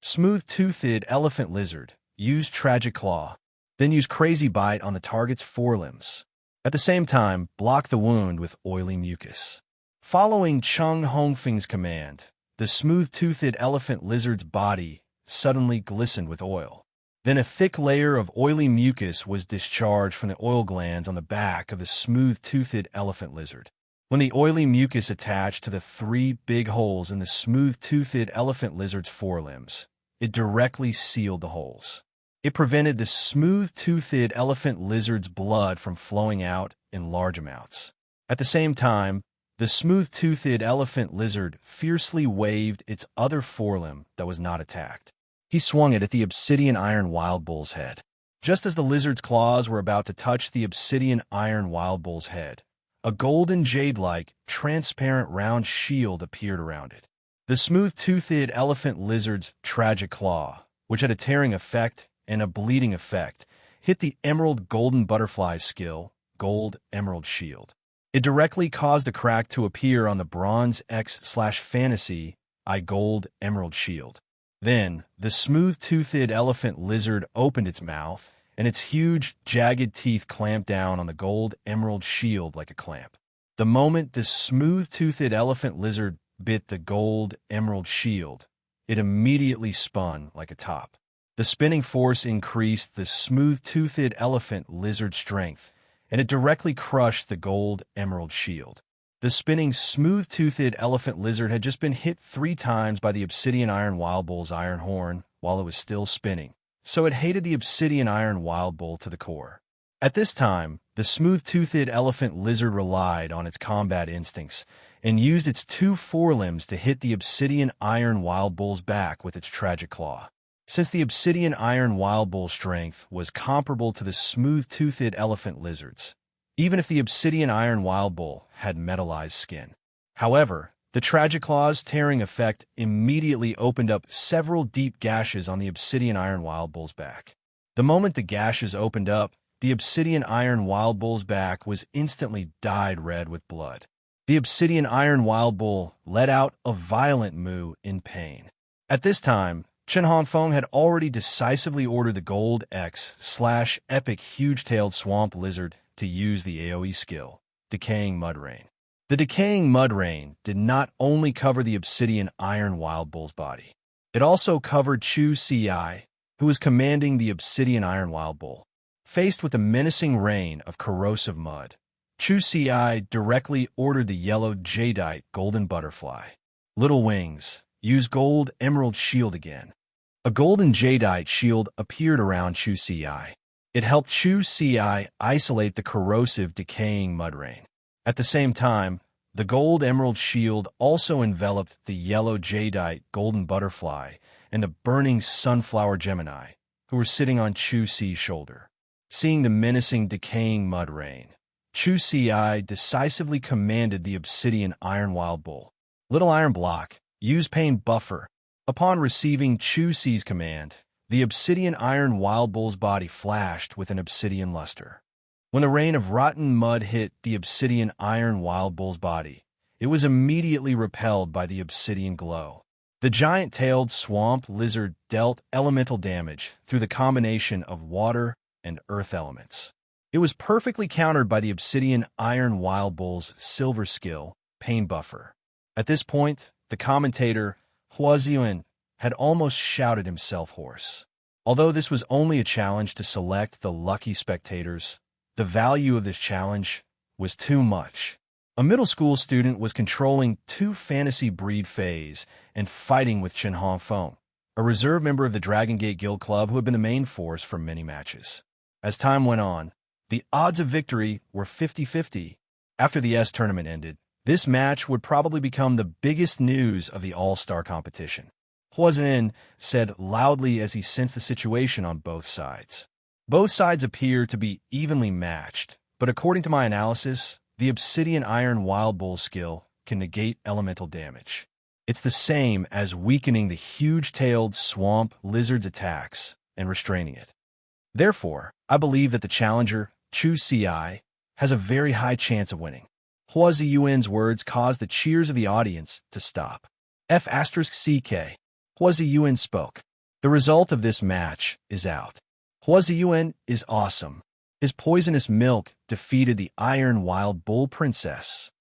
Speaker 1: "Smooth-toothed elephant lizard, use tragic claw, then use crazy bite on the target's forelimbs. At the same time, block the wound with oily mucus." Following Chen Hongfeng's command, the smooth-toothed elephant lizard's body suddenly glistened with oil. Then a thick layer of oily mucus was discharged from the oil glands on the back of the smooth-toothed elephant lizard. When the oily mucus attached to the 3 big holes in the smooth-toothed elephant lizard's forelimbs, it directly sealed the holes. It prevented the smooth-toothed elephant lizard's blood from flowing out in large amounts. At the same time, the smooth-toothed elephant lizard fiercely waved its other forelimb that was not attacked. He swung it at the obsidian iron wild bull's head. Just as the lizard's claws were about to touch the obsidian iron wild bull's head, a golden jade-like, transparent round shield appeared around it. The smooth-toothed elephant lizard's tragic claw, which had a tearing effect and a bleeding effect, hit the emerald golden butterfly skill, Gold Emerald Shield. It directly caused a crack to appear on the Bronze X/Fantasy Gold Emerald Shield. Then, the smooth-toothed elephant lizard opened its mouth, and its huge, jagged teeth clamped down on the Gold Emerald Shield like a clamp. The moment the smooth-toothed elephant lizard bit the Gold Emerald Shield, it immediately spun like a top. The spinning force increased the smooth-toothed elephant lizard's strength, and it directly crushed the Gold Emerald Shield. The spinning smooth-toothed elephant lizard had just been hit 3 times by the obsidian iron wild bull's iron horn while it was still spinning, so it hated the obsidian iron wild bull to the core. At this time, the smooth-toothed elephant lizard relied on its combat instincts and used its 2 forelimbs to hit the obsidian iron wild bull's back with its tragic claw. Since the obsidian iron wild bull's strength was comparable to the smooth-toothed elephant lizard's, even if the obsidian iron wild bull had metallized skin. However, the tragic claw's tearing effect immediately opened up several deep gashes on the obsidian iron wild bull's back. The moment the gashes opened up, the obsidian iron wild bull's back was instantly dyed red with blood. The obsidian iron wild bull let out a violent moo in pain. At this time, Chen Hongfeng had already decisively ordered the Gold X/Epic Huge-Tailed Swamp Lizard to use the AoE skill, Decaying Mud Rain. The decaying mud rain did not only cover the obsidian iron wild bull's body. It also covered Chu Si, who was commanding the obsidian iron wild bull. Faced with the menacing rain of corrosive mud, Chu Si directly ordered the yellow jadeite golden butterfly. Little wings, use gold emerald shield again. A golden jadeite shield appeared around Chu Si. It helped Chu Si isolate the corrosive decaying mud rain. At the same time, the gold emerald shield also enveloped the yellow jadeite golden butterfly and the burning sunflower Gemini, who were sitting on Chu Si's shoulder. Seeing the menacing decaying mud rain, Chu Si decisively commanded the obsidian iron wild bull. Little iron block, use pain buffer. Upon receiving Chu Si's command, the obsidian iron wild bull's body flashed with an obsidian luster. When the rain of rotten mud hit the obsidian iron wild bull's body, it was immediately repelled by the obsidian glow. The giant-tailed swamp lizard dealt elemental damage through the combination of water and earth elements. It was perfectly countered by the obsidian iron wild bull's silver skill, pain buffer. At this point, the commentator, Hua Ziyuan, had almost shouted himself hoarse. Although this was only a challenge to select the lucky spectators, the value of this challenge was too much. A middle school student was controlling 2 fantasy breed fays and fighting with Chen Hongfeng, a reserve member of the Dragon Gate Guild Club who had been the main force for many matches. As time went on, the odds of victory were 50-50. After the S tournament ended, this match would probably become the biggest news of the All-Star competition. Hua Ziyuan said loudly as he sensed the situation on both sides. Both sides appear to be evenly matched, but according to my analysis, the obsidian iron wild bull skill can negate elemental damage. It's the same as weakening the huge-tailed swamp lizard's attacks and restraining it. Therefore, I believe that the challenger, Chu Si, has a very high chance of winning. Hua Ziyuan's words caused the cheers of the audience to stop. F***CK. Hua Ziyuan spoke. The result of this match is out. Hua Ziyuan is awesome. His poisonous milk defeated the Iron Wild Bull Princess.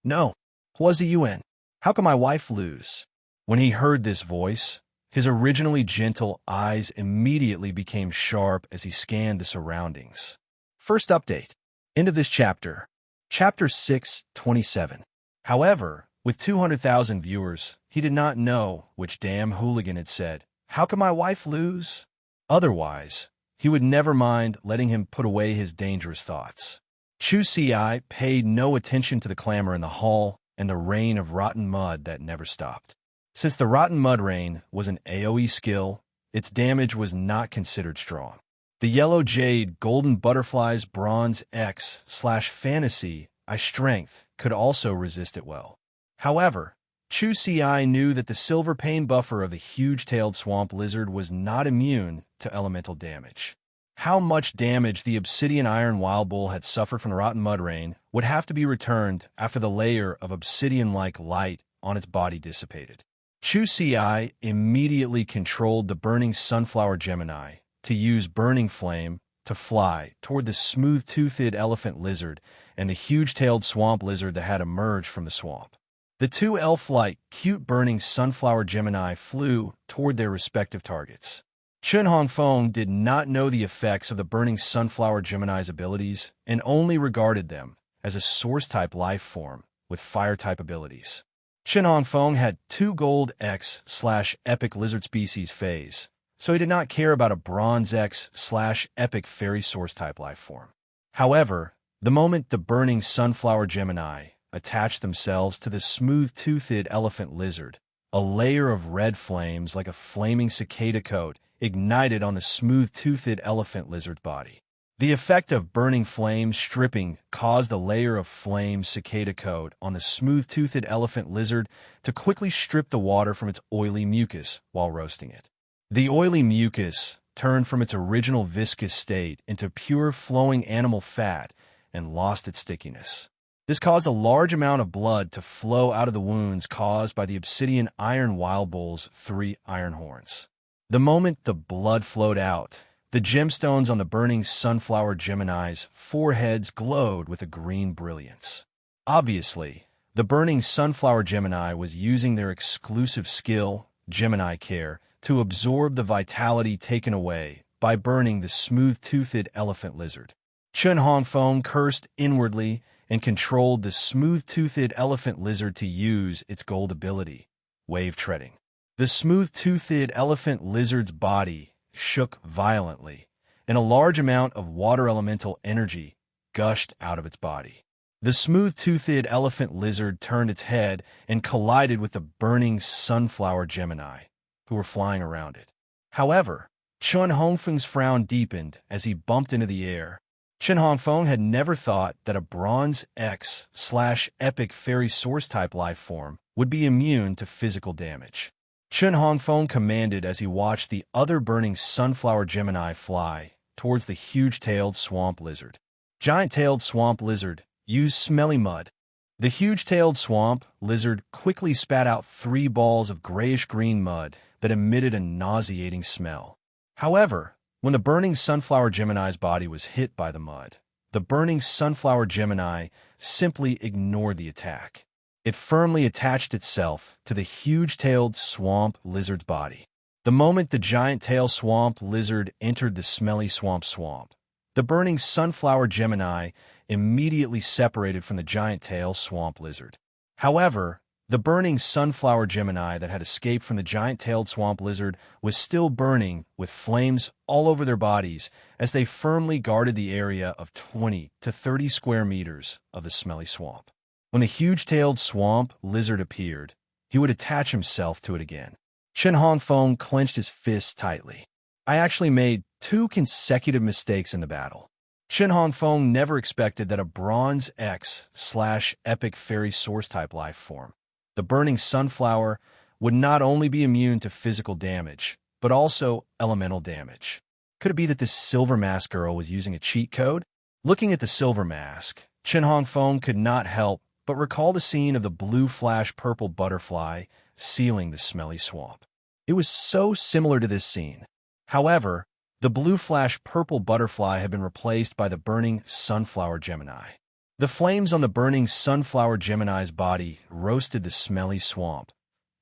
Speaker 1: No, Hua Ziyuan, how can my wife lose? When he heard this voice, his originally gentle eyes immediately became sharp as he scanned the surroundings. First update. End of this chapter. Chapter 6:27. However, with 200,000 viewers, he did not know which damn hooligan had said, "How can my wife lose?" Otherwise, he would never mind letting him put away his dangerous thoughts. Chu Si paid no attention to the clamor in the hall and the rain of rotten mud that never stopped. Since the rotten mud rain was an AoE skill, its damage was not considered strong. The yellow jade golden butterfly's bronze X/fantasy strength could also resist it well. However, Chu Si knew that the silver pain buffer of the huge-tailed swamp lizard was not immune to elemental damage. How much damage the obsidian iron wild bull had suffered from the rotten mud rain would have to be returned after the layer of obsidian-like light on its body dissipated. Chu Si immediately controlled the burning sunflower Gemini to use burning flame to fly toward the smooth-toothed elephant lizard and the huge-tailed swamp lizard that had emerged from the swamp. The 2 elf-like, cute burning sunflower Gemini flew toward their respective targets. Chen Hongfeng did not know the effects of the burning sunflower Gemini's abilities and only regarded them as a source-type life form with fire-type abilities. Chen Hongfeng had 2 gold X/epic lizard species phase, so he did not care about a bronze X/epic fairy source-type life form. However, the moment the burning sunflower Gemini attached themselves to the smooth-toothed elephant lizard, a layer of red flames like a flaming cicada coat ignited on the smooth-toothed elephant lizard's body. The effect of burning flame stripping caused a layer of flame cicada coat on the smooth-toothed elephant lizard to quickly strip the water from its oily mucus while roasting it. The oily mucus turned from its original viscous state into pure flowing animal fat and lost its stickiness. This caused a large amount of blood to flow out of the wounds caused by the obsidian iron wild bull's 3 iron horns. The moment the blood flowed out, the gemstones on the burning sunflower Gemini's foreheads glowed with a green brilliance. Obviously, The burning sunflower Gemini was using their exclusive skill, Gemini Care, to absorb the vitality taken away by burning the smooth-toothed elephant lizard. Chen Hongfeng cursed inwardly and controlled the smooth-toothed elephant lizard to use its gold ability, wave treading. The smooth-toothed elephant lizard's body shook violently, and a large amount of water elemental energy gushed out of its body. The smooth-toothed elephant lizard turned its head and collided with the burning sunflower Gemini, who were flying around it. However, Chen Hongfeng's frown deepened as he bumped into the air. Chen Hongfeng had never thought that a Bronze X/Epic Fairy Source-type life form would be immune to physical damage. Chen Hongfeng commanded as he watched the other burning sunflower Gemini fly towards the huge-tailed swamp lizard. Giant-tailed swamp lizard, use smelly mud. The huge-tailed swamp lizard quickly spat out 3 balls of grayish-green mud that emitted a nauseating smell. However, when the burning sunflower Gemini's body was hit by the mud, the burning sunflower Gemini simply ignored the attack. It firmly attached itself to the huge-tailed swamp lizard's body. The moment the giant-tailed swamp lizard entered the smelly swamp, the burning sunflower Gemini immediately separated from the giant-tailed swamp lizard. However, the burning sunflower Gemini that had escaped from the giant-tailed swamp lizard was still burning with flames all over their bodies as they firmly guarded the area of 20 to 30 square meters of the smelly swamp. When the huge-tailed swamp lizard appeared, he would attach himself to it again. Chen Hongfeng clenched his fists tightly. I actually made 2 consecutive mistakes in the battle. Chen Hongfeng never expected that a Bronze X/Epic Fairy Source-type life form, the burning sunflower, would not only be immune to physical damage, but also elemental damage. Could it be that this silver mask girl was using a cheat code? Looking at the silver mask, Chen Hongfeng could not help but recall the scene of the blue flash purple butterfly sealing the smelly swamp. It was so similar to this scene. However, the blue flash purple butterfly had been replaced by the burning sunflower Gemini. The flames on the burning sunflower Gemini's body roasted the smelly swamp,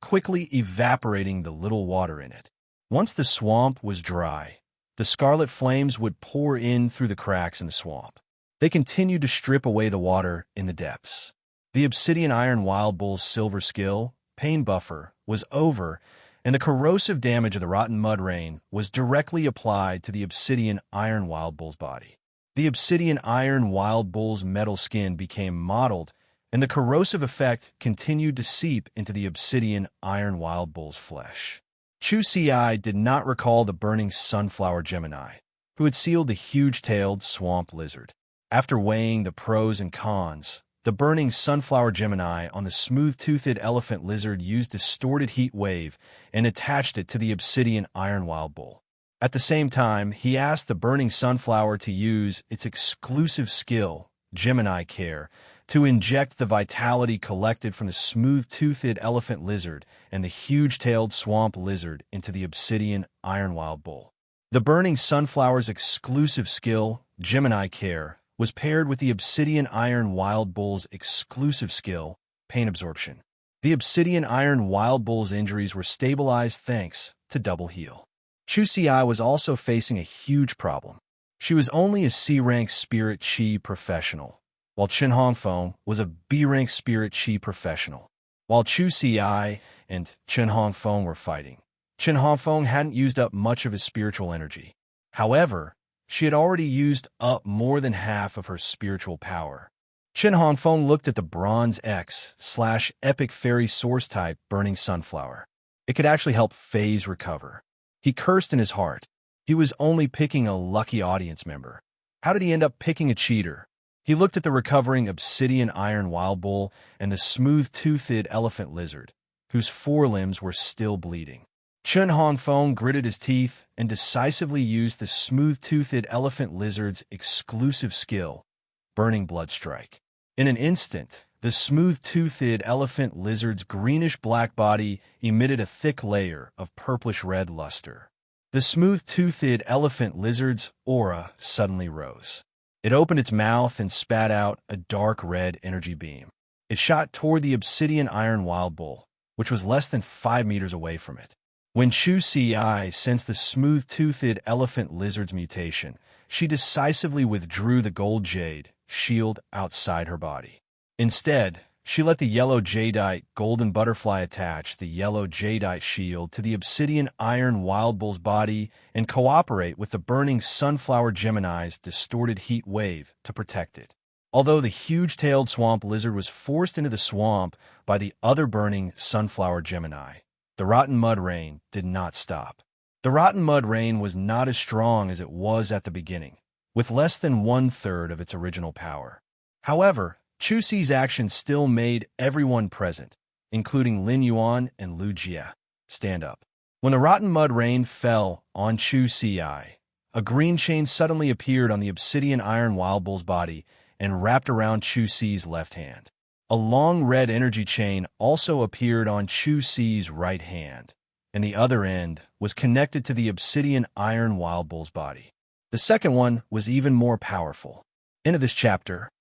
Speaker 1: quickly evaporating the little water in it. Once the swamp was dry, the scarlet flames would pour in through the cracks in the swamp. They continued to strip away the water in the depths. The obsidian iron wild bull's silver skill, pain buffer, was over, and the corrosive damage of the rotten mud rain was directly applied to the obsidian iron wild bull's body. The obsidian iron wild bull's metal skin became mottled, and the corrosive effect continued to seep into the obsidian iron wild bull's flesh. Chu Ci did not recall the burning sunflower Gemini, who had sealed the huge-tailed swamp lizard. After weighing the pros and cons, the burning sunflower Gemini on the smooth-toothed elephant lizard used distorted heat wave and attached it to the obsidian iron wild bull. At the same time, he asked the burning sunflower to use its exclusive skill, Gemini Care, to inject the vitality collected from the smooth-toothed elephant lizard and the huge-tailed swamp lizard into the obsidian iron wild bull. The burning sunflower's exclusive skill, Gemini Care, was paired with the obsidian iron wild bull's exclusive skill, pain absorption. The obsidian iron wild bull's injuries were stabilized thanks to double heal. Chu Ci was also facing a huge problem. She was only a C-rank spirit chi professional, while Chen Hongfeng was a B-rank spirit chi professional. While Chu Ci and Chen Hongfeng were fighting, Chen Hongfeng hadn't used up much of his spiritual energy. However, she had already used up more than half of her spiritual power. Chen Hongfeng looked at the Bronze X/Epic Fairy Source-type burning sunflower. It could actually help Faze recover. He cursed in his heart. He was only picking a lucky audience member. How did he end up picking a cheater? He looked at the recovering obsidian iron wild bull and the smooth-toothed elephant lizard, whose forelimbs were still bleeding. Chen Hongfeng gritted his teeth and decisively used the smooth-toothed elephant lizard's exclusive skill, Burning Blood Strike. In an instant, the smooth-toothed elephant lizard's greenish-black body emitted a thick layer of purplish-red luster. The smooth-toothed elephant lizard's aura suddenly rose. It opened its mouth and spat out a dark red energy beam. It shot toward the obsidian iron wild bull, which was less than 5 meters away from it. When Chu Si sensed the smooth-toothed elephant lizard's mutation, she decisively withdrew the gold jade shield outside her body. Instead, she let the yellow jadeite golden butterfly attach the yellow jadeite shield to the obsidian iron wild bull's body and cooperate with the burning sunflower Gemini's distorted heat wave to protect it. Although the huge-tailed swamp lizard was forced into the swamp by the other burning sunflower Gemini, the rotten mud rain did not stop. The rotten mud rain was not as strong as it was at the beginning, with less than 1/3 of its original power. However, Chu Si's actions still made everyone present, including Lin Yuan and Lu Jie, stand up. When the rotten mud rain fell on Chu Si, a green chain suddenly appeared on the obsidian iron wild bull's body and wrapped around Chu Si's left hand. A long red energy chain also appeared on Chu Si's right hand, and the other end was connected to the obsidian iron wild bull's body. The second one was even more powerful. End of this chapter.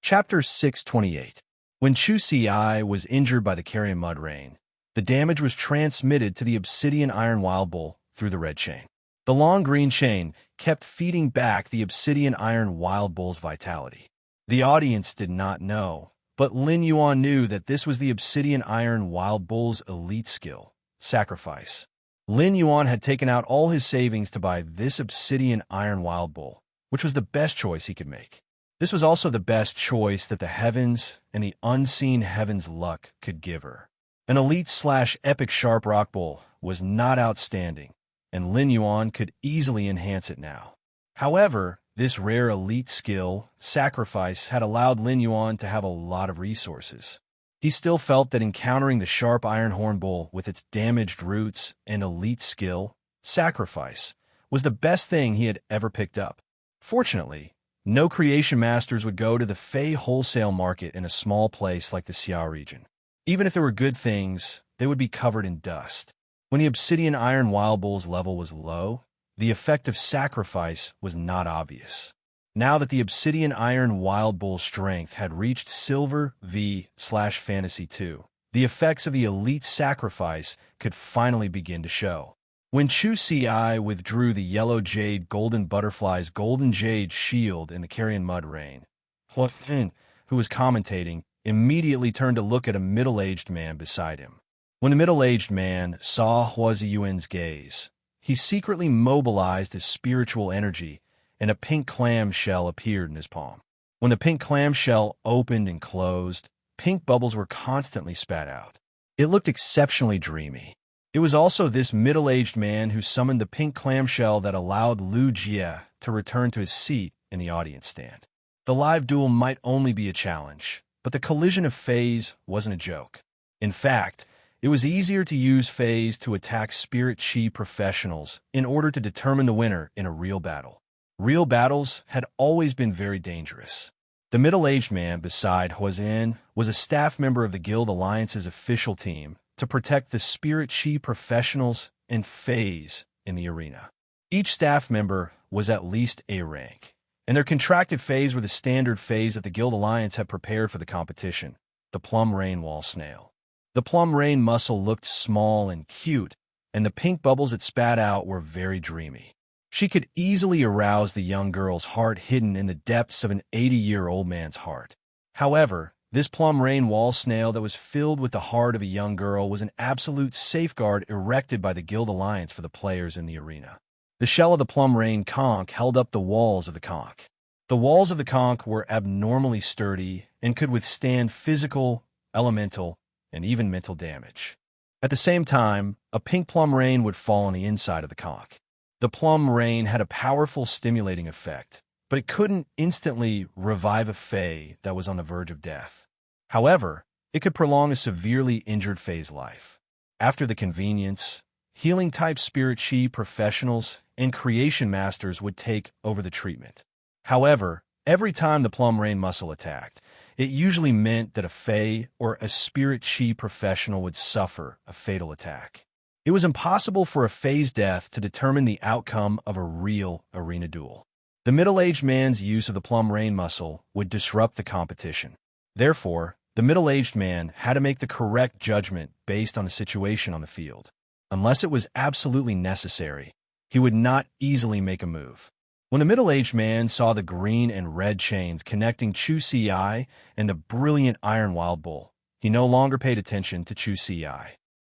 Speaker 1: Chapter 628. When Chu Si was injured by the carrion mud rain, the damage was transmitted to the obsidian iron wild bull through the red chain. The long green chain kept feeding back the obsidian iron wild bull's vitality. The audience did not know, but Lin Yuan knew that this was the obsidian iron wild bull's elite skill, sacrifice. Lin Yuan had taken out all his savings to buy this obsidian iron wild bull, which was the best choice he could make. This was also the best choice that the heavens and the unseen heavens luck could give her. An elite/epic sharp rock bull was not outstanding, and Lin Yuan could easily enhance it now. However, this rare elite skill, sacrifice, had allowed Lin Yuan to have a lot of resources. He still felt that encountering the sharp iron horn bull with its damaged roots and elite skill, sacrifice, was the best thing he had ever picked up. Fortunately, no creation masters would go to the Fey wholesale market in a small place like the Xiao region. Even if there were good things, they would be covered in dust. When the obsidian iron wild bull's level was low, the effect of sacrifice was not obvious. Now that the obsidian iron wild bull's strength had reached silver V/fantasy 2, the effects of the elite sacrifice could finally begin to show. When Chu Si withdrew the yellow jade golden butterfly's golden jade shield in the carrion mud rain, Hua Xin, who was commentating, immediately turned to look at a middle-aged man beside him. When the middle-aged man saw Hua Ziyuan's gaze, he secretly mobilized his spiritual energy, and a pink clamshell appeared in his palm. When the pink clamshell opened and closed, pink bubbles were constantly spat out. It looked exceptionally dreamy. It was also this middle-aged man who summoned the pink clamshell that allowed Lu Jie to return to his seat in the audience stand. The live duel might only be a challenge, but the collision of Fays wasn't a joke. In fact, it was easier to use Fays to attack Spirit Chi professionals in order to determine the winner in a real battle. Real battles had always been very dangerous. The middle-aged man beside Huazin was a staff member of the Guild Alliance's official team to protect the Spirit Chi professionals and Fays in the arena. Each staff member was at least A rank, and their contracted Fays were the standard Fays that the Guild Alliance had prepared for the competition, the plum rain wall snail. The plum rain mussel looked small and cute, and the pink bubbles it spat out were very dreamy. She could easily arouse the young girl's heart hidden in the depths of an 80-year-old man's heart. However, this plum rain wall snail that was filled with the heart of a young girl was an absolute safeguard erected by the Guild Alliance for the players in the arena. The shell of the plum rain conch held up the walls of the conch. The walls of the conch were abnormally sturdy and could withstand physical, elemental, and even mental damage. At the same time, a pink plum rain would fall on the inside of the conch. The plum rain had a powerful stimulating effect, but it couldn't instantly revive a Fae that was on the verge of death. However, it could prolong a severely injured Fae's life. After the convenience, healing-type Spirit Chi professionals and creation masters would take over the treatment. However, every time the plum rain mussel attacked, it usually meant that a Fae or a Spirit Chi professional would suffer a fatal attack. It was impossible for a Fae's death to determine the outcome of a real arena duel. The middle-aged man's use of the plum rain mussel would disrupt the competition. Therefore, The middle-aged man had to make the correct judgment based on the situation on the field. Unless it was absolutely necessary, he would not easily make a move. When the middle-aged man saw the green and red chains connecting Chu Si and the brilliant iron wild bull, he no longer paid attention to Chu Si.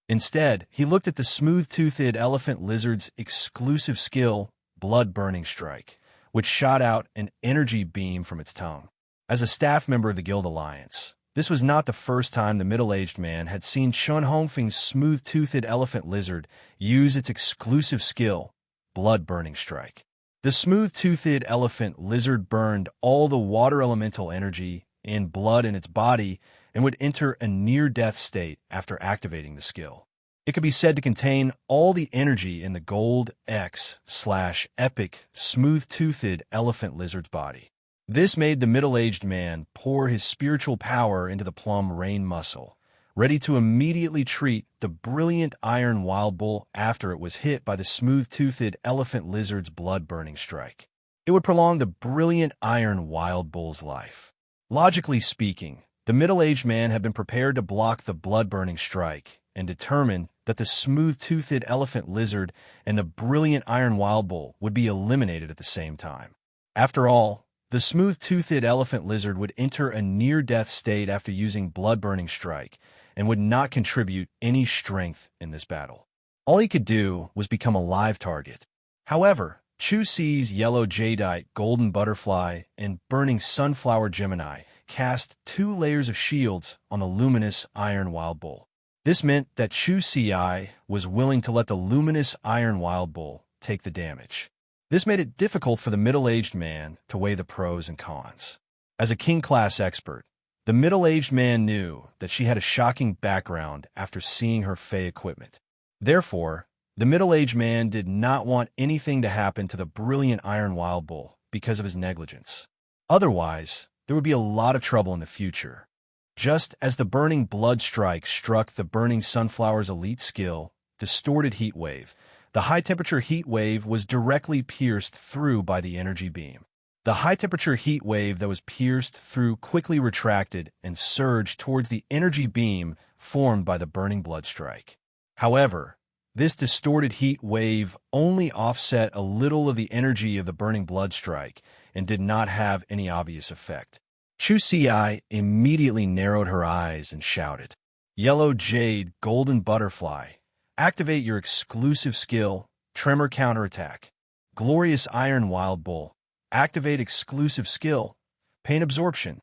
Speaker 1: Instead, he looked at the smooth-toothed elephant lizard's exclusive skill, blood-burning strike, which shot out an energy beam from its tongue. As a staff member of the Guild Alliance, this was not the first time the middle-aged man had seen Chun Hongfeng's smooth-toothed elephant lizard use its exclusive skill, blood-burning strike. The smooth-toothed elephant lizard burned all the water elemental energy and blood in its body and would enter a near-death state after activating the skill. It could be said to contain all the energy in the Gold X/epic smooth-toothed elephant lizard's body. This made the middle-aged man pour his spiritual power into the plum rain muscle, ready to immediately treat the brilliant iron wild bull after it was hit by the smooth-toothed elephant lizard's blood-burning strike. It would prolong the brilliant iron wild bull's life. Logically speaking, the middle-aged man had been prepared to block the blood-burning strike and determined that the smooth-toothed elephant lizard and the brilliant iron wild bull would be eliminated at the same time. After all, the smooth-toothed elephant lizard would enter a near-death state after using blood-burning strike and would not contribute any strength in this battle. All he could do was become a live target. However, Chu Si's yellow jadeite, golden butterfly, and burning sunflower Gemini cast 2 layers of shields on the luminous iron wild bull. This meant that Chu Si was willing to let the luminous iron wild bull take the damage. This made it difficult for the middle-aged man to weigh the pros and cons. As a king-class expert, the middle-aged man knew that she had a shocking background after seeing her Fey equipment. Therefore, the middle-aged man did not want anything to happen to the brilliant iron wild bull because of his negligence. Otherwise, there would be a lot of trouble in the future. Just as the burning blood strike struck the burning sunflower's elite skill, distorted heat wave, the high-temperature heat wave was directly pierced through by the energy beam. The high-temperature heat wave that was pierced through quickly retracted and surged towards the energy beam formed by the burning blood strike. However, this distorted heat wave only offset a little of the energy of the burning blood strike and did not have any obvious effect. Chu Si immediately narrowed her eyes and shouted, "Yellow Jade, Golden Butterfly, activate your exclusive skill, Tremor Counterattack. Glorious Iron Wild Bull, activate exclusive skill, Pain Absorption."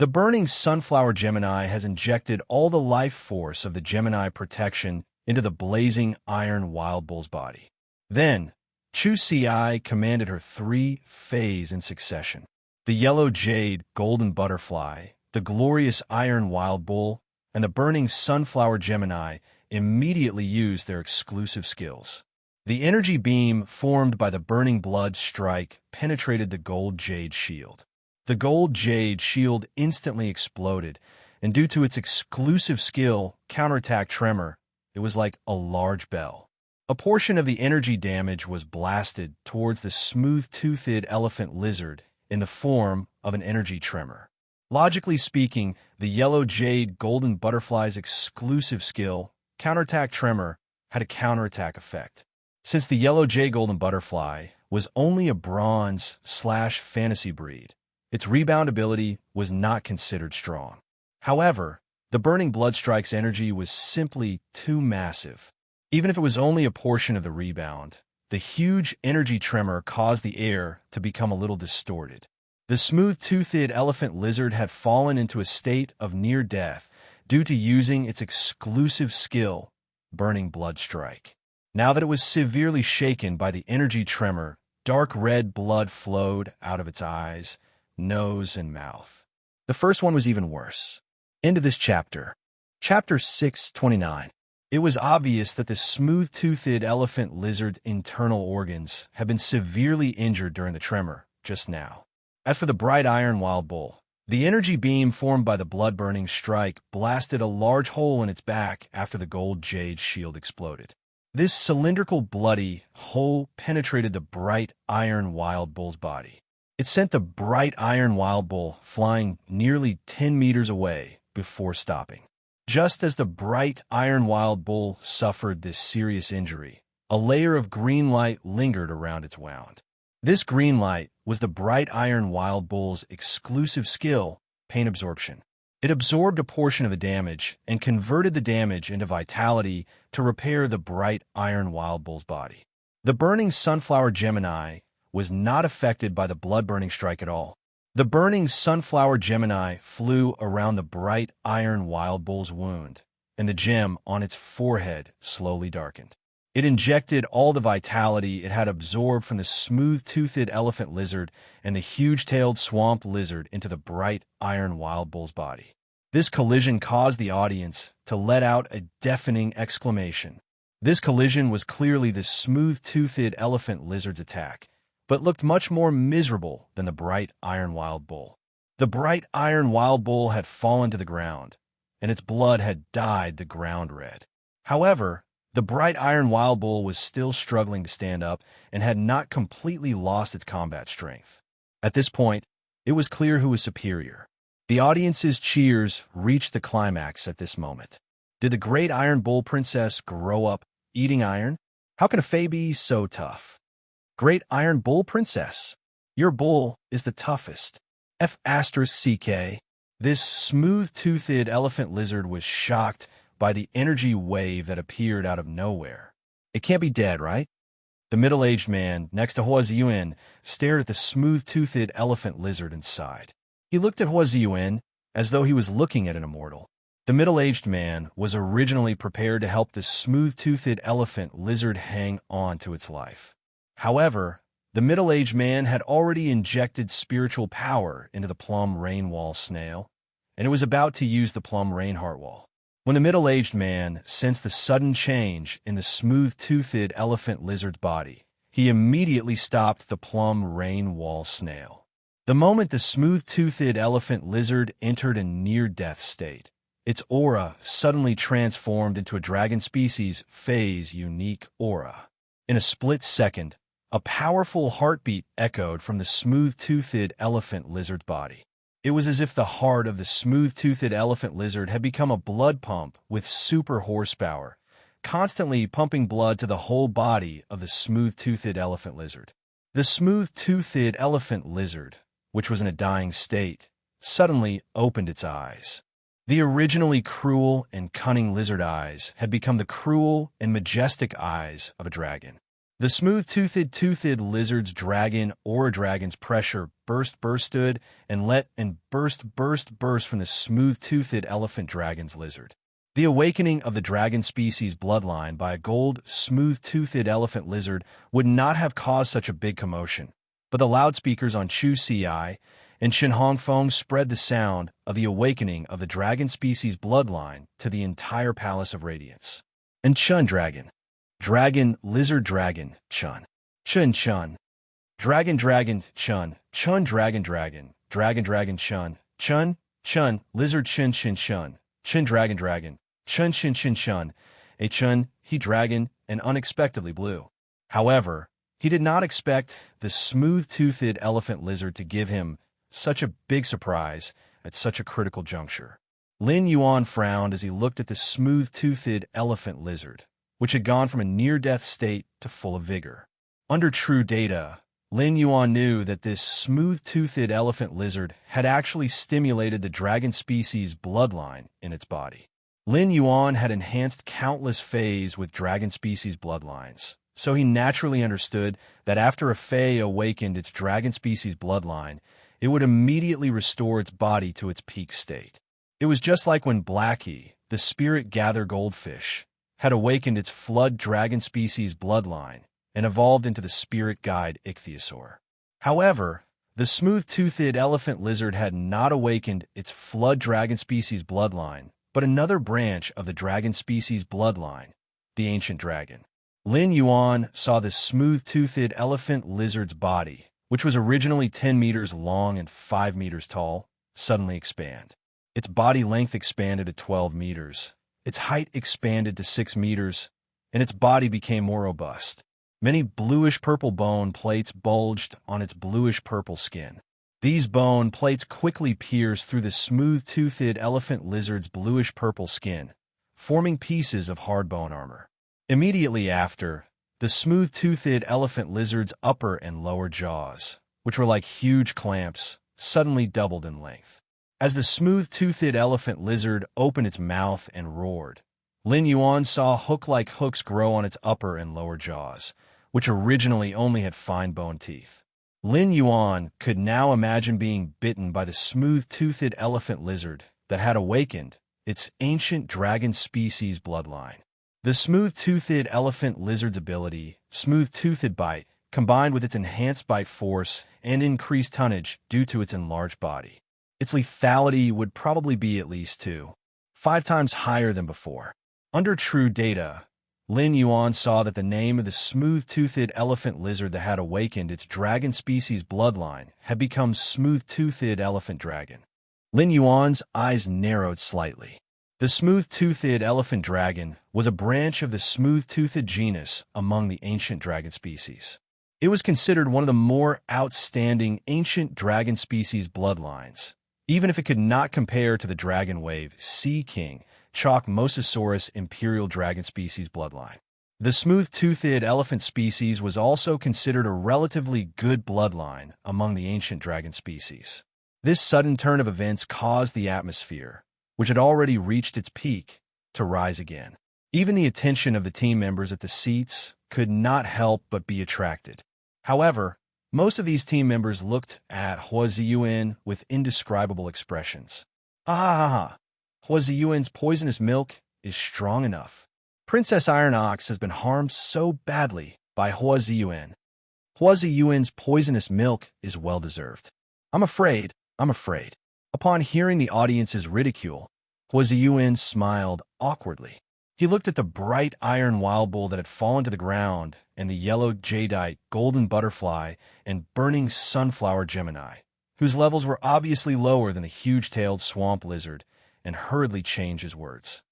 Speaker 1: The burning sunflower Gemini has injected all the life force of the Gemini protection into the blazing iron wild bull's body. Then, Chu Si commanded her 3 Fays in succession. The yellow jade, golden butterfly, the glorious iron wild bull, and the burning sunflower Gemini immediately used their exclusive skills. The energy beam formed by the burning blood strike penetrated the gold jade shield. The gold jade shield instantly exploded, and due to its exclusive skill, counterattack tremor, it was like a large bell. A portion of the energy damage was blasted towards the smooth-toothed elephant lizard in the form of an energy tremor. Logically speaking, the yellow jade golden butterfly's exclusive skill, counterattack tremor, had a counterattack effect. Since the yellow jade golden butterfly was only a bronze/fantasy breed, its rebound ability was not considered strong. However, the burning blood strike's energy was simply too massive. Even if it was only a portion of the rebound, the huge energy tremor caused the air to become a little distorted. The smooth-toothed elephant lizard had fallen into a state of near death due to using its exclusive skill, burning blood strike. Now that it was severely shaken by the energy tremor, dark red blood flowed out of its eyes, nose, and mouth. The first one was even worse. End of this chapter. Chapter 629. It was obvious that the smooth-toothed elephant lizard's internal organs had been severely injured during the tremor just now. As for the bright iron wild bull, the energy beam formed by the blood-burning strike blasted a large hole in its back after the gold jade shield exploded. This cylindrical, bloody hole penetrated the bright iron wild bull's body. It sent the bright iron wild bull flying nearly 10 meters away, before stopping. Just as the bright iron wild bull suffered this serious injury, a layer of green light lingered around its wound. This green light was the bright iron wild bull's exclusive skill, pain absorption. It absorbed a portion of the damage and converted the damage into vitality to repair the bright iron wild bull's body. The burning sunflower Gemini was not affected by the blood-burning strike at all. The burning sunflower Gemini flew around the bright iron wild bull's wound, and the gem on its forehead slowly darkened. It injected all the vitality it had absorbed from the smooth-toothed elephant lizard and the huge-tailed swamp lizard into the bright iron wild bull's body. This collision caused the audience to let out a deafening exclamation. This collision was clearly the smooth-toothed elephant lizard's attack, but looked much more miserable than the bright iron wild bull. The bright iron wild bull had fallen to the ground, and its blood had dyed the ground red. However, the bright iron wild bull was still struggling to stand up and had not completely lost its combat strength. At this point, it was clear who was superior. The audience's cheers reached the climax at this moment. Did the great iron bull princess grow up eating iron? How can a fae be so tough? Great iron bull princess, your bull is the toughest. F***ck. This smooth-toothed elephant lizard was shocked by the energy wave that appeared out of nowhere. It can't be dead, right? The middle-aged man next to Hua Ziyuan stared at the smooth-toothed elephant lizard and sighed. He looked at Hua Ziyuan as though he was looking at an immortal. The middle-aged man was originally prepared to help the smooth-toothed elephant lizard hang on to its life. However, the middle-aged man had already injected spiritual power into the plum rainwall snail, and it was about to use the plum rain heartwall. When the middle-aged man sensed the sudden change in the smooth-toothed elephant lizard's body, he immediately stopped the plum rain wall snail. The moment the smooth-toothed elephant lizard entered a near-death state, its aura suddenly transformed into a dragon species phase unique aura. In a split second, a powerful heartbeat echoed from the smooth-toothed elephant lizard's body. It was as if the heart of the smooth-toothed elephant lizard had become a blood pump with super horsepower, constantly pumping blood to the whole body of the smooth-toothed elephant lizard. The smooth-toothed elephant lizard, which was in a dying state, suddenly opened its eyes. The originally cruel and cunning lizard eyes had become the cruel and majestic eyes of a dragon. The smooth-toothed lizard's dragon or a dragon's pressure bursted and burst from the smooth-toothed elephant dragon's lizard. The awakening of the dragon species bloodline by a gold smooth-toothed elephant lizard would not have caused such a big commotion, but the loudspeakers on Chu Si and Shin Hongfeng spread the sound of the awakening of the dragon species bloodline to the entire Palace of Radiance. And Chun Dragon. Dragon, lizard, dragon, Chun. Chun, Chun. Dragon, Chun. Chun, dragon, dragon, Chun. Chun, Chun, lizard, Chun, Chun. Chun, dragon. Chun, Chun. A Chun, he dragon, and unexpectedly blue. However, he did not expect the smooth-toothed elephant lizard to give him such a big surprise at such a critical juncture. Lin Yuan frowned as he looked at the smooth-toothed elephant lizard, which had gone from a near-death state to full of vigor. Under true data, Lin Yuan knew that this smooth-toothed elephant lizard had actually stimulated the dragon species bloodline in its body. Lin Yuan had enhanced countless fays with dragon species bloodlines, so he naturally understood that after a fae awakened its dragon species bloodline, it would immediately restore its body to its peak state. It was just like when Blackie, the spirit-gather goldfish, had awakened its flood dragon species bloodline and evolved into the spirit guide ichthyosaur. However, the smooth-toothed elephant lizard had not awakened its flood dragon species bloodline, but another branch of the dragon species bloodline, the ancient dragon. Lin Yuan saw the smooth-toothed elephant lizard's body, which was originally 10 meters long and 5 meters tall, suddenly expand. Its body length expanded to 12 meters. Its height expanded to 6 meters, and its body became more robust. Many bluish-purple bone plates bulged on its bluish-purple skin. These bone plates quickly pierce through the smooth-toothed elephant lizard's bluish-purple skin, forming pieces of hard bone armor. Immediately after, the smooth-toothed elephant lizard's upper and lower jaws, which were like huge clamps, suddenly doubled in length. As the smooth-toothed elephant lizard opened its mouth and roared, Lin Yuan saw hook-like hooks grow on its upper and lower jaws, which originally only had fine bone teeth. Lin Yuan could now imagine being bitten by the smooth-toothed elephant lizard that had awakened its ancient dragon species bloodline. The smooth-toothed elephant lizard's ability, smooth-toothed bite, combined with its enhanced bite force and increased tonnage due to its enlarged body. Its lethality would probably be at least 5 times higher than before. Under true data, Lin Yuan saw that the name of the smooth-toothed elephant lizard that had awakened its dragon species bloodline had become smooth-toothed elephant dragon. Lin Yuan's eyes narrowed slightly. The smooth-toothed elephant dragon was a branch of the smooth-toothed genus among the ancient dragon species. It was considered one of the more outstanding ancient dragon species bloodlines, even if it could not compare to the dragon wave Sea King Chalk Mosasaurus imperial dragon species bloodline. The smooth-toothed elephant species was also considered a relatively good bloodline among the ancient dragon species. This sudden turn of events caused the atmosphere, which had already reached its peak, to rise again. Even the attention of the team members at the seats could not help but be attracted. However, most of these team members looked at Hua Ziyuan with indescribable expressions. Ha ha ha ha! Hua Ziyuan's poisonous milk is strong enough. Princess Iron Ox has been harmed so badly by Hua Ziyuan. Hua Ziyuan's poisonous milk is well-deserved. I'm afraid. Upon hearing the audience's ridicule, Hua Ziyuan smiled awkwardly. He looked at the bright iron wild bull that had fallen to the ground and the yellow jadeite, golden butterfly, and burning sunflower Gemini, whose levels were obviously lower than the huge-tailed swamp lizard, and hurriedly changed his words.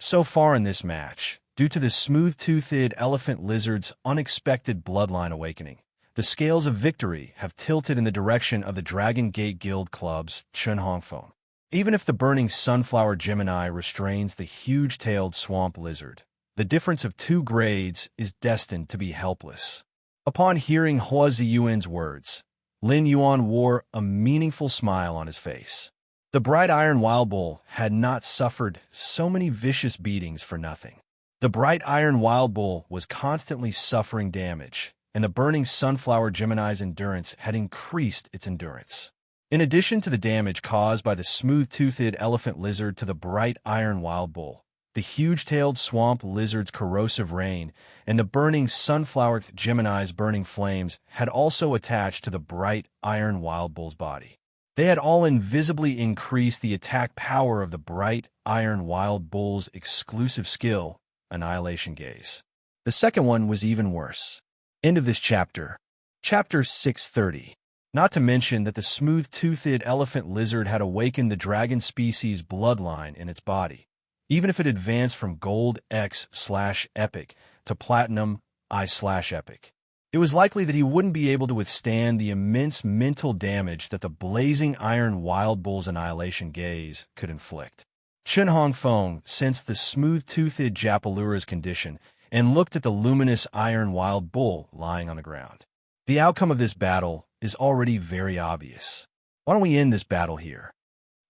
Speaker 1: So far in this match, due to the smooth-toothed elephant lizard's unexpected bloodline awakening, the scales of victory have tilted in the direction of the Dragon Gate Guild Club's Chen Hongfeng. Even if the burning sunflower Gemini restrains the huge-tailed swamp lizard, the difference of 2 grades is destined to be helpless. Upon hearing Hua Ziyuan's words, Lin Yuan wore a meaningful smile on his face. The bright iron wild bull had not suffered so many vicious beatings for nothing. The bright iron wild bull was constantly suffering damage, and the burning sunflower Gemini's endurance had increased its endurance. In addition to the damage caused by the smooth-toothed elephant lizard to the bright iron wild bull, the huge-tailed swamp lizard's corrosive rain and the burning sunflower Gemini's burning flames had also attached to the bright iron wild bull's body. They had all invisibly increased the attack power of the bright iron wild bull's exclusive skill, Annihilation Gaze. The second one was even worse. End of this chapter. Chapter 630. Not to mention that the smooth-toothed elephant lizard had awakened the dragon species bloodline in its body, even if it advanced from Gold X/Epic to Platinum I/Epic. It was likely that he wouldn't be able to withstand the immense mental damage that the blazing iron wild bull's Annihilation Gaze could inflict. Chen Hongfeng sensed the smooth-toothed Japalura's condition and looked at the luminous iron wild bull lying on the ground. The outcome of this battle is already very obvious. Why don't we end this battle here?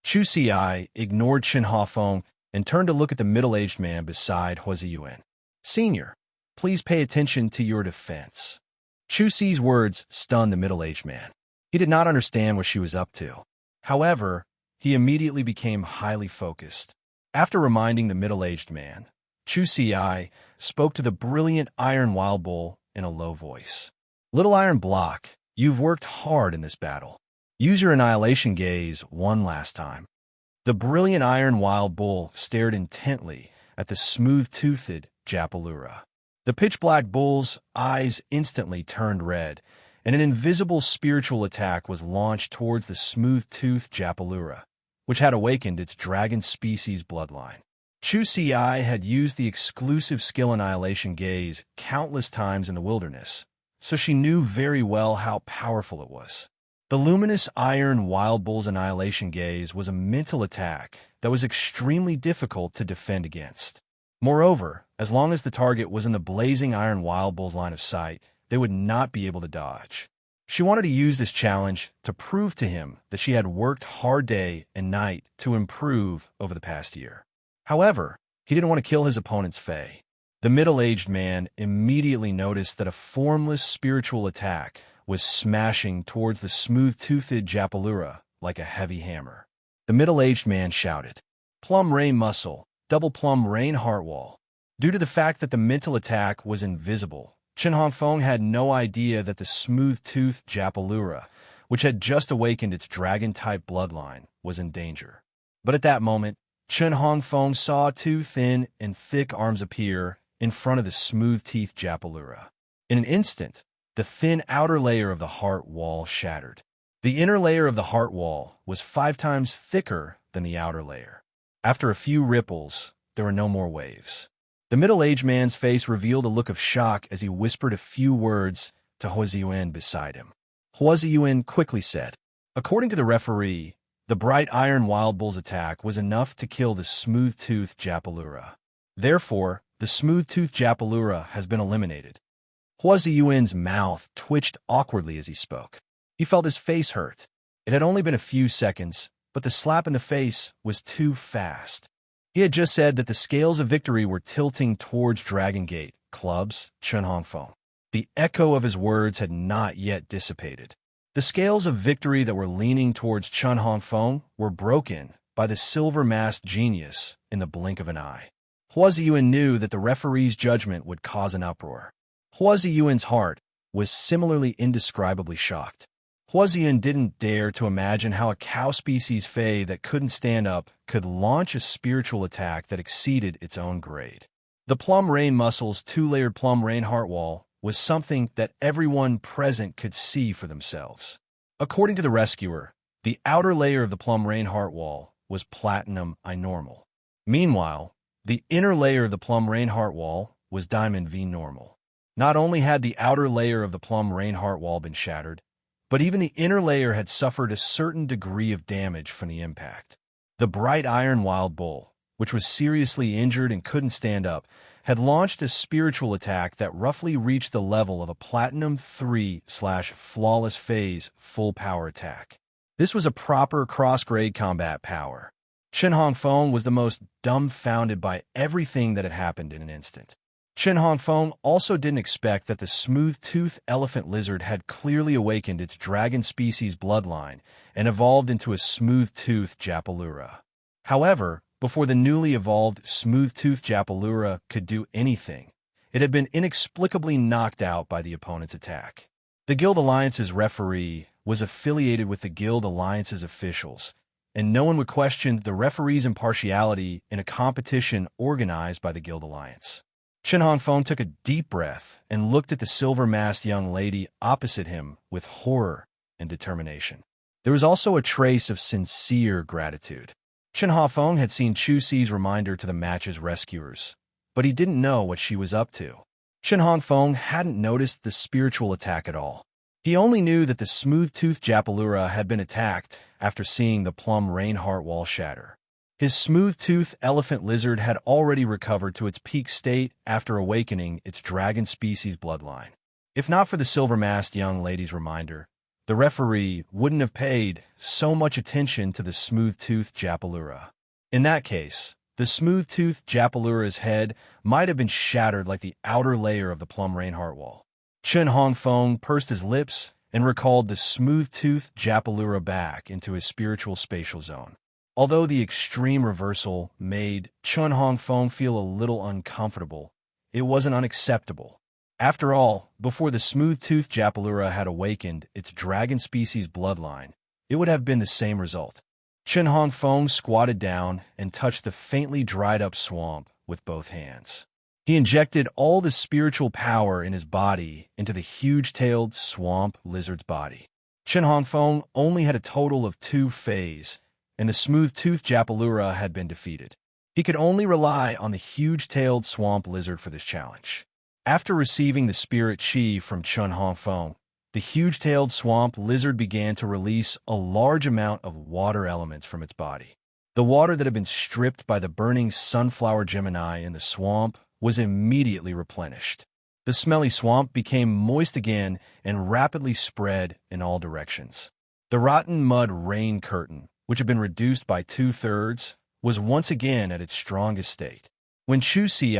Speaker 1: Chu Xi ignored Chen Hongfeng and turned to look at the middle-aged man beside Hua Ziyuan. Senior, please pay attention to your defense. Chu Xi's words stunned the middle-aged man. He did not understand what she was up to. However, he immediately became highly focused. After reminding the middle-aged man, Chu Xi spoke to the brilliant iron wild bull in a low voice. Little Iron Block, you've worked hard in this battle. Use your Annihilation Gaze one last time. The brilliant iron wild bull stared intently at the smooth-toothed Japalura. The pitch-black bull's eyes instantly turned red, and an invisible spiritual attack was launched towards the smooth-toothed Japalura, which had awakened its dragon species bloodline. Chu Xi had used the exclusive skill Annihilation Gaze countless times in the wilderness, so she knew very well how powerful it was. The luminous iron Wild Bull's Annihilation Gaze was a mental attack that was extremely difficult to defend against. Moreover, as long as the target was in the blazing iron Wild Bull's line of sight, they would not be able to dodge. She wanted to use this challenge to prove to him that she had worked hard day and night to improve over the past year. However, he didn't want to kill his opponent's fae. The middle-aged man immediately noticed that a formless spiritual attack was smashing towards the smooth-toothed Japalura like a heavy hammer. The middle-aged man shouted, "Plum Rain Muscle, double Plum Rain Heartwall." Due to the fact that the mental attack was invisible, Chen Hongfeng had no idea that the smooth-toothed Japalura, which had just awakened its dragon-type bloodline, was in danger. But at that moment, Chen Hongfeng saw two thin and thick arms appear in front of the smooth-teethed Japalura. In an instant, the thin outer layer of the heart wall shattered. The inner layer of the heart wall was 5 times thicker than the outer layer. After a few ripples, there were no more waves. The middle-aged man's face revealed a look of shock as he whispered a few words to Huaziyuan beside him. Huaziyuan quickly said, "According to the referee, the bright iron Wild Bull's attack was enough to kill the smooth-toothed Japalura. Therefore, the smooth-toothed Japalura has been eliminated." Huaziyuan's mouth twitched awkwardly as he spoke. He felt his face hurt. It had only been a few seconds, but the slap in the face was too fast. He had just said that the scales of victory were tilting towards Dragon Gate, clubs, Chen Hongfeng. The echo of his words had not yet dissipated. The scales of victory that were leaning towards Chen Hongfeng were broken by the silver-masked genius in the blink of an eye. Huaziyuan knew that the referee's judgment would cause an uproar. Huaziyuan's heart was similarly indescribably shocked. Huaziyuan didn't dare to imagine how a cow species fae that couldn't stand up could launch a spiritual attack that exceeded its own grade. The Plum Rain Muscle's 2-layered Plum Rain Heartwall was something that everyone present could see for themselves. According to the rescuer, the outer layer of the Plum Rain Heartwall was Platinum I-Normal. Meanwhile, the inner layer of the Plum Rain Heartwall was Diamond V-Normal. Not only had the outer layer of the Plum Rain Heartwall been shattered, but even the inner layer had suffered a certain degree of damage from the impact. The bright iron Wild Bull, which was seriously injured and couldn't stand up, had launched a spiritual attack that roughly reached the level of a Platinum 3/Flawless Phase full power attack. This was a proper cross-grade combat power. Chen Hongfeng was the most dumbfounded by everything that had happened in an instant. Chen Hongfeng also didn't expect that the smooth-toothed elephant lizard had clearly awakened its dragon species bloodline and evolved into a smooth-toothed Japalura. However, before the newly evolved smooth-toothed Japalura could do anything, it had been inexplicably knocked out by the opponent's attack. The Guild Alliance's referee was affiliated with the Guild Alliance's officials, and no one would question the referee's impartiality in a competition organized by the Guild Alliance. Chen Hongfeng took a deep breath and looked at the silver-masked young lady opposite him with horror and determination. There was also a trace of sincere gratitude. Chen Hongfeng had seen Chu Si's reminder to the match's rescuers, but he didn't know what she was up to. Chen Hongfeng hadn't noticed the spiritual attack at all. He only knew that the smooth-toothed Japalura had been attacked after seeing the Plum Rain Heartwall shatter. His smooth-toothed elephant lizard had already recovered to its peak state after awakening its dragon species bloodline. If not for the silver-masked young lady's reminder, the referee wouldn't have paid so much attention to the smooth-toothed Japalura. In that case, the smooth-toothed Japalura's head might have been shattered like the outer layer of the Plum Rain Heartwall. Chen Hongfeng pursed his lips and recalled the smooth-toothed Japalura back into his spiritual spatial zone. Although the extreme reversal made Chen Hongfeng feel a little uncomfortable, it wasn't unacceptable. After all, before the smooth-toothed Japalura had awakened its dragon species bloodline, it would have been the same result. Chen Hongfeng squatted down and touched the faintly dried-up swamp with both hands. He injected all the spiritual power in his body into the huge-tailed swamp lizard's body. Chen Hongfeng only had a total of 2 phases, and the smooth-toothed Japalura had been defeated. He could only rely on the huge-tailed swamp lizard for this challenge. After receiving the spirit chi from Chen Hongfeng, the huge-tailed swamp lizard began to release a large amount of water elements from its body. The water that had been stripped by the burning sunflower Gemini in the swamp was immediately replenished. The smelly swamp became moist again and rapidly spread in all directions. The rotten mud rain curtain, which had been reduced by 2/3, was once again at its strongest state. When Chu Si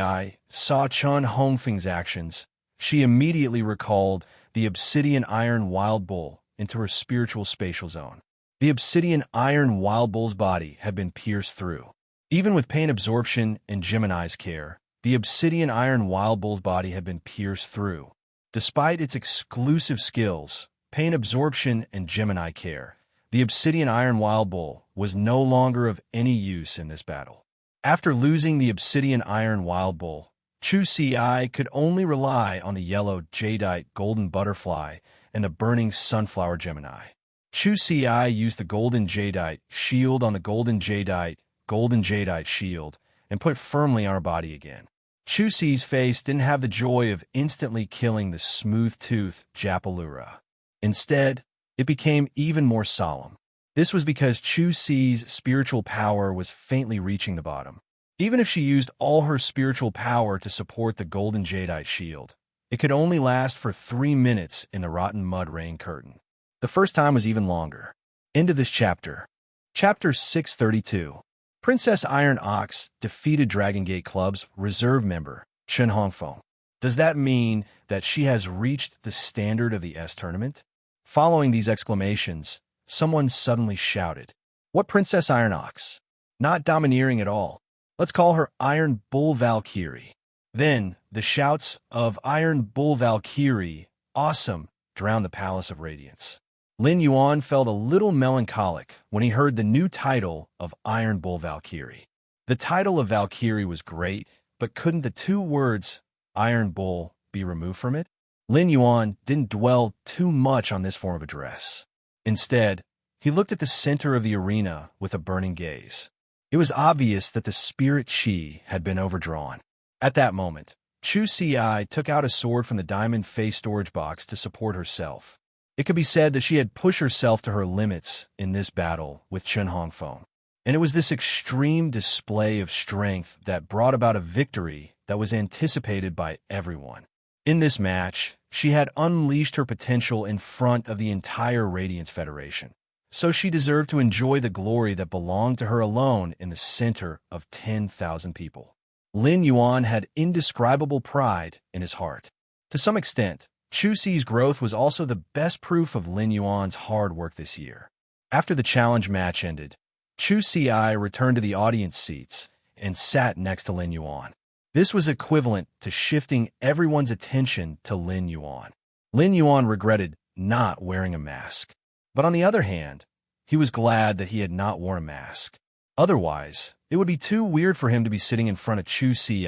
Speaker 1: saw Chun Hongfeng's actions, she immediately recalled the obsidian iron wild bull into her spiritual spatial zone. The obsidian iron wild bull's body had been pierced through. Even with pain absorption and Gemini's care, the obsidian iron wild bull's body had been pierced through. Despite its exclusive skills, pain absorption and Gemini care, the obsidian iron wild bull was no longer of any use in this battle. After losing the obsidian iron wild bull, Chu Si could only rely on the yellow jadeite golden butterfly and the burning sunflower Gemini. Chu Si used the golden jadeite shield on the golden jadeite shield and put firmly on her body again. Chu Si's face didn't have the joy of instantly killing the smooth-toothed Japalura. Instead, it became even more solemn. This was because Chu Si's spiritual power was faintly reaching the bottom. Even if she used all her spiritual power to support the golden jadeite shield, it could only last for 3 minutes in the rotten mud rain curtain. The first time was even longer. End of this chapter. Chapter 632. Princess Iron Ox defeated Dragon Gate Club's reserve member, Chen Hongfeng. Does that mean that she has reached the standard of the S tournament? Following these exclamations, someone suddenly shouted, "What Princess Iron Ox? Not domineering at all. Let's call her Iron Bull Valkyrie." Then, the shouts of "Iron Bull Valkyrie, awesome," drowned the Palace of Radiance. Lin Yuan felt a little melancholic when he heard the new title of Iron Bull Valkyrie. The title of Valkyrie was great, but couldn't the 2 words, Iron Bull, be removed from it? Lin Yuan didn't dwell too much on this form of address. Instead, he looked at the center of the arena with a burning gaze. It was obvious that the spirit chi had been overdrawn. At that moment, Chu Si took out a sword from the diamond face storage box to support herself. It could be said that she had pushed herself to her limits in this battle with Chen Hongfeng. And it was this extreme display of strength that brought about a victory that was anticipated by everyone. In this match, she had unleashed her potential in front of the entire Radiance Federation. So she deserved to enjoy the glory that belonged to her alone in the center of 10,000 people. Lin Yuan had indescribable pride in his heart. To some extent, Chu Si's growth was also the best proof of Lin Yuan's hard work this year. After the challenge match ended, Chu Si returned to the audience seats and sat next to Lin Yuan. This was equivalent to shifting everyone's attention to Lin Yuan. Lin Yuan regretted not wearing a mask. But on the other hand, he was glad that he had not worn a mask. Otherwise, it would be too weird for him to be sitting in front of Chu Si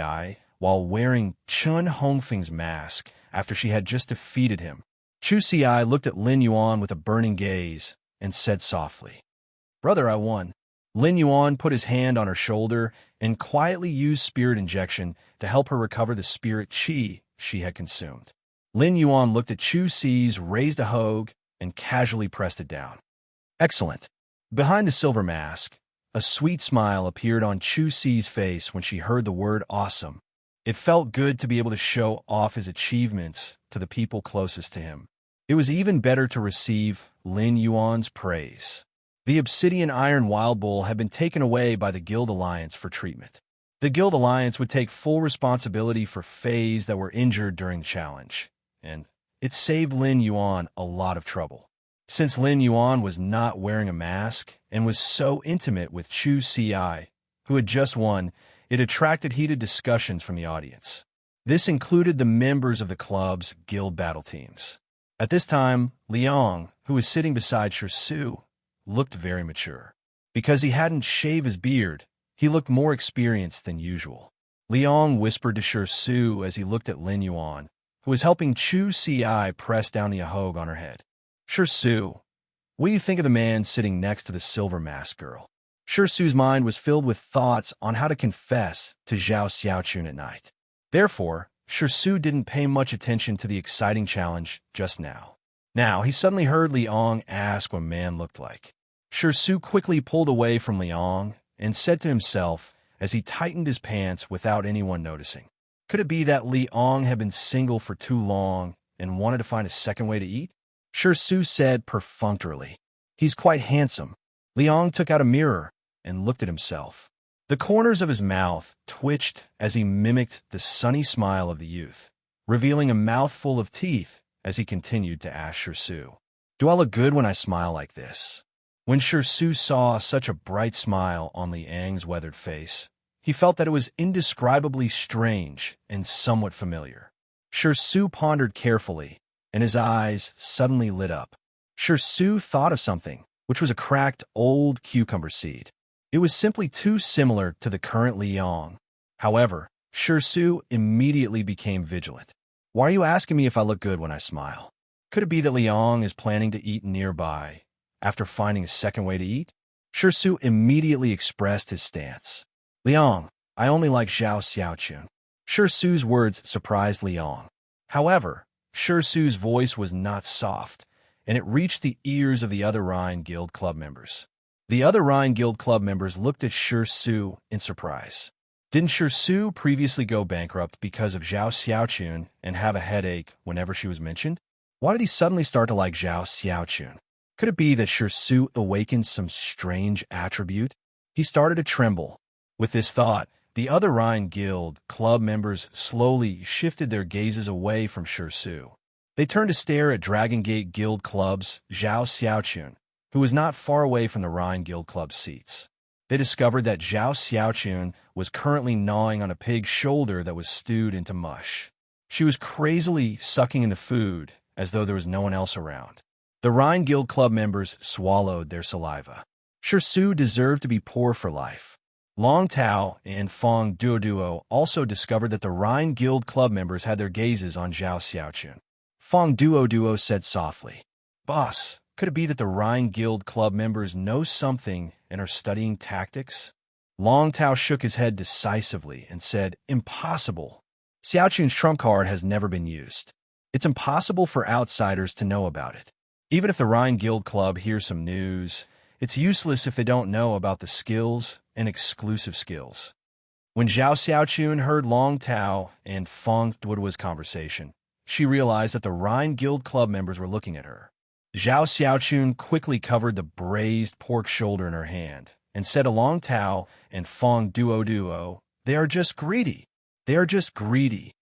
Speaker 1: while wearing Chun Hongfeng's mask after she had just defeated him. Chu Si looked at Lin Yuan with a burning gaze and said softly, "Brother, I won." Lin Yuan put his hand on her shoulder and quietly used spirit injection to help her recover the spirit chi she had consumed. Lin Yuan looked at Chu Si's raised a hogue and casually pressed it down. Excellent. Behind the silver mask, a sweet smile appeared on Chu Si's face when she heard the word awesome. It felt good to be able to show off his achievements to the people closest to him. It was even better to receive Lin Yuan's praise. The obsidian iron wild bull had been taken away by the Guild Alliance for treatment. The Guild Alliance would take full responsibility for Fays that were injured during the challenge, and it saved Lin Yuan a lot of trouble. Since Lin Yuan was not wearing a mask and was so intimate with Chu Si, who had just won, it attracted heated discussions from the audience. This included the members of the club's guild battle teams. At this time, Liang, who was sitting beside Shirsu, looked very mature. Because he hadn't shaved his beard, he looked more experienced than usual. Liang whispered to Shirsu as he looked at Lin Yuan, who was helping Chu Si press down the ahogue on her head. "Shirsu, what do you think of the man sitting next to the silver mask girl?" Shirsu's mind was filled with thoughts on how to confess to Zhao Xiaochun at night. Therefore, Shirsu didn't pay much attention to the exciting challenge just now. Now, he suddenly heard Liang ask what man looked like. Su quickly pulled away from Liang and said to himself as he tightened his pants without anyone noticing, could it be that Liang had been single for too long and wanted to find a second way to eat? Su said perfunctorily, he's quite handsome. Liang took out a mirror and looked at himself. The corners of his mouth twitched as he mimicked the sunny smile of the youth, revealing a mouthful of teeth as he continued to ask Su, do I look good when I smile like this? When Su saw such a bright smile on Liang's weathered face, he felt that it was indescribably strange and somewhat familiar. Su pondered carefully, and his eyes suddenly lit up. Su thought of something, which was a cracked old cucumber seed. It was simply too similar to the current Liang. However, Su immediately became vigilant. Why are you asking me if I look good when I smile? Could it be that Liang is planning to eat nearby after finding a second way to eat? Su immediately expressed his stance. Liang, I only like Zhao Xiaochun. Su's words surprised Liang. However, Su's voice was not soft, and it reached the ears of the other Rhine Guild Club members. The other Rhine Guild Club members looked at Su in surprise. Didn't Su previously go bankrupt because of Zhao Xiaochun and have a headache whenever she was mentioned? Why did he suddenly start to like Zhao Xiaochun? Could it be that Su awakened some strange attribute? He started to tremble. With this thought, the other Rhine Guild Club members slowly shifted their gazes away from Su. They turned to stare at Dragon Gate Guild Club's Zhao Xiaochun, who was not far away from the Rhine Guild Club seats. They discovered that Zhao Xiaochun was currently gnawing on a pig's shoulder that was stewed into mush. She was crazily sucking in the food as though there was no one else around. The Rhine Guild Club members swallowed their saliva. Su deserved to be poor for life. Long Tao and Fong Duoduo also discovered that the Rhine Guild Club members had their gazes on Zhao Xiaochun. Fong Duoduo said softly, Boss, could it be that the Rhine Guild Club members know something and are studying tactics? Long Tao shook his head decisively and said, Impossible. Xiaochun's trump card has never been used. It's impossible for outsiders to know about it. Even if the Rhine Guild Club hears some news, it's useless if they don't know about the skills and exclusive skills. When Zhao Xiaochun heard Long Tao and Fong Duoduo's conversation, she realized that the Rhine Guild Club members were looking at her. Zhao Xiaochun quickly covered the braised pork shoulder in her hand and said to Long Tao and Fong Duoduo, They are just greedy. They are just greedy.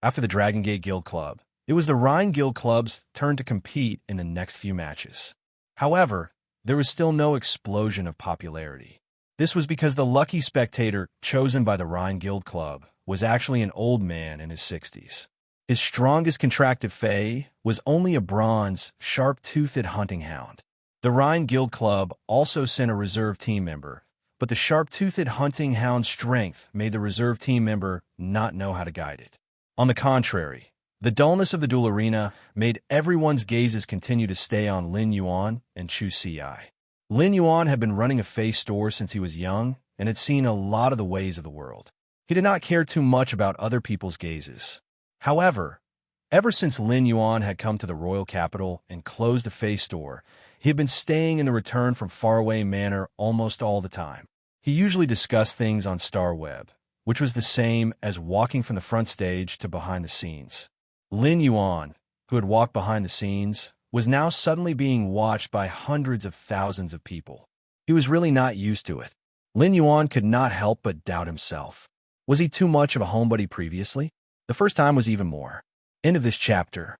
Speaker 1: After the Dragon Gate Guild Club, it was the Rhine Guild Club's turn to compete in the next few matches. However, there was still no explosion of popularity. This was because the lucky spectator chosen by the Rhine Guild Club was actually an old man in his 60s. His strongest contractive fae was only a bronze, sharp-toothed hunting hound. The Rhine Guild Club also sent a reserve team member, but the sharp-toothed hunting hound's strength made the reserve team member not know how to guide it. On the contrary, the dullness of the duel arena made everyone's gazes continue to stay on Lin Yuan and Chu Ci. Lin Yuan had been running a Fei store since he was young and had seen a lot of the ways of the world. He did not care too much about other people's gazes. However, ever since Lin Yuan had come to the royal capital and closed the Fei store, he had been staying in the Return from Faraway Manor almost all the time. He usually discussed things on StarWeb, which was the same as walking from the front stage to behind the scenes. Lin Yuan, who had walked behind the scenes, was now suddenly being watched by hundreds of thousands of people. He was really not used to it. Lin Yuan could not help but doubt himself. Was he too much of a homebody previously? The first time was even more. End of this chapter.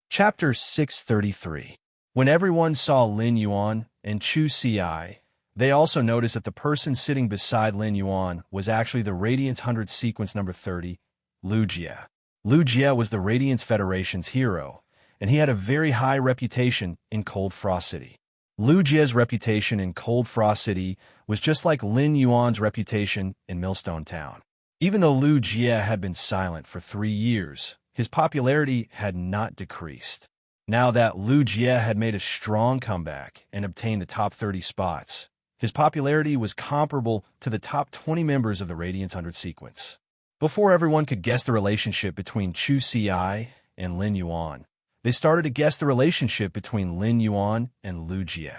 Speaker 1: Chapter 633. When everyone saw Lin Yuan and Chu Ci, they also noticed that the person sitting beside Lin Yuan was actually the Radiance 100 sequence number 30, Lu Jie. Lu Jie was the Radiance Federation's hero, and he had a very high reputation in Cold Frost City. Lu Jie's reputation in Cold Frost City was just like Lin Yuan's reputation in Millstone Town. Even though Lu Jie had been silent for 3 years, his popularity had not decreased. Now that Lu Jie had made a strong comeback and obtained the top 30 spots, his popularity was comparable to the top 20 members of the Radiance 100 sequence. Before everyone could guess the relationship between Chu Ci and Lin Yuan, They started to guess the relationship between Lin Yuan and Lu Jie.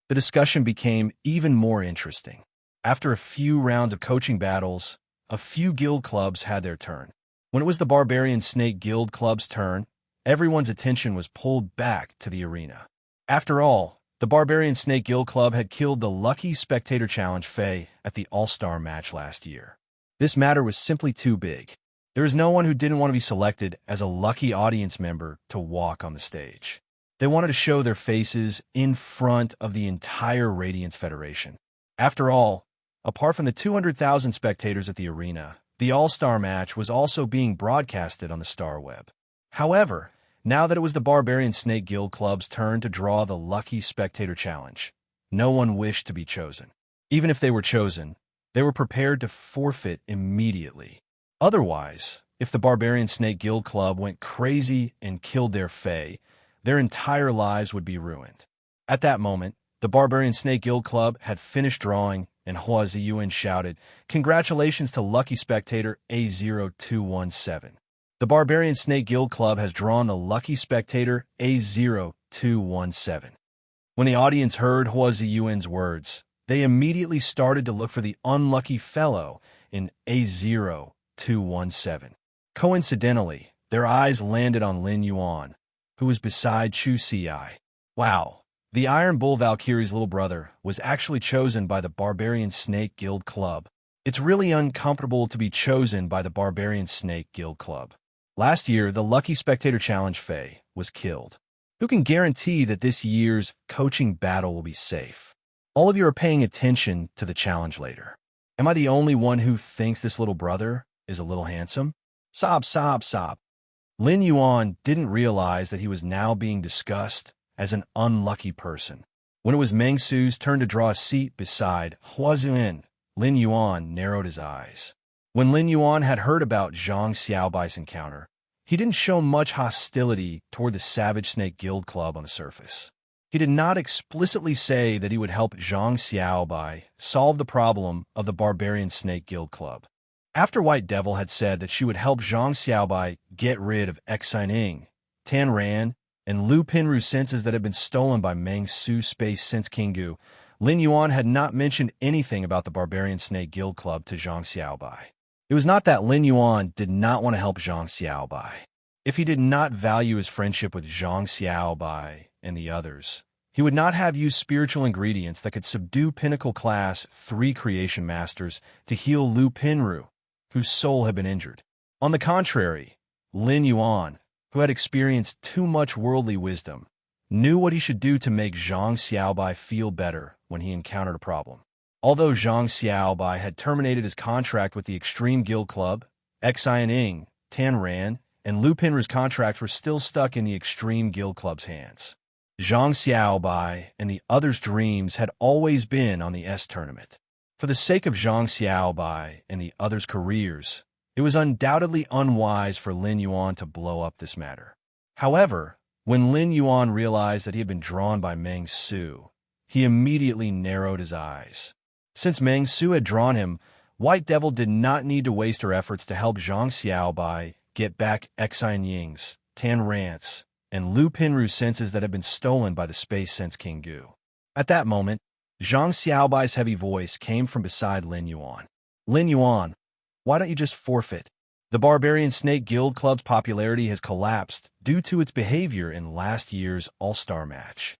Speaker 1: The discussion became even more interesting. After a few rounds of coaching battles, a few guild clubs had their turn. When it was the Barbarian Snake Guild Club's turn, everyone's attention was pulled back to the arena. After all, the Barbarian Snake Guild Club had killed the Lucky Spectator Challenge Fae at the All-Star match last year. This matter was simply too big. There was no one who didn't want to be selected as a lucky audience member to walk on the stage. They wanted to show their faces in front of the entire Radiance Federation. After all, apart from the 200,000 spectators at the arena, the All-Star match was also being broadcasted on the Star Web. However, now that it was the Barbarian Snake Guild Club's turn to draw the Lucky Spectator Challenge, no one wished to be chosen. Even if they were chosen, they were prepared to forfeit immediately. Otherwise, if the Barbarian Snake Guild Club went crazy and killed their Fae, their entire lives would be ruined. At that moment, the Barbarian Snake Guild Club had finished drawing, and Hua Ziyuan shouted, "Congratulations to Lucky Spectator A0217. The Barbarian Snake Guild Club has drawn the Lucky Spectator A0217. When the audience heard Hua Ziyuan's words, they immediately started to look for the unlucky fellow in A0217. Coincidentally, their eyes landed on Lin Yuan, who was beside Chu Xi. Wow, the Iron Bull Valkyrie's little brother was actually chosen by the Barbarian Snake Guild Club. It's really uncomfortable to be chosen by the Barbarian Snake Guild Club. Last year, the Lucky Spectator Challenge Fae was killed. Who can guarantee that this year's coaching battle will be safe? All of you are paying attention to the challenge later. Am I the only one who thinks this little brother is a little handsome? Sob, sob, sob. Lin Yuan didn't realize that he was now being discussed as an unlucky person. When it was Meng Su's turn to draw a seat beside Hua Ziyuan, Lin Yuan narrowed his eyes. When Lin Yuan had heard about Zhang Xiaobai's encounter, he didn't show much hostility toward the Savage Snake Guild Club on the surface. He did not explicitly say that he would help Zhang Xiaobai solve the problem of the Barbarian Snake Guild Club. After White Devil had said that she would help Zhang Xiaobai get rid of Xining, Tan Ran, and Lu Pinru senses that had been stolen by Meng Su Space Sense Kingu, Lin Yuan had not mentioned anything about the Barbarian Snake Guild Club to Zhang Xiaobai. It was not that Lin Yuan did not want to help Zhang Xiaobai. If he did not value his friendship with Zhang Xiaobai and the others, he would not have used spiritual ingredients that could subdue Pinnacle Class 3 Creation Masters to heal Lu Pinru, whose soul had been injured. On the contrary, Lin Yuan, who had experienced too much worldly wisdom, knew what he should do to make Zhang Xiaobai feel better when he encountered a problem. Although Zhang Xiaobai had terminated his contract with the Extreme Guild Club, Xining, Tan Ran, and Lu Pinru's contracts were still stuck in the Extreme Guild Club's hands. Zhang Xiaobai and the others' dreams had always been on the S tournament. For the sake of Zhang Xiaobai and the others' careers, it was undoubtedly unwise for Lin Yuan to blow up this matter. However, when Lin Yuan realized that he had been drawn by Meng Su, he immediately narrowed his eyes. Since Meng Su had drawn him, White Devil did not need to waste her efforts to help Zhang Xiaobai get back Xining's, Tan Ran's, and Lu Pinru's senses that had been stolen by the Space Sense King Gu. At that moment, Zhang Xiaobai's heavy voice came from beside Lin Yuan. Lin Yuan, why don't you just forfeit? The Barbarian Snake Guild Club's popularity has collapsed due to its behavior in last year's All-Star match.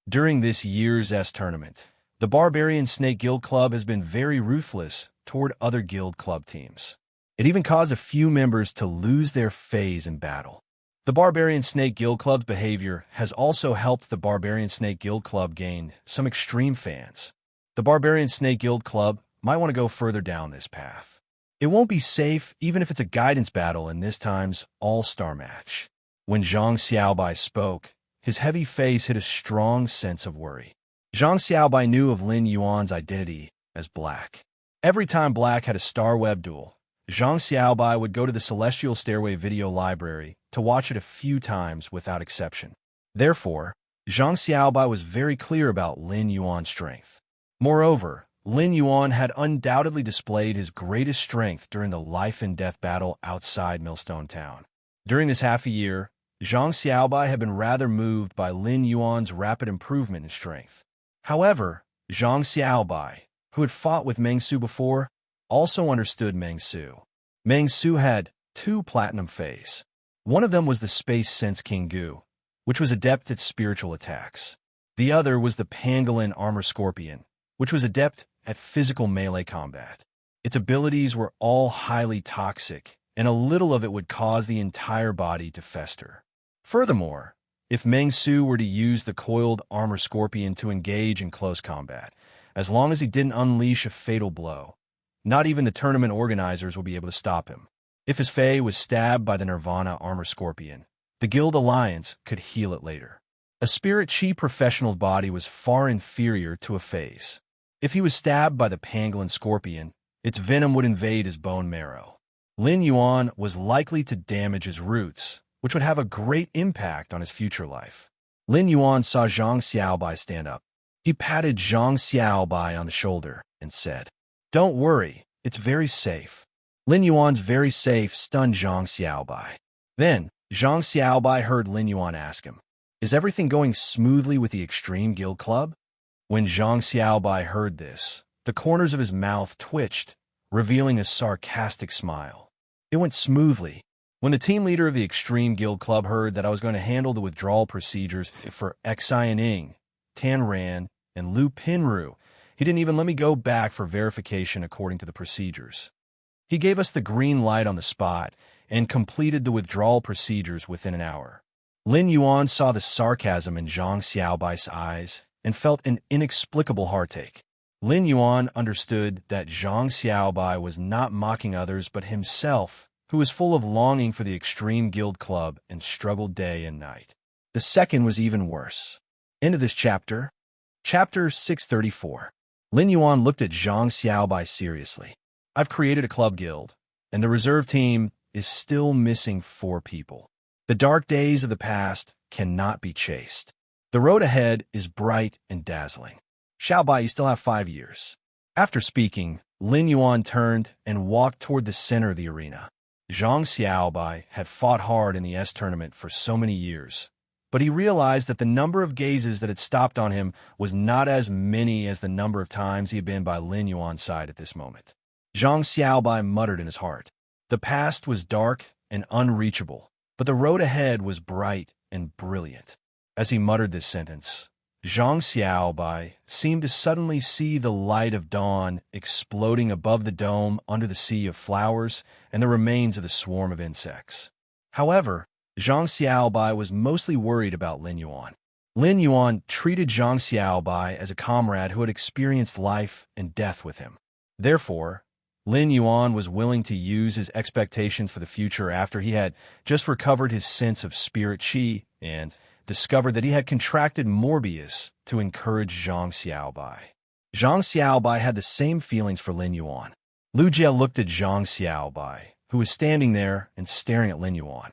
Speaker 1: During this year's S tournament, the Barbarian Snake Guild Club has been very ruthless toward other guild club teams. It even caused a few members to lose their phase in battle. The Barbarian Snake Guild Club's behavior has also helped the Barbarian Snake Guild Club gain some extreme fans. The Barbarian Snake Guild Club might want to go further down this path. It won't be safe even if it's a guidance battle in this time's All-Star match. When Zhang Xiaobai spoke, his heavy face hid a strong sense of worry. Zhang Xiaobai knew of Lin Yuan's identity as Black. Every time Black had a Star Web duel, Zhang Xiaobai would go to the Celestial Stairway video library to watch it a few times without exception. Therefore, Zhang Xiaobai was very clear about Lin Yuan's strength. Moreover, Lin Yuan had undoubtedly displayed his greatest strength during the life-and-death battle outside Millstone Town. During this half a year, Zhang Xiaobai had been rather moved by Lin Yuan's rapid improvement in strength. However, Zhang Xiaobai, who had fought with Meng Su before, also understood Meng Su. Meng Su had two platinum fays. One of them was the Space Sense King Gu, which was adept at spiritual attacks. The other was the Pangolin Armor Scorpion, which was adept at physical melee combat. Its abilities were all highly toxic, and a little of it would cause the entire body to fester. Furthermore, if Meng Su were to use the coiled armor scorpion to engage in close combat, as long as he didn't unleash a fatal blow, not even the tournament organizers would be able to stop him. If his Fae was stabbed by the Nirvana armor scorpion, the Guild Alliance could heal it later. A Spirit Chi professional's body was far inferior to a Fae's. If he was stabbed by the Pangolin scorpion, its venom would invade his bone marrow. Lin Yuan was likely to damage his roots, which would have a great impact on his future life. Lin Yuan saw Zhang Xiaobai stand up. He patted Zhang Xiaobai on the shoulder and said, "Don't worry, it's very safe." Lin Yuan's very safe stunned Zhang Xiaobai. Then, Zhang Xiaobai heard Lin Yuan ask him, "Is everything going smoothly with the Extreme Guild Club?" When Zhang Xiaobai heard this, the corners of his mouth twitched, revealing a sarcastic smile. It went smoothly. When the team leader of the Extreme Guild Club heard that I was going to handle the withdrawal procedures for Xianing, Tan Ran, and Lu Pinru, he didn't even let me go back for verification according to the procedures. He gave us the green light on the spot and completed the withdrawal procedures within an hour. Lin Yuan saw the sarcasm in Zhang Xiaobai's eyes and felt an inexplicable heartache. Lin Yuan understood that Zhang Xiaobai was not mocking others but himself, who was full of longing for the Extreme Guild Club and struggled day and night. The second was even worse. End of this chapter. Chapter 634. Lin Yuan looked at Zhang Xiaobai seriously. "I've created a club guild, and the reserve team is still missing 4 people. The dark days of the past cannot be chased. The road ahead is bright and dazzling. Xiaobai, you still have 5 years." After speaking, Lin Yuan turned and walked toward the center of the arena. Zhang Xiaobai had fought hard in the S tournament for so many years, but he realized that the number of gazes that had stopped on him was not as many as the number of times he had been by Lin Yuan's side at this moment. Zhang Xiaobai muttered in his heart. The past was dark and unreachable, but the road ahead was bright and brilliant. As he muttered this sentence, Zhang Xiaobai seemed to suddenly see the light of dawn exploding above the dome under the sea of flowers and the remains of the swarm of insects. However, Zhang Xiaobai was mostly worried about Lin Yuan. Lin Yuan treated Zhang Xiaobai as a comrade who had experienced life and death with him. Therefore, Lin Yuan was willing to use his expectations for the future after he had just recovered his sense of Spirit Chi and discovered that he had contracted Morbius to encourage Zhang Xiaobai. Zhang Xiaobai had the same feelings for Lin Yuan. Lu Jie looked at Zhang Xiaobai, who was standing there and staring at Lin Yuan.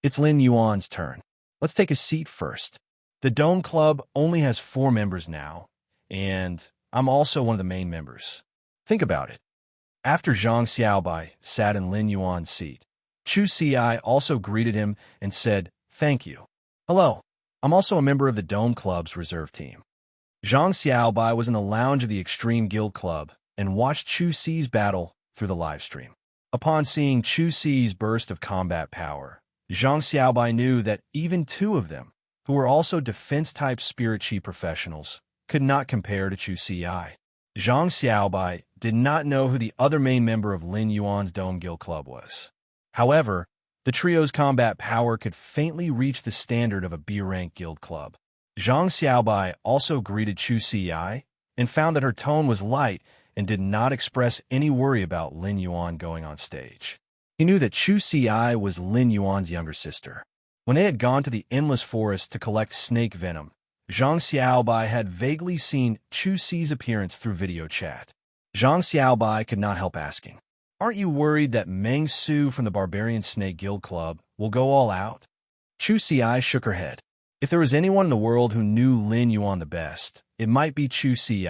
Speaker 1: "It's Lin Yuan's turn. Let's take a seat first. The Dome Club only has 4 members now, and I'm also one of the main members. Think about it." After Zhang Xiaobai sat in Lin Yuan's seat, Chu Ci also greeted him and said, "Thank you. Hello, I'm also a member of the Dome Club's reserve team." Zhang Xiaobai was in the lounge of the Extreme Guild Club and watched Chu Ci's battle through the livestream. Upon seeing Chu Ci's burst of combat power, Zhang Xiaobai knew that even 2 of them, who were also defense-type Spirit Chi professionals, could not compare to Chu Ci. Zhang Xiaobai did not know who the other main member of Lin Yuan's Dome Guild Club was. However, the trio's combat power could faintly reach the standard of a B-rank guild club. Zhang Xiaobai also greeted Chu Ci and found that her tone was light and did not express any worry about Lin Yuan going on stage. He knew that Chu Ci was Lin Yuan's younger sister. When they had gone to the Endless Forest to collect snake venom, Zhang Xiaobai had vaguely seen Chu Ci's appearance through video chat. Zhang Xiaobai could not help asking, "Aren't you worried that Meng Su from the Barbarian Snake Guild Club will go all out?" Chu Ci shook her head. If there was anyone in the world who knew Lin Yuan the best, it might be Chu Ci.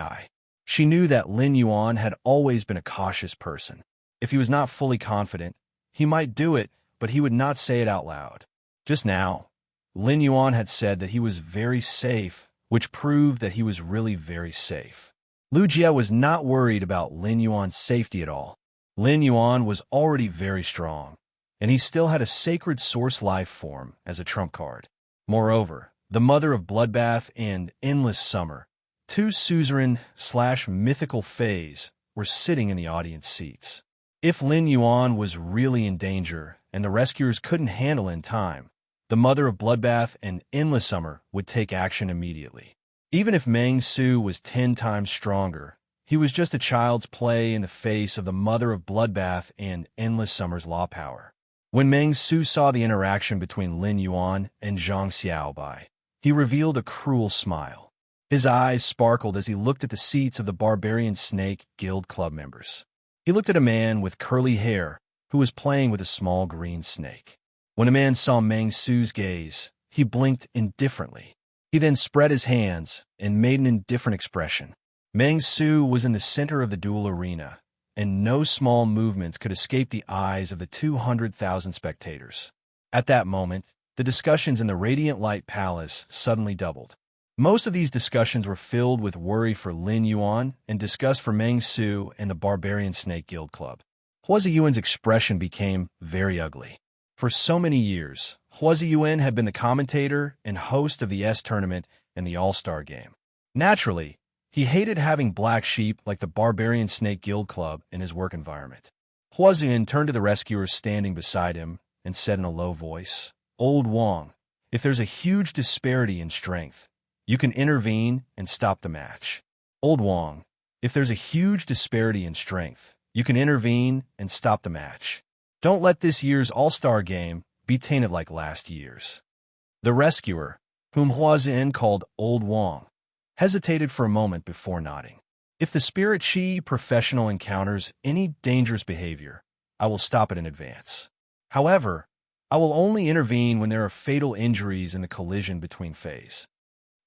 Speaker 1: She knew that Lin Yuan had always been a cautious person. If he was not fully confident, he might do it, but he would not say it out loud. Just now, Lin Yuan had said that he was very safe, which proved that he was really very safe. Lu Jie was not worried about Lin Yuan's safety at all. Lin Yuan was already very strong, and he still had a sacred source life form as a trump card. Moreover, the mother of Bloodbath and Endless Summer, two suzerain/mythical fays, were sitting in the audience seats. If Lin Yuan was really in danger and the rescuers couldn't handle in time, the mother of Bloodbath and Endless Summer would take action immediately. Even if Meng Su was 10 times stronger, he was just a child's play in the face of the mother of Bloodbath and Endless Summer's law power. When Meng Su saw the interaction between Lin Yuan and Zhang Xiaobai, he revealed a cruel smile. His eyes sparkled as he looked at the seats of the Barbarian Snake Guild Club members. He looked at a man with curly hair who was playing with a small green snake. When a man saw Meng Su's gaze, he blinked indifferently. He then spread his hands and made an indifferent expression. Meng Su was in the center of the duel arena, and no small movements could escape the eyes of the 200,000 spectators. At that moment, the discussions in the Radiant Light Palace suddenly doubled. Most of these discussions were filled with worry for Lin Yuan and disgust for Meng Su and the Barbarian Snake Guild Club. Hua Ziyuan's expression became very ugly. For so many years, Hua Ziyuan had been the commentator and host of the S tournament and the All-Star game. Naturally, he hated having black sheep like the Barbarian Snake Guild Club in his work environment. Hua Ziyuan turned to the rescuers standing beside him and said in a low voice, "Old Wang, if there's a huge disparity in strength, you can intervene and stop the match." Old Wang, if there's a huge disparity in strength, you can intervene and stop the match. Don't let this year's All-Star game be tainted like last year's. The rescuer, whom Hua Ziyuan called Old Wang, hesitated for a moment before nodding. If the Spirit Chi professional encounters any dangerous behavior, I will stop it in advance. However, I will only intervene when there are fatal injuries in the collision between fays.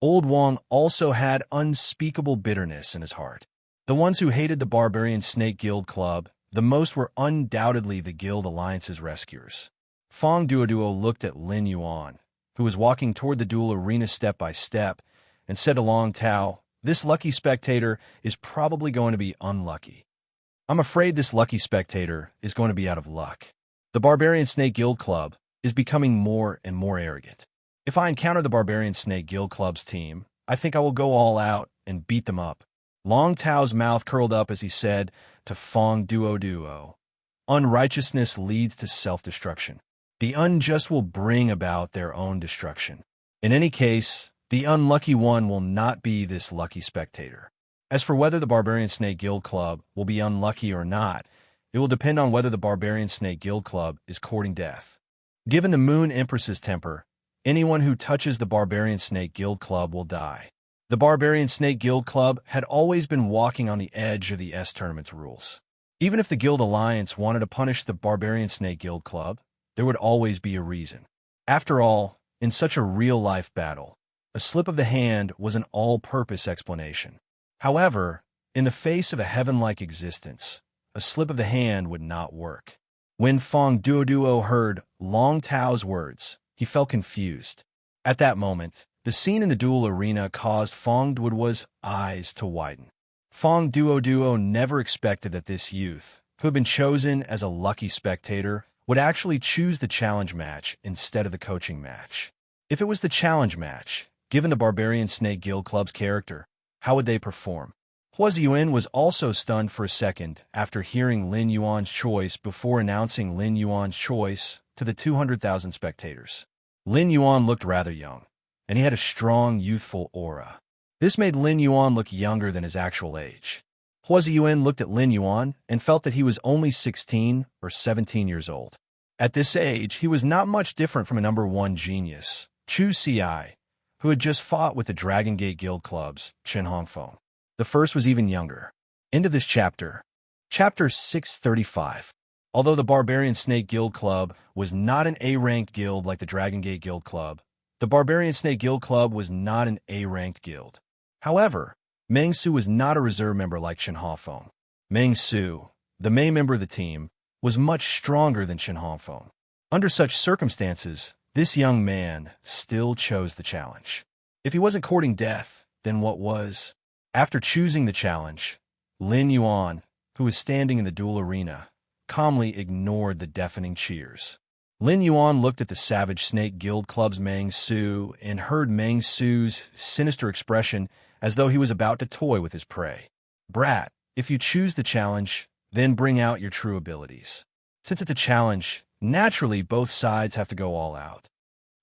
Speaker 1: Old Wang also had unspeakable bitterness in his heart. The ones who hated the Barbarian Snake Guild Club the most were undoubtedly the Guild Alliance's rescuers. Fong Duoduo looked at Lin Yuan, who was walking toward the duel arena step by step, and said to Long Tao, "This lucky spectator is probably going to be unlucky. I'm afraid this lucky spectator is going to be out of luck. The Barbarian Snake Guild Club is becoming more and more arrogant. If I encounter the Barbarian Snake Guild Club's team, I think I will go all out and beat them up." Long Tao's mouth curled up as he said to Fong Duoduo, "Unrighteousness leads to self-destruction. The unjust will bring about their own destruction. In any case, the unlucky one will not be this lucky spectator. As for whether the Barbarian Snake Guild Club will be unlucky or not, it will depend on whether the Barbarian Snake Guild Club is courting death. Given the Moon Empress's temper, anyone who touches the Barbarian Snake Guild Club will die." The Barbarian Snake Guild Club had always been walking on the edge of the S tournament's rules. Even if the Guild Alliance wanted to punish the Barbarian Snake Guild Club, there would always be a reason. After all, in such a real-life battle, a slip of the hand was an all-purpose explanation. However, in the face of a heaven-like existence, a slip of the hand would not work. When Fong Duoduo heard Long Tao's words, he felt confused. At that moment, the scene in the duel arena caused Fong Duoduo's eyes to widen. Fong Duoduo never expected that this youth, who had been chosen as a lucky spectator, would actually choose the challenge match instead of the coaching match. If it was the challenge match, given the Barbarian Snake Guild Club's character, how would they perform? Hua Ziyuan was also stunned for a second after hearing Lin Yuan's choice before announcing Lin Yuan's choice to the 200,000 spectators. Lin Yuan looked rather young, and he had a strong, youthful aura. This made Lin Yuan look younger than his actual age. Hua Ziyuan looked at Lin Yuan and felt that he was only 16 or 17 years old. At this age, he was not much different from a #1 genius, Chu Ci, who had just fought with the Dragon Gate Guild Club's Chen Hongfeng. The first was even younger. End of this chapter. Chapter 635. Although the Barbarian Snake Guild Club was not an A-ranked guild like the Dragon Gate Guild Club, the Barbarian Snake Guild Club was not an A-ranked guild. However, Meng Su was not a reserve member like Chen Hongfeng. Meng Su, the main member of the team, was much stronger than Chen Hongfeng. Under such circumstances, This young man still chose the challenge. If he wasn't courting death, then what was? After choosing the challenge, Lin Yuan, who was standing in the duel arena, calmly ignored the deafening cheers. Lin Yuan looked at the Savage Snake Guild Club's Meng Su and heard Meng Su's sinister expression as though he was about to toy with his prey. "Brat, if you choose the challenge, then bring out your true abilities. Since it's a challenge, naturally both sides have to go all out.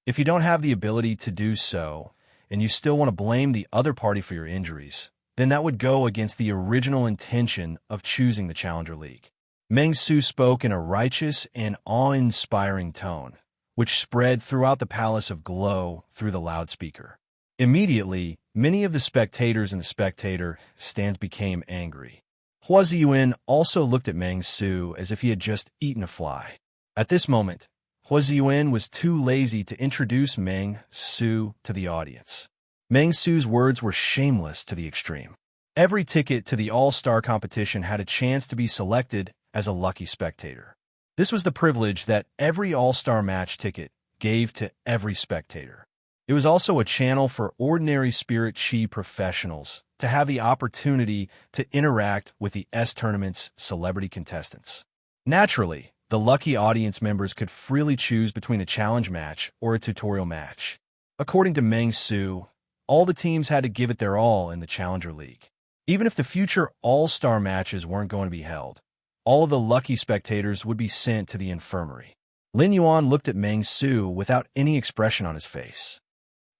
Speaker 1: If you don't have the ability to do so, and you still want to blame the other party for your injuries, then that would go against the original intention of choosing the Challenger League." Meng Su spoke in a righteous and awe-inspiring tone, which spread throughout the Palace of Glow through the loudspeaker. Immediately, many of the spectators in the spectator stands became angry. Hua Ziyuan also looked at Meng Su as if he had just eaten a fly. At this moment, Hua Ziyuan was too lazy to introduce Meng Su to the audience. Meng Su's words were shameless to the extreme. Every ticket to the All-Star competition had a chance to be selected as a lucky spectator. This was the privilege that every All-Star match ticket gave to every spectator. It was also a channel for ordinary spirit chi professionals to have the opportunity to interact with the S-Tournament's celebrity contestants. Naturally, the lucky audience members could freely choose between a challenge match or a tutorial match. According to Meng Su, all the teams had to give it their all in the Challenger League. Even if the future All-Star matches weren't going to be held, all of the lucky spectators would be sent to the infirmary. Lin Yuan looked at Meng Su without any expression on his face.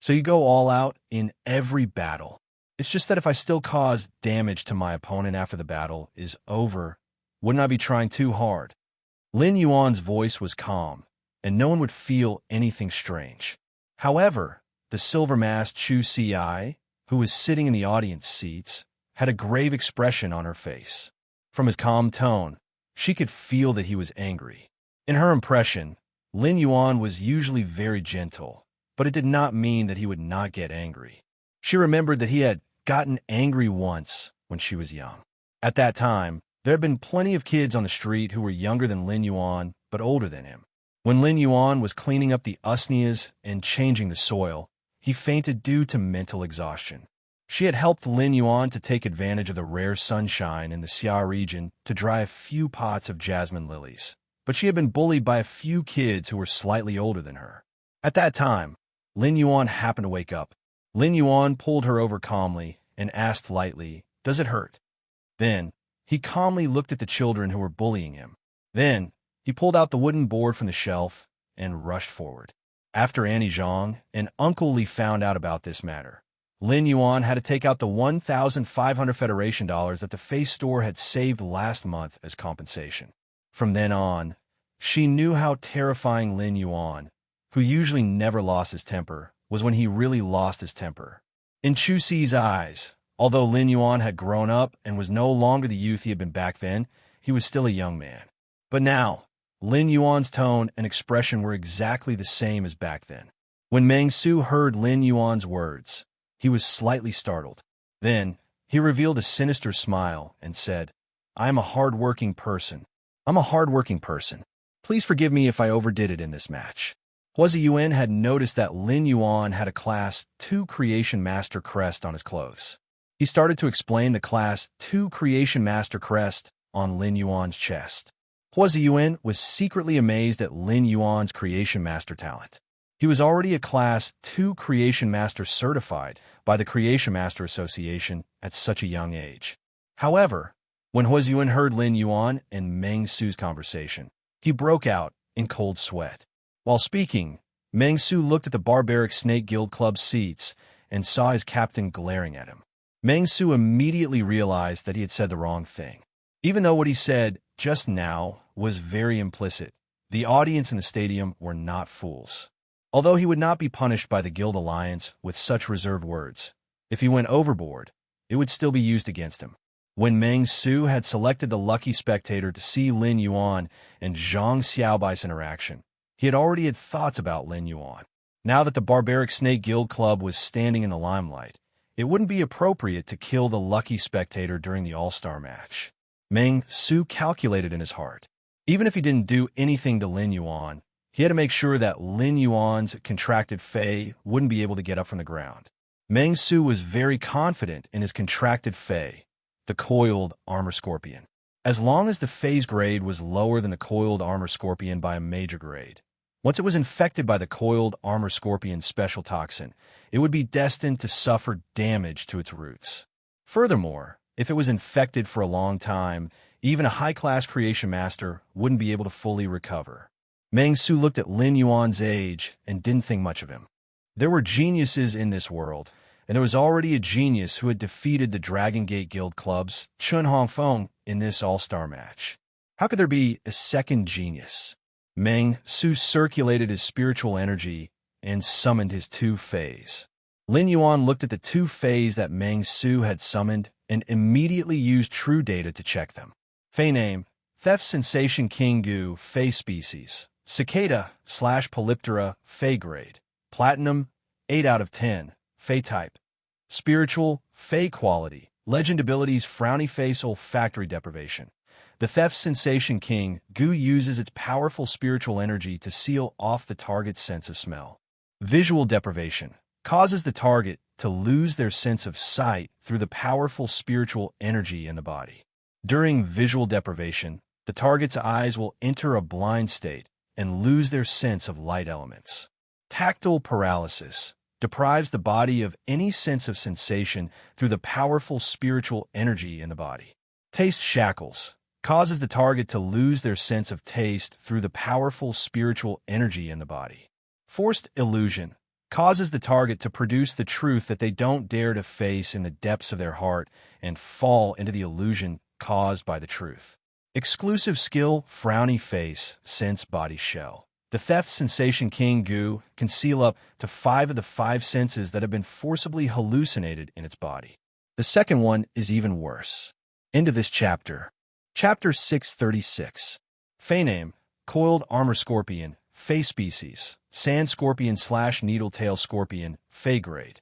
Speaker 1: "So you go all out in every battle. It's just that if I still cause damage to my opponent after the battle is over, wouldn't I be trying too hard?" Lin Yuan's voice was calm, and no one would feel anything strange. However, the silver-masked Chu Si, who was sitting in the audience seats, had a grave expression on her face. From his calm tone, she could feel that he was angry. In her impression, Lin Yuan was usually very gentle, but it did not mean that he would not get angry. She remembered that he had gotten angry once when she was young. At that time, there had been plenty of kids on the street who were younger than Lin Yuan, but older than him. When Lin Yuan was cleaning up the usneas and changing the soil, he fainted due to mental exhaustion. She had helped Lin Yuan to take advantage of the rare sunshine in the Xia region to dry a few pots of jasmine lilies, but she had been bullied by a few kids who were slightly older than her. At that time, Lin Yuan happened to wake up. Lin Yuan pulled her over calmly and asked lightly, "Does it hurt?" Then, he calmly looked at the children who were bullying him. Then, he pulled out the wooden board from the shelf and rushed forward. After Annie Zhang and Uncle Li found out about this matter, Lin Yuan had to take out the 1,500 Federation dollars that the Face Store had saved last month as compensation. From then on, she knew how terrifying Lin Yuan, who usually never lost his temper, was when he really lost his temper. In Chu Si's eyes, although Lin Yuan had grown up and was no longer the youth he had been back then, he was still a young man. But now, Lin Yuan's tone and expression were exactly the same as back then. When Meng Su heard Lin Yuan's words, he was slightly startled. Then, he revealed a sinister smile and said, "I am a hard-working person. I'm a hard-working person. Please forgive me if I overdid it in this match." Hua Ziyuan had noticed that Lin Yuan had a Class 2 Creation Master crest on his clothes. He started to explain the Class 2 Creation Master crest on Lin Yuan's chest. Hua Ziyuan was secretly amazed at Lin Yuan's Creation Master talent. He was already a Class 2 Creation Master certified by the Creation Master Association at such a young age. However, when Hua Ziyuan heard Lin Yuan and Meng Su's conversation, he broke out in cold sweat. While speaking, Meng Su looked at the Barbaric Snake Guild Club seats and saw his captain glaring at him. Meng Su immediately realized that he had said the wrong thing. Even though what he said just now was very implicit, the audience in the stadium were not fools. Although he would not be punished by the Guild Alliance with such reserved words, if he went overboard, it would still be used against him. When Meng Su had selected the lucky spectator to see Lin Yuan and Zhang Xiaobai's interaction, he had already had thoughts about Lin Yuan. Now that the Barbaric Snake Guild Club was standing in the limelight, it wouldn't be appropriate to kill the lucky spectator during the All-Star match. Meng Su calculated in his heart. Even if he didn't do anything to Lin Yuan, He had to make sure that Lin Yuan's contracted Fei wouldn't be able to get up from the ground. Meng Su was very confident in his contracted Fei, the coiled armor scorpion. As long as the Fei's grade was lower than the coiled armor scorpion by a major grade. Once it was infected by the coiled armor scorpion's special toxin, it would be destined to suffer damage to its roots. Furthermore, if it was infected for a long time, even a high-class creation master wouldn't be able to fully recover. Meng Su looked at Lin Yuan's age and didn't think much of him. There were geniuses in this world, and there was already a genius who had defeated the Dragon Gate Guild Club's Chun Hongfeng in this all-star match. How could there be a second genius? Meng Su circulated his spiritual energy and summoned his two Feis. Lin Yuan looked at the two Feis that Meng Su had summoned and immediately used true data to check them. Fei name, Theft Sensation King Gu, Fei species, Cicada / Polyptera, Fei grade, Platinum, 8 out of 10, Fei type, Spiritual, Fei quality, Legend abilities Frowny Face Olfactory Deprivation. The Theft Sensation King Gu uses its powerful spiritual energy to seal off the target's sense of smell. Visual Deprivation causes the target to lose their sense of sight through the powerful spiritual energy in the body. During visual deprivation, the target's eyes will enter a blind state and lose their sense of light elements. Tactile Paralysis deprives the body of any sense of sensation through the powerful spiritual energy in the body. Taste Shackles causes the target to lose their sense of taste through the powerful spiritual energy in the body. Forced Illusion causes the target to produce the truth that they don't dare to face in the depths of their heart and fall into the illusion caused by the truth. Exclusive Skill Frowny Face Sense Body Shell. The Theft Sensation King Gu can seal up to 5 of the 5 senses that have been forcibly hallucinated in its body. The second one is even worse. End of this chapter. Chapter 636. Fei name, Coiled Armor Scorpion, Fei species, Sand Scorpion / Needletail Scorpion, Fei grade.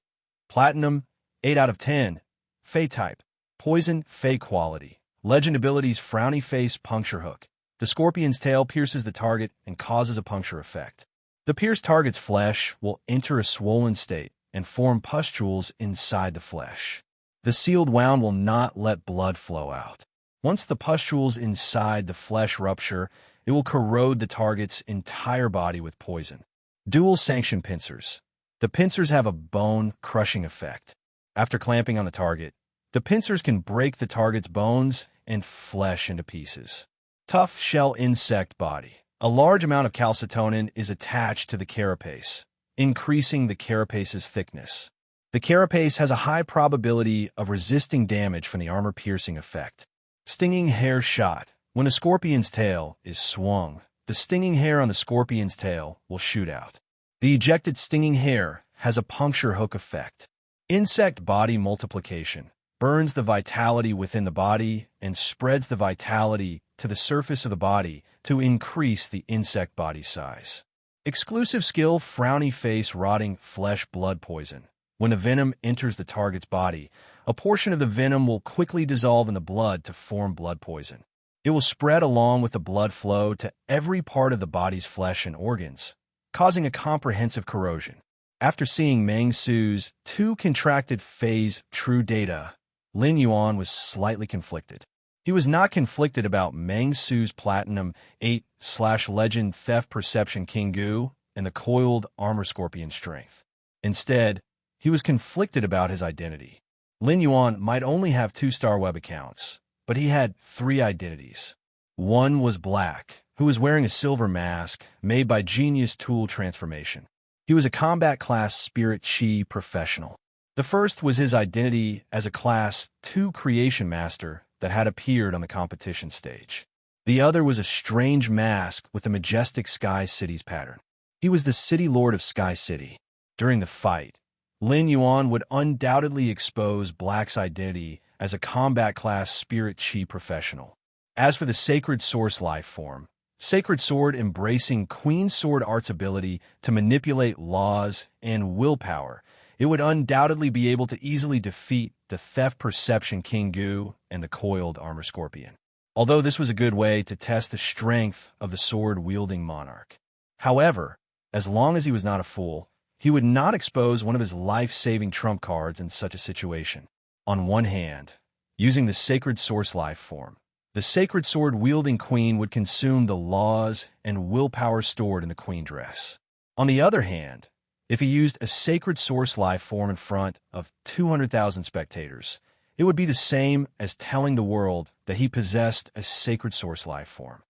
Speaker 1: Platinum, 8 out of 10, Fei type. Poison, Fei quality. Legend abilities Frowny Face Puncture Hook. The scorpion's tail pierces the target and causes a puncture effect. The pierced target's flesh will enter a swollen state and form pustules inside the flesh. The sealed wound will not let blood flow out. Once the pustules inside the flesh rupture, it will corrode the target's entire body with poison. Dual Sanction Pincers. The pincers have a bone-crushing effect. After clamping on the target, the pincers can break the target's bones and flesh into pieces. Tough Shell Insect Body. A large amount of calcitonin is attached to the carapace, increasing the carapace's thickness. The carapace has a high probability of resisting damage from the armor-piercing effect. Stinging Hair Shot. When a scorpion's tail is swung, the stinging hair on the scorpion's tail will shoot out. The ejected stinging hair has a puncture hook effect. Insect Body Multiplication. Burns the vitality within the body and spreads the vitality to the surface of the body to increase the insect body size. Exclusive Skill Frowny Face Rotting Flesh Blood Poison. When the venom enters the target's body, a portion of the venom will quickly dissolve in the blood to form blood poison. It will spread along with the blood flow to every part of the body's flesh and organs, causing a comprehensive corrosion. After seeing Meng Su's 2 contracted phase true data, Lin Yuan was slightly conflicted. He was not conflicted about Meng Su's Platinum 8/Legend Theft Perception King Gu and the Coiled Armor Scorpion strength. Instead, he was conflicted about his identity. Lin Yuan might only have 2-star web accounts, but he had 3 identities. One was Black, who was wearing a silver mask made by Genius Tool Transformation. He was a combat class Spirit Chi professional. The first was his identity as a Class 2 creation master that had appeared on the competition stage. The other was a strange mask with a majestic Sky City's pattern. He was the City Lord of Sky City. During the fight, Lin Yuan would undoubtedly expose Black's identity as a combat class Spirit Chi professional. As for the Sacred Source life form, Sacred Sword embracing Queen Sword Art's ability to manipulate laws and willpower, it would undoubtedly be able to easily defeat the Theft Perception King Gu and the Coiled Armor Scorpion. Although this was a good way to test the strength of the sword-wielding monarch. However, as long as he was not a fool, he would not expose one of his life-saving trump cards in such a situation. On one hand, using the sacred source life form, the sacred sword-wielding queen would consume the laws and willpower stored in the queen dress. On the other hand, if he used a sacred source life form in front of 200,000 spectators, it would be the same as telling the world that he possessed a sacred source life form.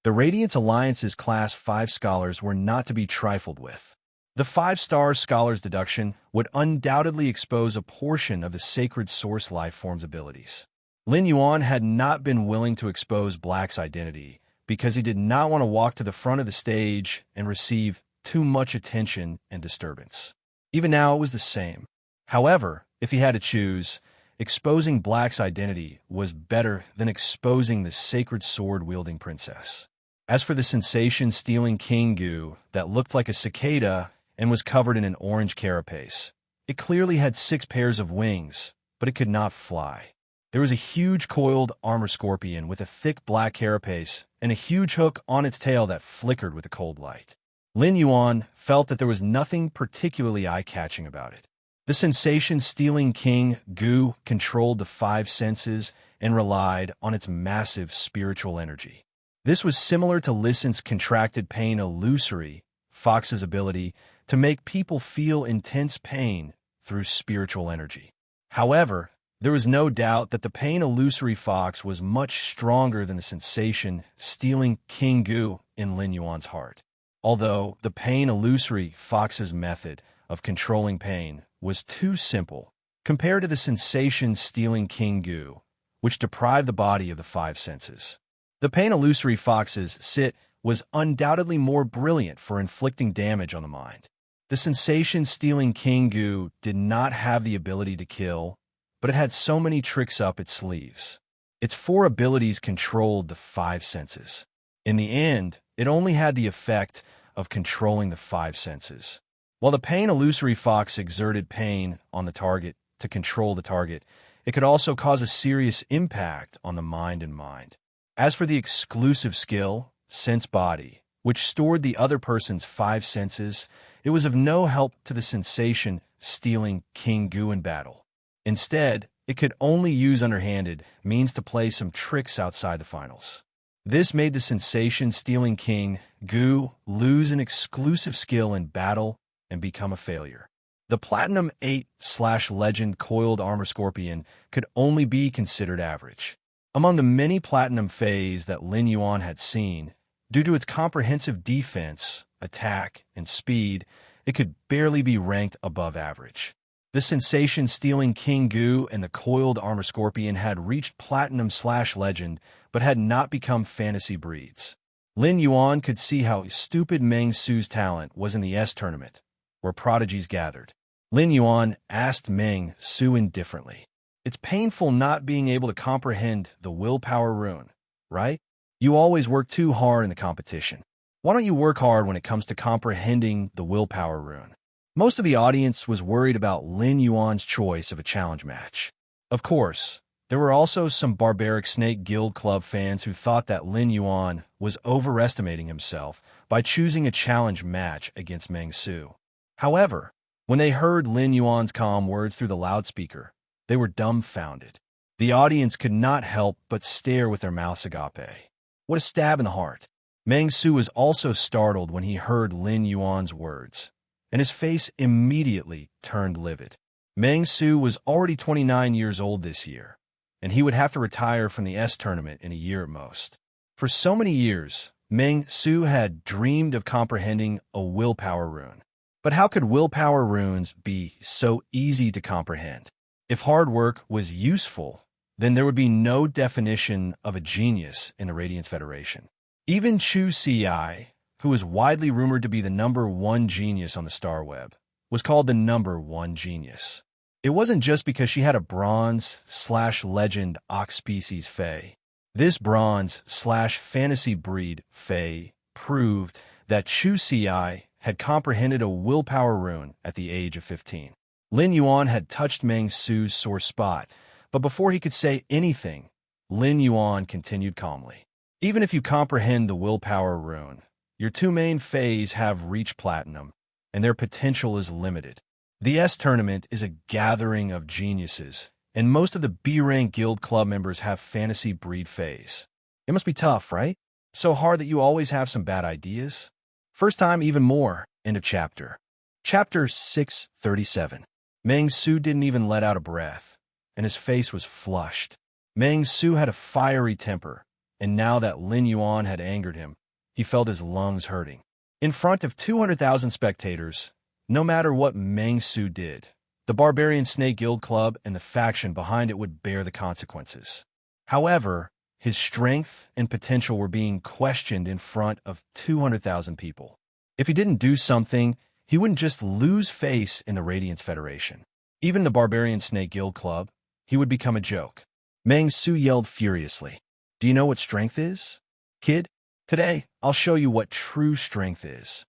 Speaker 1: The Radiance Alliance's Class 5 scholars were not to be trifled with. The 5-star scholar's deduction would undoubtedly expose a portion of the sacred source life form's abilities. Lin Yuan had not been willing to expose Black's identity because he did not want to walk to the front of the stage and receive too much attention and disturbance. Even now, it was the same. However, if he had to choose, exposing Black's identity was better than exposing the sacred sword-wielding princess. As for the sensation-stealing King Gu that looked like a cicada and was covered in an orange carapace, it clearly had 6 pairs of wings, but it could not fly. There was a huge coiled armor scorpion with a thick black carapace and a huge hook on its tail that flickered with the cold light. Lin Yuan felt that there was nothing particularly eye-catching about it. The sensation-stealing King Gu controlled the 5 senses and relied on its massive spiritual energy. This was similar to Lisan's contracted pain illusory, Fox's ability to make people feel intense pain through spiritual energy. However, there was no doubt that the pain illusory Fox was much stronger than the sensation-stealing King Gu in Lin Yuan's heart. Although the pain illusory Fox's method of controlling pain was too simple compared to the sensation-stealing King Gu, which deprived the body of the 5 senses. The pain illusory Fox's sit was undoubtedly more brilliant for inflicting damage on the mind. The sensation-stealing King Gu did not have the ability to kill, but it had so many tricks up its sleeves. Its 4 abilities controlled the 5 senses. In the end, it only had the effect of controlling the 5 senses. While the pain illusory Fox exerted pain on the target to control the target, it could also cause a serious impact on the mind and mind. As for the exclusive skill, Sense Body, which stored the other person's 5 senses, it was of no help to the sensation-stealing King Gu in battle. Instead, it could only use underhanded means to play some tricks outside the finals. This made the sensation-stealing King Gu lose an exclusive skill in battle and become a failure. The Platinum 8/Legend Coiled Armor Scorpion could only be considered average. Among the many Platinum Fays that Lin Yuan had seen, due to its comprehensive defense, attack, and speed, it could barely be ranked above average. The sensation-stealing King Gu and the Coiled Armor Scorpion had reached Platinum/Legend, but had not become fantasy breeds. Lin Yuan could see how stupid Meng Su's talent was in the S tournament, where prodigies gathered. Lin Yuan asked Meng Su indifferently, "It's painful not being able to comprehend the willpower rune, right? You always work too hard in the competition. Why don't you work hard when it comes to comprehending the willpower rune?" Most of the audience was worried about Lin Yuan's choice of a challenge match. Of course, there were also some Barbaric Snake Guild Club fans who thought that Lin Yuan was overestimating himself by choosing a challenge match against Meng Su. However, when they heard Lin Yuan's calm words through the loudspeaker, they were dumbfounded. The audience could not help but stare with their mouths agape. What a stab in the heart. Meng Su was also startled when he heard Lin Yuan's words, and his face immediately turned livid. Meng Su was already 29 years old this year, and he would have to retire from the S tournament in a year at most. For so many years, Meng Su had dreamed of comprehending a willpower rune. But how could willpower runes be so easy to comprehend? If hard work was useful, then there would be no definition of a genius in the Radiance Federation. Even Chu Ci, who was widely rumored to be the #1 genius on the Star Web, was called the #1 genius. It wasn't just because she had a bronze/legend ox species Fae. This bronze/fantasy breed Fae proved that Chu Ci had comprehended a willpower rune at the age of 15. Lin Yuan had touched Meng Su's sore spot, but before he could say anything, Lin Yuan continued calmly. Even if you comprehend the willpower rune, Your two main Fays have reached platinum, and their potential is limited. The S tournament is a gathering of geniuses, and most of the B-rank guild club members have fantasy breed Fays. It must be tough, right? So hard that you always have some bad ideas? First time, even more. End of chapter. Chapter 637. Meng Su didn't even let out a breath, and his face was flushed. Meng Su had a fiery temper, and now that Lin Yuan had angered him, he felt his lungs hurting. In front of 200,000 spectators, no matter what Meng Su did, the Barbarian Snake Guild Club and the faction behind it would bear the consequences. However, his strength and potential were being questioned in front of 200,000 people. If he didn't do something, he wouldn't just lose face in the Radiance Federation. Even the Barbarian Snake Guild Club, he would become a joke. Meng Su yelled furiously. Do you know what strength is? Kid, today I'll show you what true strength is.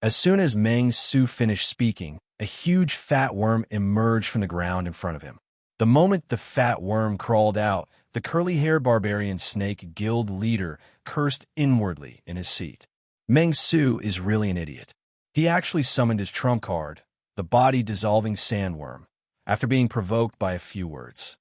Speaker 1: As soon as Meng Su finished speaking, a huge fat worm emerged from the ground in front of him. The moment the fat worm crawled out, the curly-haired Barbarian Snake Guild leader cursed inwardly in his seat. Meng Su is really an idiot. He actually summoned his trump card, the body-dissolving sandworm, after being provoked by a few words.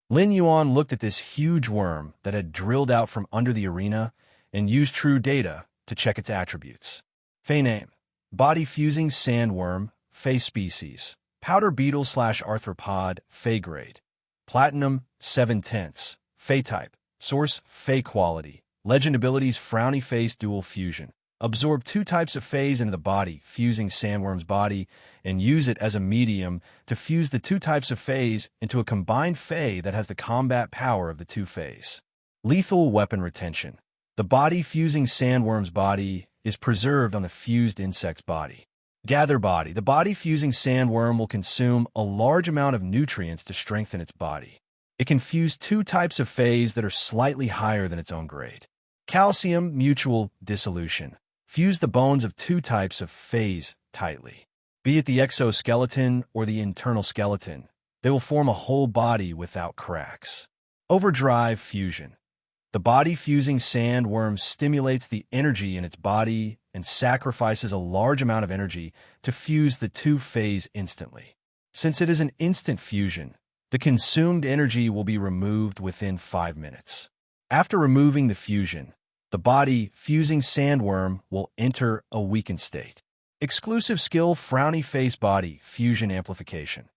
Speaker 1: Lin Yuan looked at this huge worm that had drilled out from under the arena and used true data to check its attributes. Fey name: body-fusing sandworm, Fey species, powder beetle/arthropod, Fey grade, platinum 7/10, Fey type, source Fey quality, legend abilities frowny face dual fusion. Absorb 2 types of Fays into the body, fusing sandworm's body, and use it as a medium to fuse the 2 types of Fays into a combined Fey that has the combat power of the 2 Fays. Lethal weapon retention. The body fusing sandworm's body is preserved on the fused insect's body. Gather body. The body fusing sandworm will consume a large amount of nutrients to strengthen its body. It can fuse 2 types of Fays that are slightly higher than its own grade. Calcium mutual dissolution. Fuse the bones of 2 types of Fays tightly. Be it the exoskeleton or the internal skeleton, they will form a whole body without cracks. Overdrive fusion. The body-fusing sandworm stimulates the energy in its body and sacrifices a large amount of energy to fuse the 2 Fays instantly. Since it is an instant fusion, the consumed energy will be removed within 5 minutes. After removing the fusion, the body-fusing sandworm will enter a weakened state. Exclusive skill Frowny Face Body Fusion Amplification.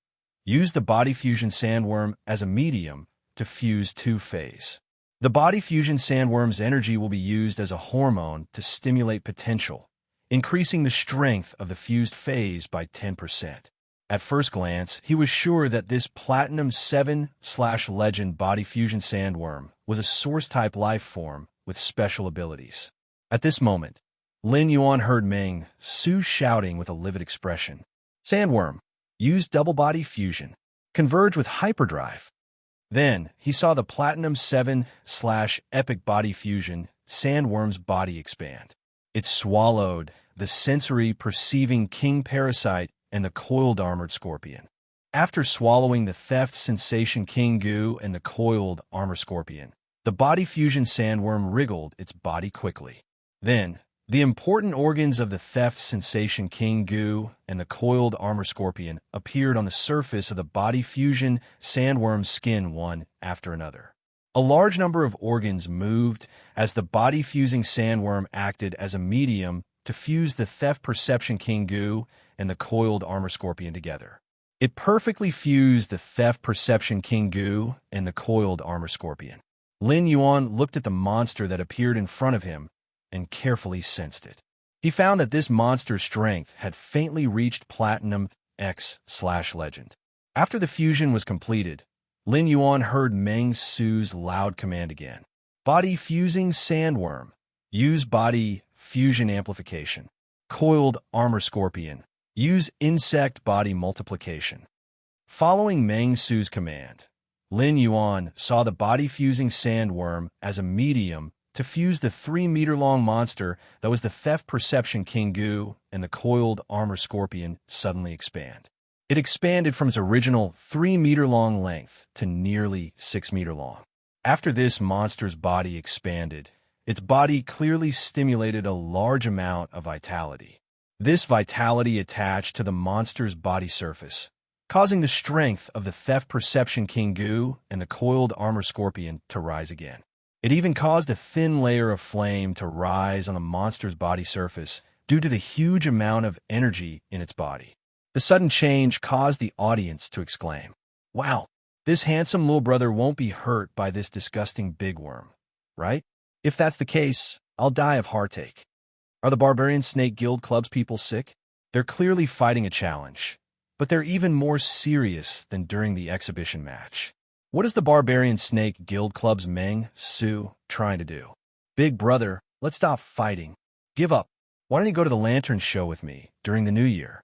Speaker 1: Use the body fusion sandworm as a medium to fuse 2 Fays. The body fusion sandworm's energy will be used as a hormone to stimulate potential, increasing the strength of the fused Fays by 10%. At first glance, he was sure that this Platinum 7/Legend body fusion sandworm was a source-type life form with special abilities. At this moment, Lin Yuan heard Meng Su shouting with a livid expression. Sandworm, use double body fusion. Converge with hyperdrive. Then, he saw the Platinum 7/Epic body fusion sandworm's body expand. It swallowed the sensory perceiving king parasite and the coiled armored scorpion. After swallowing the theft sensation king goo and the coiled armor scorpion, the body fusion sandworm wriggled its body quickly. Then, the important organs of the theft sensation king goo and the coiled armor scorpion appeared on the surface of the body fusion sandworm's skin one after another. A large number of organs moved as the body fusing sandworm acted as a medium to fuse the theft perception king goo and the coiled armor scorpion together. It perfectly fused the theft perception king goo and the coiled armor scorpion. Lin Yuan looked at the monster that appeared in front of him and carefully sensed it. He found that this monster's strength had faintly reached Platinum X/Legend. After the fusion was completed, Lin Yuan heard Meng Su's loud command again. Body fusing sandworm. Use body fusion amplification. Coiled armor scorpion. Use insect body multiplication. Following Meng Su's command, Lin Yuan saw the body fusing sandworm as a medium to fuse the 3-meter-long monster that was the theft perception king goo and the coiled armor scorpion suddenly expand. It expanded from its original 3-meter-long length to nearly 6 meter long. After this monster's body expanded, Its body clearly stimulated a large amount of vitality. This vitality attached to the monster's body surface, causing the strength of the theft perception king goo and the coiled armor scorpion to rise again. It even caused a thin layer of flame to rise on the monster's body surface due to the huge amount of energy in its body. The sudden change caused the audience to exclaim, "Wow, this handsome little brother won't be hurt by this disgusting big worm, right? If that's the case, I'll die of heartache." Are the Barbarian Snake Guild Club's people sick? They're clearly fighting a challenge, but they're even more serious than during the exhibition match. What is the Barbarian Snake Guild Club's Meng Su trying to do? "Big brother, let's stop fighting. Give up. Why don't you go to the lantern show with me during the new year?"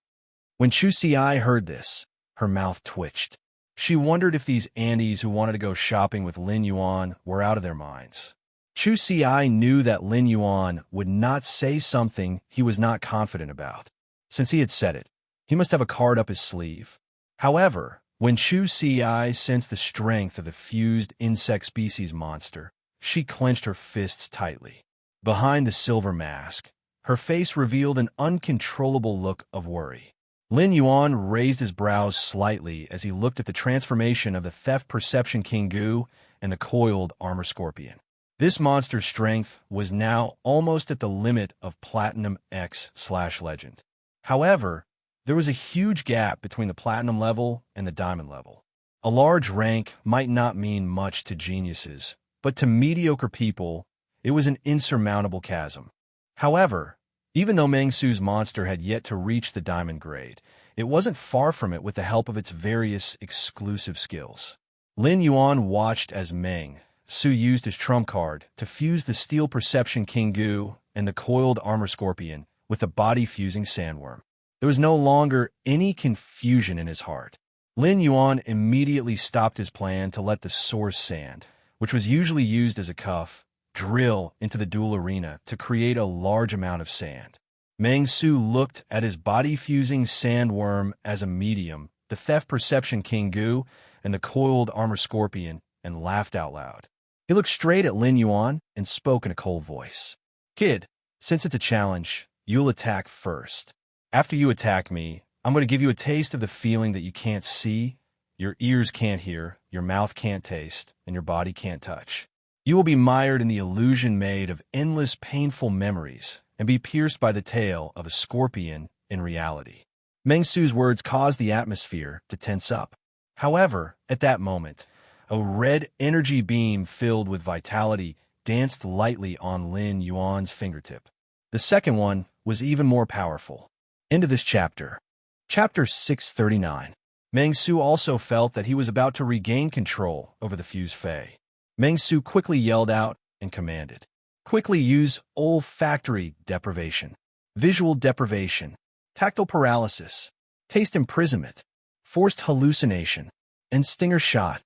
Speaker 1: When Chu Si heard this, her mouth twitched. She wondered if these Andes who wanted to go shopping with Lin Yuan were out of their minds. Chu Si knew that Lin Yuan would not say something he was not confident about. Since he had said it, he must have a card up his sleeve. However, when Chu Si sensed the strength of the fused insect species monster, she clenched her fists tightly. Behind the silver mask, her face revealed an uncontrollable look of worry. Lin Yuan raised his brows slightly as he looked at the transformation of the theft perception king goo and the coiled armor scorpion. This monster's strength was now almost at the limit of Platinum X/Legend. However, there was a huge gap between the Platinum level and the Diamond level. A large rank might not mean much to geniuses, but to mediocre people, it was an insurmountable chasm. However, even though Meng Su's monster had yet to reach the Diamond grade, it wasn't far from it with the help of its various exclusive skills. Lin Yuan watched as Meng Su used his trump card to fuse the Steel Perception King Goo and the Coiled Armor Scorpion with the body-fusing Sandworm. There was no longer any confusion in his heart. Lin Yuan immediately stopped his plan to let the source sand, which was usually used as a cuff, drill into the duel arena to create a large amount of sand. Meng Su looked at his body-fusing Sandworm as a medium, the Theft Perception King Goo, and the Coiled Armor Scorpion, and laughed out loud. He looked straight at Lin Yuan and spoke in a cold voice. "Kid, since it's a challenge, you'll attack first. After you attack me, I'm going to give you a taste of the feeling that you can't see, your ears can't hear, your mouth can't taste, and your body can't touch. You will be mired in the illusion made of endless painful memories and be pierced by the tail of a scorpion in reality." Meng Su's words caused the atmosphere to tense up. However, at that moment, a red energy beam filled with vitality danced lightly on Lin Yuan's fingertip. The second one was even more powerful. End of this chapter. Chapter 639. Meng Su also felt that he was about to regain control over the fused Fae. Meng Su quickly yelled out and commanded, "Quickly use olfactory deprivation, visual deprivation, tactile paralysis, taste imprisonment, forced hallucination, and stinger shot."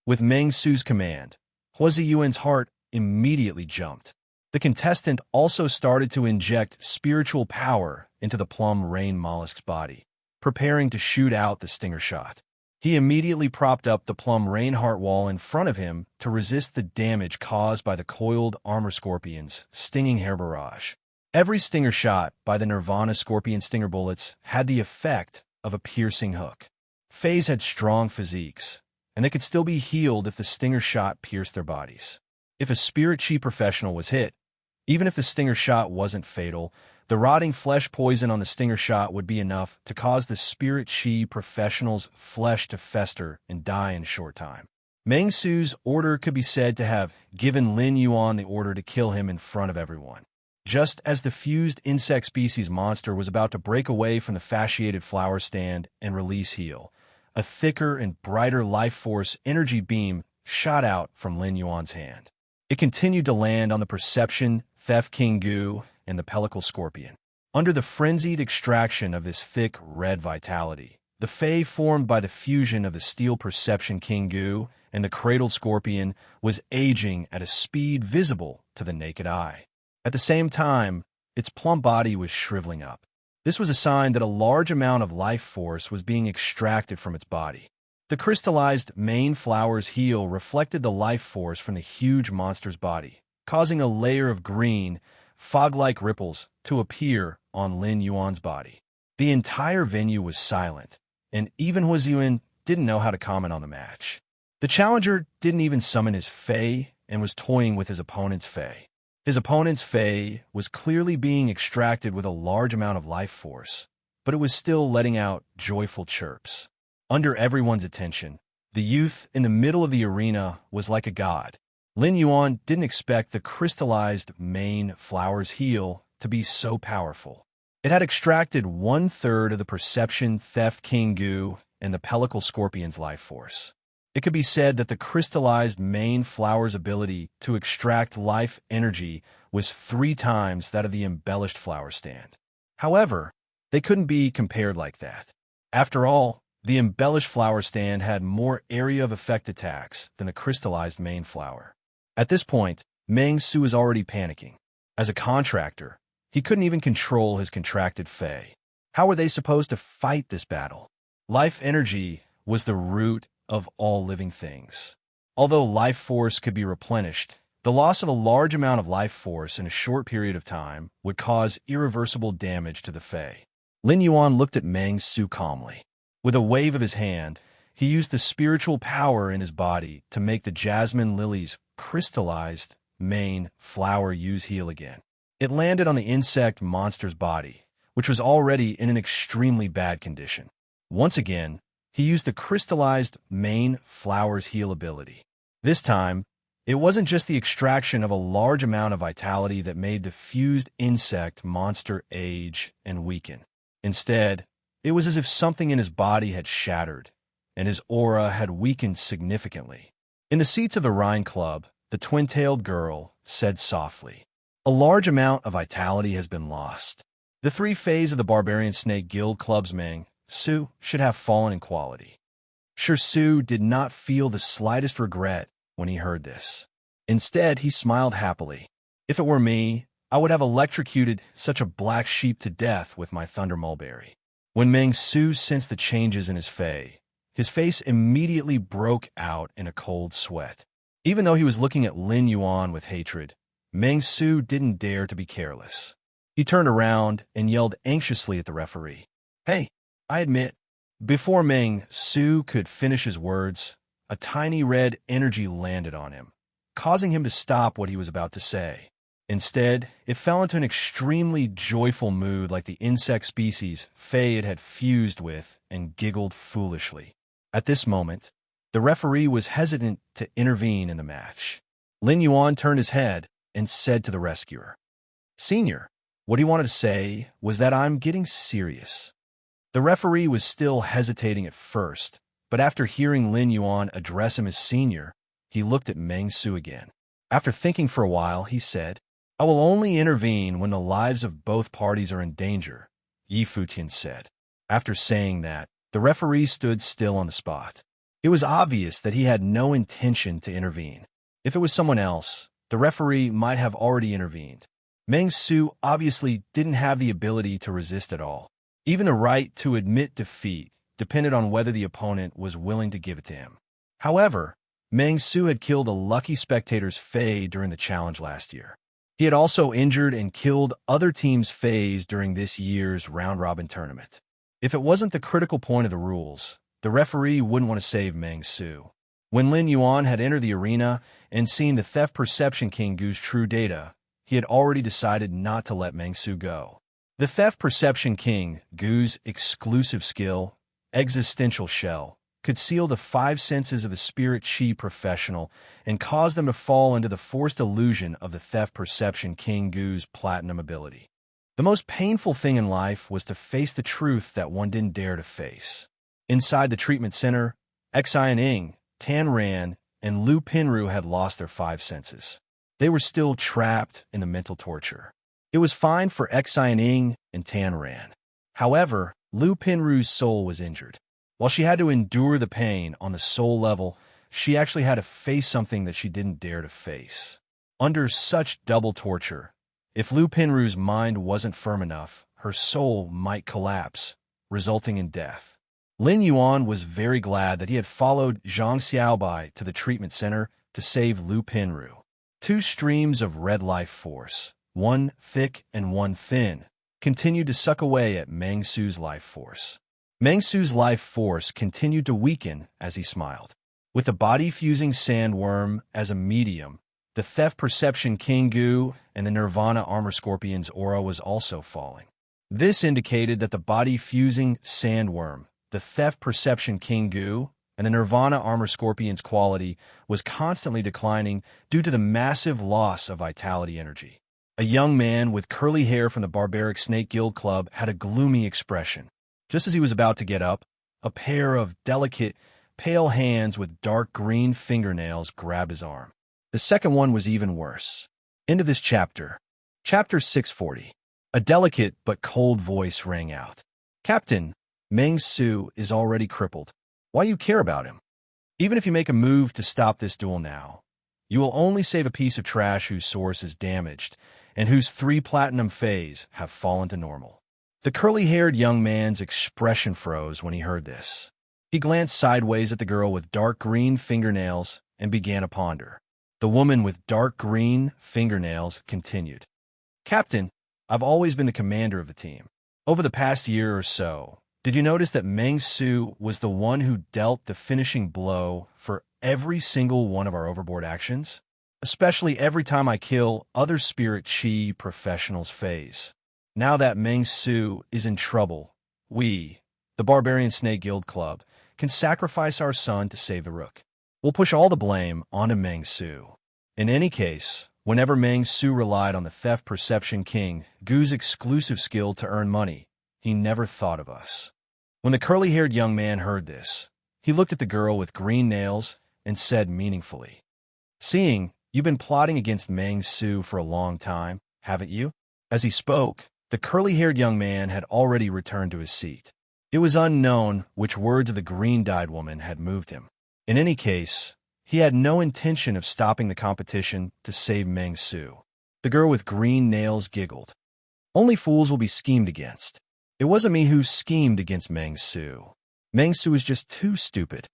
Speaker 1: With Meng Su's command, Huazi Yuan's heart immediately jumped. The contestant also started to inject spiritual power into the plum rain mollusk's body, preparing to shoot out the stinger shot. He immediately propped up the plum rain heart wall in front of him to resist the damage caused by the coiled armor scorpion's stinging hair barrage. Every stinger shot by the Nirvana scorpion stinger bullets had the effect of a piercing hook. Fays had strong physiques, and they could still be healed if the stinger shot pierced their bodies. If a spirit chi professional was hit, even if the stinger shot wasn't fatal, the rotting flesh poison on the stinger shot would be enough to cause the spirit chi professional's flesh to fester and die in a short time. Meng Su's order could be said to have given Lin Yuan the order to kill him in front of everyone. Just as the fused insect species monster was about to break away from the fasciated flower stand and release heal, a thicker and brighter life force energy beam shot out from Lin Yuan's hand. It continued to land on the Perception Theft King Goo and the Pellicle Scorpion. Under the frenzied extraction of this thick red vitality, the Fae formed by the fusion of the Steel Perception King Goo and the Cradled Scorpion was aging at a speed visible to the naked eye. At the same time, its plump body was shriveling up. This was a sign that a large amount of life force was being extracted from its body. The crystallized main flower's heel reflected the life force from the huge monster's body, causing a layer of green, fog-like ripples to appear on Lin Yuan's body. The entire venue was silent, and even Hua Ziyuan didn't know how to comment on the match. The challenger didn't even summon his Fae and was toying with his opponent's Fae. His opponent's Fae was clearly being extracted with a large amount of life force, but it was still letting out joyful chirps. Under everyone's attention, the youth in the middle of the arena was like a god. Lin Yuan didn't expect the crystallized main flower's heal to be so powerful. It had extracted 1/3 of the Perception Theft King Gu and the Pellicle Scorpion's life force. It could be said that the crystallized main flower's ability to extract life energy was 3 times that of the embellished flower stand. However, they couldn't be compared like that. After all, the embellished flower stand had more area of effect attacks than the crystallized main flower. At this point, Meng Su was already panicking. As a contractor, he couldn't even control his contracted Fae. How were they supposed to fight this battle? Life energy was the root of all living things. Although life force could be replenished, the loss of a large amount of life force in a short period of time would cause irreversible damage to the Fae. Lin Yuan looked at Meng Su calmly. With a wave of his hand, he used the spiritual power in his body to make the jasmine lily's crystallized main flower use heal again. It landed on the insect monster's body, which was already in an extremely bad condition. Once again, he used the crystallized main flower's heal ability. This time, it wasn't just the extraction of a large amount of vitality that made the fused insect monster age and weaken. Instead, it was as if something in his body had shattered, and his aura had weakened significantly. In the seats of the Rhine Club, the twin-tailed girl said softly, "A large amount of vitality has been lost. The 3 Faes of the Barbarian Snake Guild Club's Meng Su should have fallen in quality." Sure Su did not feel the slightest regret when he heard this. Instead, he smiled happily. "If it were me, I would have electrocuted such a black sheep to death with my Thunder Mulberry." When Meng Su sensed the changes in his Fae, his face immediately broke out in a cold sweat. Even though he was looking at Lin Yuan with hatred, Meng Su didn't dare to be careless. He turned around and yelled anxiously at the referee, "Hey, I admit." Before Meng Su could finish his words, a tiny red energy landed on him, causing him to stop what he was about to say. Instead, it fell into an extremely joyful mood like the insect species Fae it had fused with and giggled foolishly. At this moment, the referee was hesitant to intervene in the match. Lin Yuan turned his head and said to the rescuer, "Senior, what he wanted to say was that I'm getting serious." The referee was still hesitating at first, but after hearing Lin Yuan address him as senior, he looked at Meng Su again. After thinking for a while, he said, "I will only intervene when the lives of both parties are in danger," Yi Futian said. After saying that, the referee stood still on the spot. It was obvious that he had no intention to intervene. If it was someone else, the referee might have already intervened. Meng Su obviously didn't have the ability to resist at all. Even the right to admit defeat depended on whether the opponent was willing to give it to him. However, Meng Su had killed a lucky spectator's Fae during the challenge last year. He had also injured and killed other teams' Faes during this year's round-robin tournament. If it wasn't the critical point of the rules, the referee wouldn't want to save Meng Su. When Lin Yuan had entered the arena and seen the Theft Perception King Gu's true data, he had already decided not to let Meng Su go. The Theft Perception King Gu's exclusive skill, Existential Shell, could seal the 5 senses of a spirit chi professional and cause them to fall into the forced illusion of the Theft Perception King Gu's platinum ability. The most painful thing in life was to face the truth that one didn't dare to face. Inside the treatment center, Xian Ing, Tan Ran, and Lu Pinru had lost their 5 senses. They were still trapped in the mental torture. It was fine for Xian Ing and Tan Ran. However, Lu Pinru's soul was injured. While she had to endure the pain on the soul level, she actually had to face something that she didn't dare to face. Under such double torture, if Lu Pinru's mind wasn't firm enough, her soul might collapse, resulting in death. Lin Yuan was very glad that he had followed Zhang Xiaobai to the treatment center to save Lu Pinru. Two streams of red life force, one thick and one thin, continued to suck away at Meng Su's life force. Meng Su's life force continued to weaken as he smiled. With the body-fusing sandworm as a medium, the Theft Perception King Goo and the Nirvana Armor Scorpion's aura was also falling. This indicated that the body-fusing sandworm, the Theft Perception King Goo, and the Nirvana Armor Scorpion's quality was constantly declining due to the massive loss of vitality energy. A young man with curly hair from the Barbaric Snake Guild Club had a gloomy expression. Just as he was about to get up, a pair of delicate, pale hands with dark green fingernails grabbed his arm. The second one was even worse. End of this chapter. Chapter 640. A delicate but cold voice rang out. Captain, Meng Su is already crippled. Why you care about him? Even if you make a move to stop this duel now, you will only save a piece of trash whose source is damaged and whose 3 platinum phase have fallen to normal. The curly-haired young man's expression froze when he heard this. He glanced sideways at the girl with dark green fingernails and began to ponder. The woman with dark green fingernails continued. Captain, I've always been the commander of the team. Over the past year or so, did you notice that Meng Su was the one who dealt the finishing blow for every single one of our overboard actions? Especially every time I kill other Spirit Chi professionals' phase. Now that Meng Su is in trouble, we, the Barbarian Snake Guild Club, can sacrifice our son to save the Rook. We'll push all the blame onto Meng Su. In any case, whenever Meng Su relied on the Theft Perception King Goo's exclusive skill to earn money, he never thought of us. When the curly-haired young man heard this, he looked at the girl with green nails and said meaningfully, Seeing you've been plotting against Meng Su for a long time, haven't you? As he spoke, the curly-haired young man had already returned to his seat. It was unknown which words of the green-dyed woman had moved him. In any case, he had no intention of stopping the competition to save Meng Su. The girl with green nails giggled. Only fools will be schemed against. It wasn't me who schemed against Meng Su. Meng Su was just too stupid.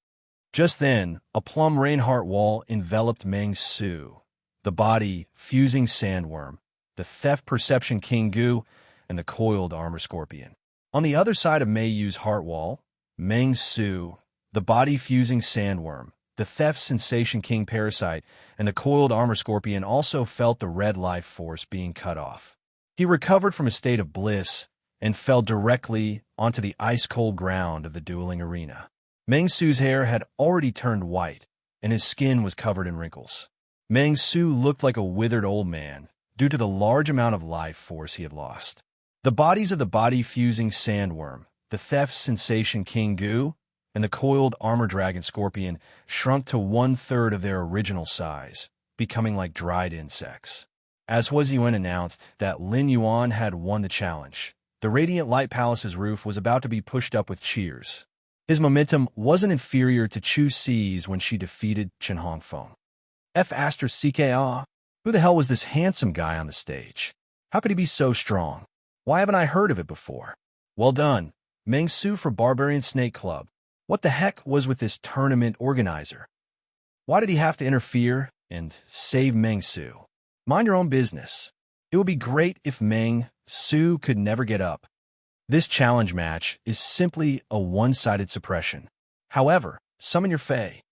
Speaker 1: Just then, a plum Reinhardt wall enveloped Meng Su, the body-fusing sandworm, the Theft Perception King Goo, and the coiled armor scorpion. On the other side of Mei Yu's heart wall, Meng Su, the body-fusing sandworm, the Theft Sensation King Parasite, and the coiled armor scorpion also felt the red life force being cut off. He recovered from a state of bliss and fell directly onto the ice-cold ground of the dueling arena. Meng Su's hair had already turned white, and his skin was covered in wrinkles. Meng Su looked like a withered old man due to the large amount of life force he had lost. The bodies of the body-fusing sandworm, the Theft Sensation King Goo, and the coiled armor dragon scorpion shrunk to 1/3 of their original size, becoming like dried insects. As Huaziyuan announced that Lin Yuan had won the challenge, the Radiant Light Palace's roof was about to be pushed up with cheers. His momentum wasn't inferior to Chu Si's when she defeated Chen Hongfeng. F***CKA? Who the hell was this handsome guy on the stage? How could he be so strong? Why haven't I heard of it before? Well done, Meng Su for Barbarian Snake Club. What the heck was with this tournament organizer? Why did he have to interfere and save Meng Su? Mind your own business. It would be great if Meng Su could never get up. This challenge match is simply a one-sided suppression. However, summon your Fae.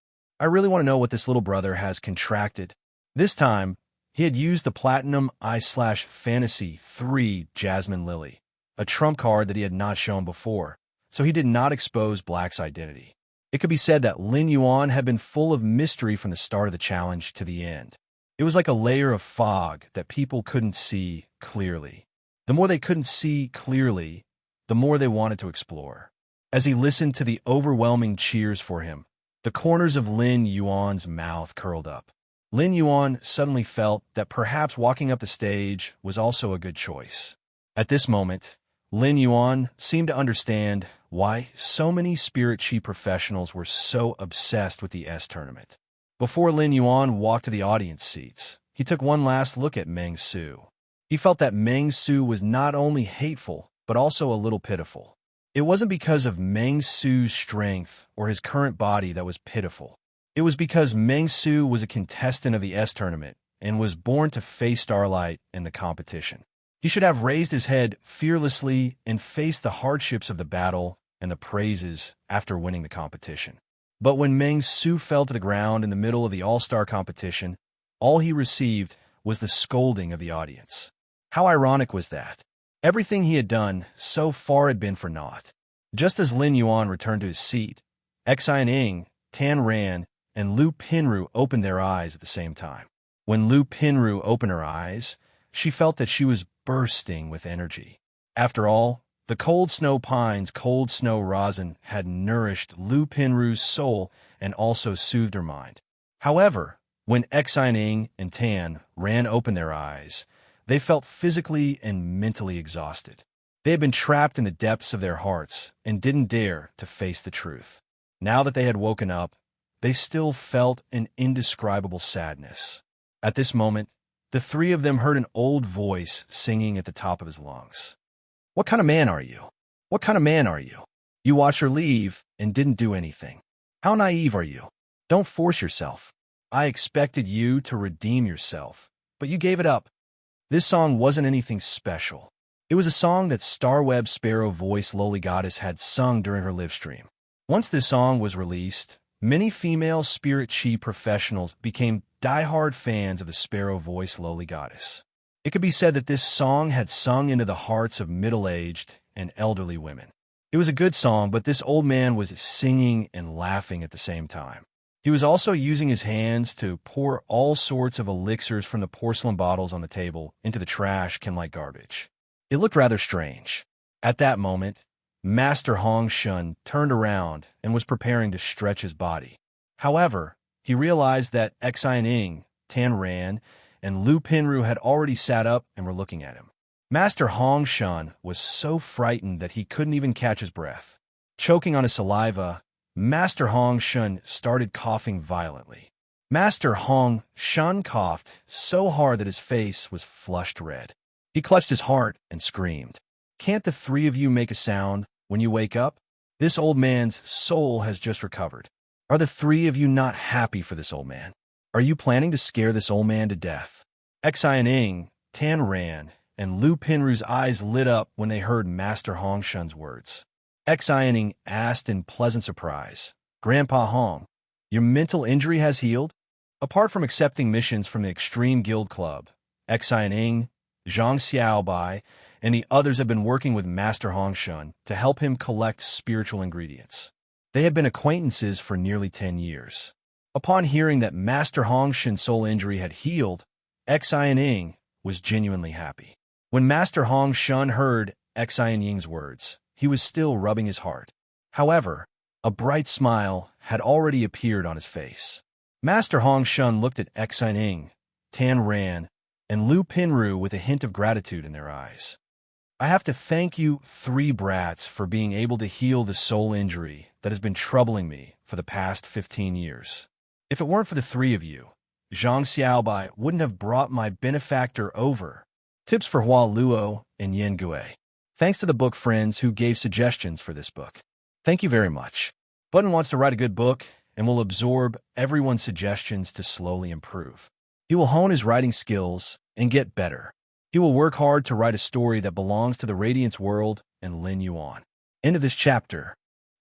Speaker 1: I really want to know what this little brother has contracted. This time, he had used the Platinum I/Fantasy 3 Jasmine Lily, a trump card that he had not shown before, so he did not expose Black's identity. It could be said that Lin Yuan had been full of mystery from the start of the challenge to the end. It was like a layer of fog that people couldn't see clearly. The more they couldn't see clearly, the more they wanted to explore. As he listened to the overwhelming cheers for him, the corners of Lin Yuan's mouth curled up. Lin Yuan suddenly felt that perhaps walking up the stage was also a good choice. At this moment, Lin Yuan seemed to understand why so many Spirit Chi professionals were so obsessed with the S tournament. Before Lin Yuan walked to the audience seats, he took one last look at Meng Su. He felt that Meng Su was not only hateful, but also a little pitiful. It wasn't because of Meng Su's strength or his current body that was pitiful. It was because Meng Su was a contestant of the S tournament and was born to face starlight in the competition. He should have raised his head fearlessly and faced the hardships of the battle and the praises after winning the competition. But when Meng Su fell to the ground in the middle of the all-star competition, all he received was the scolding of the audience. How ironic was that? Everything he had done so far had been for naught. Just as Lin Yuan returned to his seat, Xianning, Tan Ran, and Lu Pinru opened their eyes at the same time. When Lu Pinru opened her eyes, she felt that she was bursting with energy. After all, the cold snow pine's cold snow rosin had nourished Lu Pinru's soul and also soothed her mind. However, when Xianning and Tan Ran opened their eyes, they felt physically and mentally exhausted. They had been trapped in the depths of their hearts and didn't dare to face the truth. Now that they had woken up, they still felt an indescribable sadness. At this moment, the three of them heard an old voice singing at the top of his lungs. "What kind of man are you? What kind of man are you? You watched her leave and didn't do anything. How naive are you? Don't force yourself. I expected you to redeem yourself, but you gave it up." This song wasn't anything special. It was a song that Starweb Sparrow Voice Lowly Goddess had sung during her live stream. Once this song was released, many female spirit chi professionals became die-hard fans of the Sparrow Voice Lowly Goddess. It could be said that this song had sung into the hearts of middle-aged and elderly women. It was a good song, but this old man was singing and laughing at the same time. He was also using his hands to pour all sorts of elixirs from the porcelain bottles on the table into the trash can like garbage. It looked rather strange. At that moment, Master Hong Shun turned around and was preparing to stretch his body. However, he realized that Xianning, Tan Ran, and Lu Pinru had already sat up and were looking at him. Master Hong Shun was so frightened that he couldn't even catch his breath. Choking on his saliva, Master Hong Shun started coughing violently. Master Hong Shun coughed so hard that his face was flushed red. He clutched his heart and screamed, "Can't the three of you make a sound when you wake up? This old man's soul has just recovered. Are the three of you not happy for this old man? Are you planning to scare this old man to death?" Xianning, Tan Ran, and Lu Pinru's eyes lit up when they heard Master Hong Shun's words. Xianning asked in pleasant surprise, "Grandpa Hong, your mental injury has healed?" Apart from accepting missions from the Extreme Guild Club, Xianning, Zhang Xiaobai, and the others have been working with Master Hong Shun to help him collect spiritual ingredients. They had been acquaintances for nearly 10 years. Upon hearing that Master Hong Shun's soul injury had healed, Xianning was genuinely happy. When Master Hong Shun heard Xianying's words, he was still rubbing his heart. However, a bright smile had already appeared on his face. Master Hong Shun looked at Xianning, Tan Ran, and Lu Pinru with a hint of gratitude in their eyes. "I have to thank you three brats for being able to heal the soul injury that has been troubling me for the past 15 years. If it weren't for the three of you, Zhang Xiaobai wouldn't have brought my benefactor over." Tips for Hua Luo and Yen Gui. Thanks to the book friends who gave suggestions for this book. Thank you very much. Button wants to write a good book and will absorb everyone's suggestions to slowly improve. He will hone his writing skills and get better. He will work hard to write a story that belongs to the Radiance world and Lin Yuan. End of this chapter.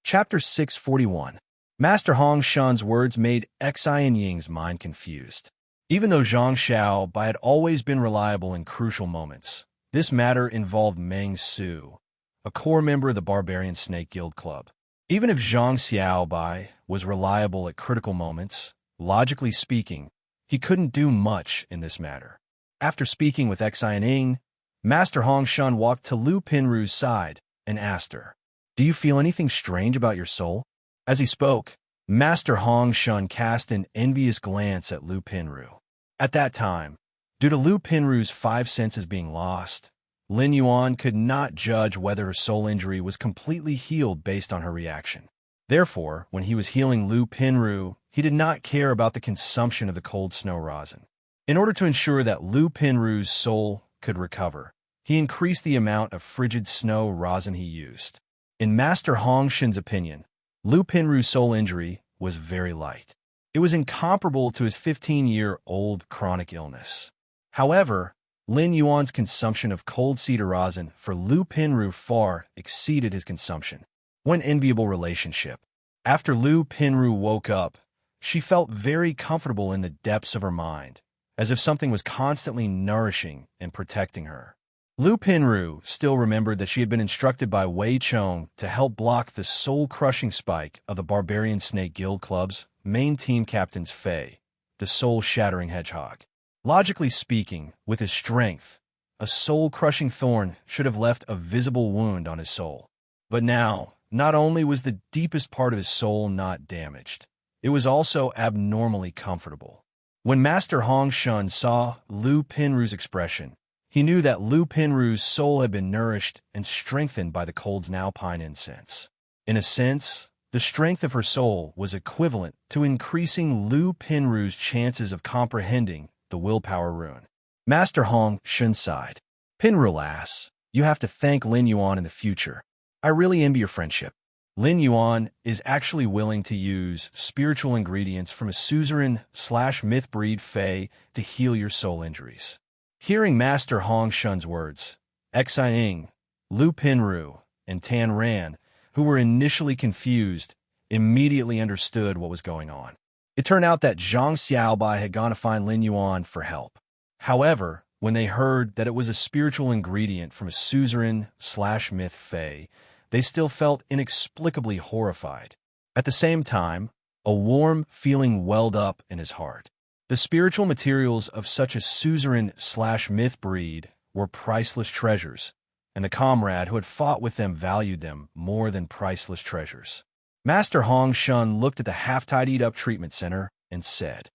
Speaker 1: Chapter 641. Master Hong Shun's words made Xianying's mind confused. Even though Zhang Xiaobai had always been reliable in crucial moments, this matter involved Meng Su, a core member of the Barbarian Snake Guild Club. Even if Zhang Xiaobai was reliable at critical moments, logically speaking, he couldn't do much in this matter. After speaking with Xianning, Master Hong Shun walked to Lu Pinru's side and asked her, "Do you feel anything strange about your soul?" As he spoke, Master Hong Shun cast an envious glance at Lu Pinru. At that time, due to Lu Pinru's 5 senses being lost, Lin Yuan could not judge whether her soul injury was completely healed based on her reaction. Therefore, when he was healing Lu Pinru, he did not care about the consumption of the cold snow rosin. In order to ensure that Lu Pinru's soul could recover, he increased the amount of frigid snow rosin he used. In Master Hong Shun's opinion, Lu Pinru's soul injury was very light. It was incomparable to his 15-year-old chronic illness. However, Lin Yuan's consumption of cold cedar rosin for Lu Pinru far exceeded his consumption. One enviable relationship. After Lu Pinru woke up, she felt very comfortable in the depths of her mind, as if something was constantly nourishing and protecting her. Lu Pinru still remembered that she had been instructed by Wei Chong to help block the soul-crushing spike of the Barbarian Snake Guild Club's main team captain's Fei, the soul-shattering hedgehog. Logically speaking, with his strength, a soul-crushing thorn should have left a visible wound on his soul. But now, not only was the deepest part of his soul not damaged, it was also abnormally comfortable. When Master Hong Shun saw Lu Pinru's expression, he knew that Lu Pinru's soul had been nourished and strengthened by the cold's now pine incense. In a sense, the strength of her soul was equivalent to increasing Lu Pinru's chances of comprehending the willpower rune. Master Hong Shun sighed. "Pinru lass, you have to thank Lin Yuan in the future. I really envy your friendship. Lin Yuan is actually willing to use spiritual ingredients from a suzerain/myth breed Fei to heal your soul injuries." Hearing Master Hong Shun's words, Xiying, Lu Pinru, and Tan Ran, who were initially confused, immediately understood what was going on. It turned out that Zhang Xiaobai had gone to find Lin Yuan for help. However, when they heard that it was a spiritual ingredient from a suzerain/myth Fei, they still felt inexplicably horrified. At the same time, a warm feeling welled up in his heart. The spiritual materials of such a suzerain/myth breed were priceless treasures, and the comrade who had fought with them valued them more than priceless treasures. Master Hong Shun looked at the half-tidied-up treatment center and said,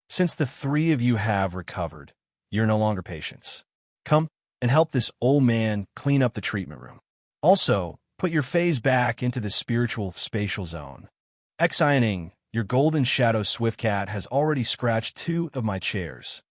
Speaker 1: "Since the three of you have recovered, you're no longer patients. Come and help this old man clean up the treatment room. Also, put your phase back into the spiritual spatial zone. Xioning, your golden shadow Swiftcat has already scratched 2 of my chairs.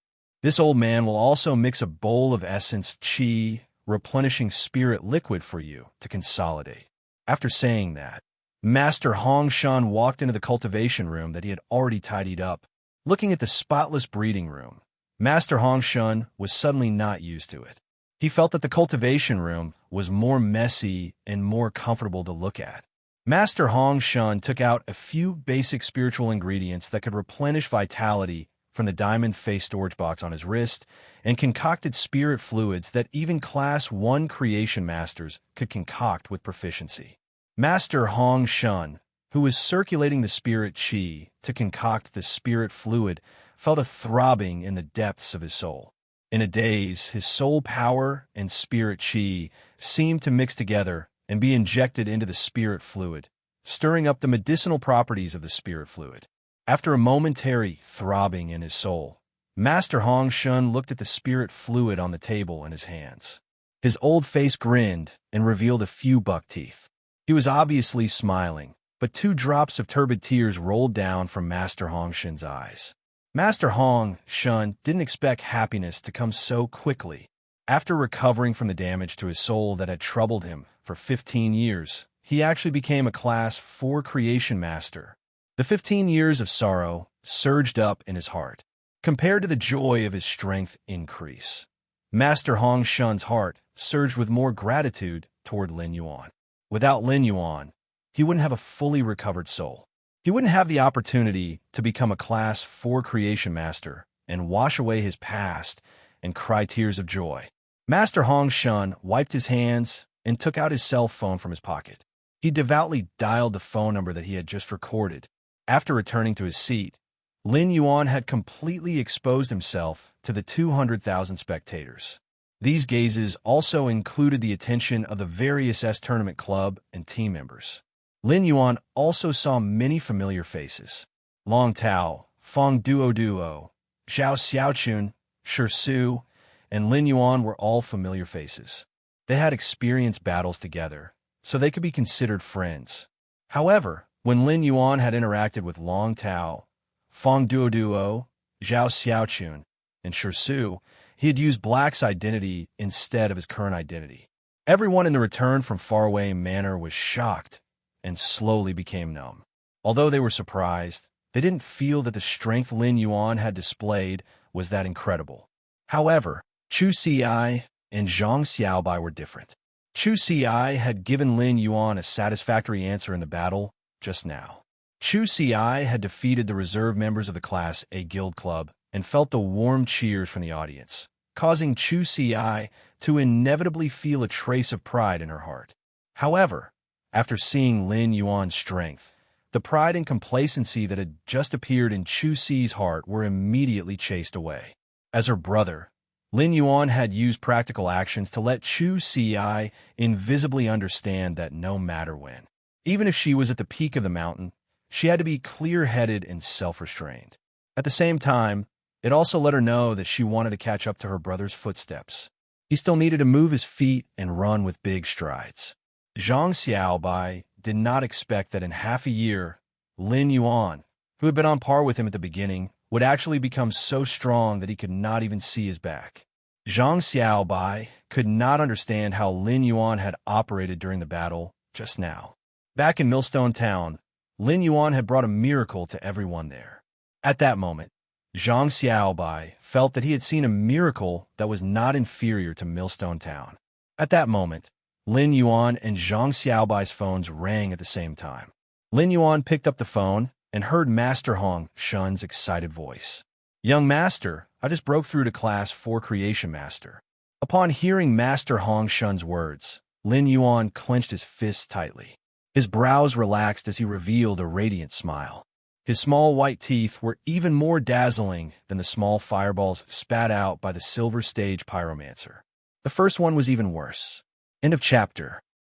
Speaker 1: This old man will also mix a bowl of essence qi, replenishing spirit liquid for you to consolidate." After saying that, Master Hong Shun walked into the cultivation room that he had already tidied up. Looking at the spotless breeding room, Master Hong Shun was suddenly not used to it. He felt that the cultivation room was more messy and more comfortable to look at. Master Hong Shun took out a few basic spiritual ingredients that could replenish vitality from the diamond face storage box on his wrist and concocted spirit fluids that even Class 1 creation masters could concoct with proficiency. Master Hong Shun, who was circulating the spirit qi to concoct the spirit fluid, felt a throbbing in the depths of his soul. In a daze, his soul power and spirit qi seemed to mix together and be injected into the spirit fluid, stirring up the medicinal properties of the spirit fluid. After a momentary throbbing in his soul, Master Hong Shun looked at the spirit fluid on the table in his hands. His old face grinned and revealed a few buck teeth. He was obviously smiling, but 2 drops of turbid tears rolled down from Master Hong Shun's eyes. Master Hong Shun didn't expect happiness to come so quickly. After recovering from the damage to his soul that had troubled him for 15 years, he actually became a Class 4 creation master. The 15 years of sorrow surged up in his heart, compared to the joy of his strength increase. Master Hong Shun's heart surged with more gratitude toward Lin Yuan. Without Lin Yuan, he wouldn't have a fully recovered soul. He wouldn't have the opportunity to become a Class 4 creation master and wash away his past and cry tears of joy. Master Hong Shun wiped his hands and took out his cell phone from his pocket. He devoutly dialed the phone number that he had just recorded. After returning to his seat, Lin Yuan had completely exposed himself to the 200,000 spectators. These gazes also included the attention of the various S-Tournament club and team members. Lin Yuan also saw many familiar faces. Long Tao, Fong Duo, Zhao Xiaochun, Shi Su, and Lin Yuan were all familiar faces. They had experienced battles together, so they could be considered friends. However, when Lin Yuan had interacted with Long Tao, Fong Duo, Zhao Xiaochun, and Shi Su, he had used Black's identity instead of his current identity. Everyone in the Return from Faraway Manor was shocked and slowly became numb. Although they were surprised, They didn't feel that the strength Lin Yuan had displayed was that incredible. However, Chu Xiai and Zhang Xiaobai were different. Chu Xiai had given Lin Yuan a satisfactory answer in the battle just now. Chu Xiai had defeated the reserve members of the Class A Guild Club and felt the warm cheers from the audience, causing Chu Xiai to inevitably feel a trace of pride in her heart. However, after seeing Lin Yuan's strength, the pride and complacency that had just appeared in Chu Xi's heart were immediately chased away. As her brother, Lin Yuan had used practical actions to let Chu Xi invisibly understand that no matter when, even if she was at the peak of the mountain, she had to be clear-headed and self-restrained. At the same time, it also let her know that she wanted to catch up to her brother's footsteps. He still needed to move his feet and run with big strides. Zhang Xiaobai did not expect that in half a year, Lin Yuan, who had been on par with him at the beginning, would actually become so strong that he could not even see his back. Zhang Xiaobai could not understand how Lin Yuan had operated during the battle just now. Back in Millstone Town, Lin Yuan had brought a miracle to everyone there. At that moment, Zhang Xiaobai felt that he had seen a miracle that was not inferior to Millstone Town. At that moment, Lin Yuan and Zhang Xiaobai's phones rang at the same time. Lin Yuan picked up the phone and heard Master Hong Shun's excited voice. "Young Master, I just broke through to Class 4 Creation Master." Upon hearing Master Hong Shun's words, Lin Yuan clenched his fists tightly. His brows relaxed as he revealed a radiant smile. His small white teeth were even more dazzling than the small fireballs spat out by the Silver Stage Pyromancer. The first one was even worse. End of chapter.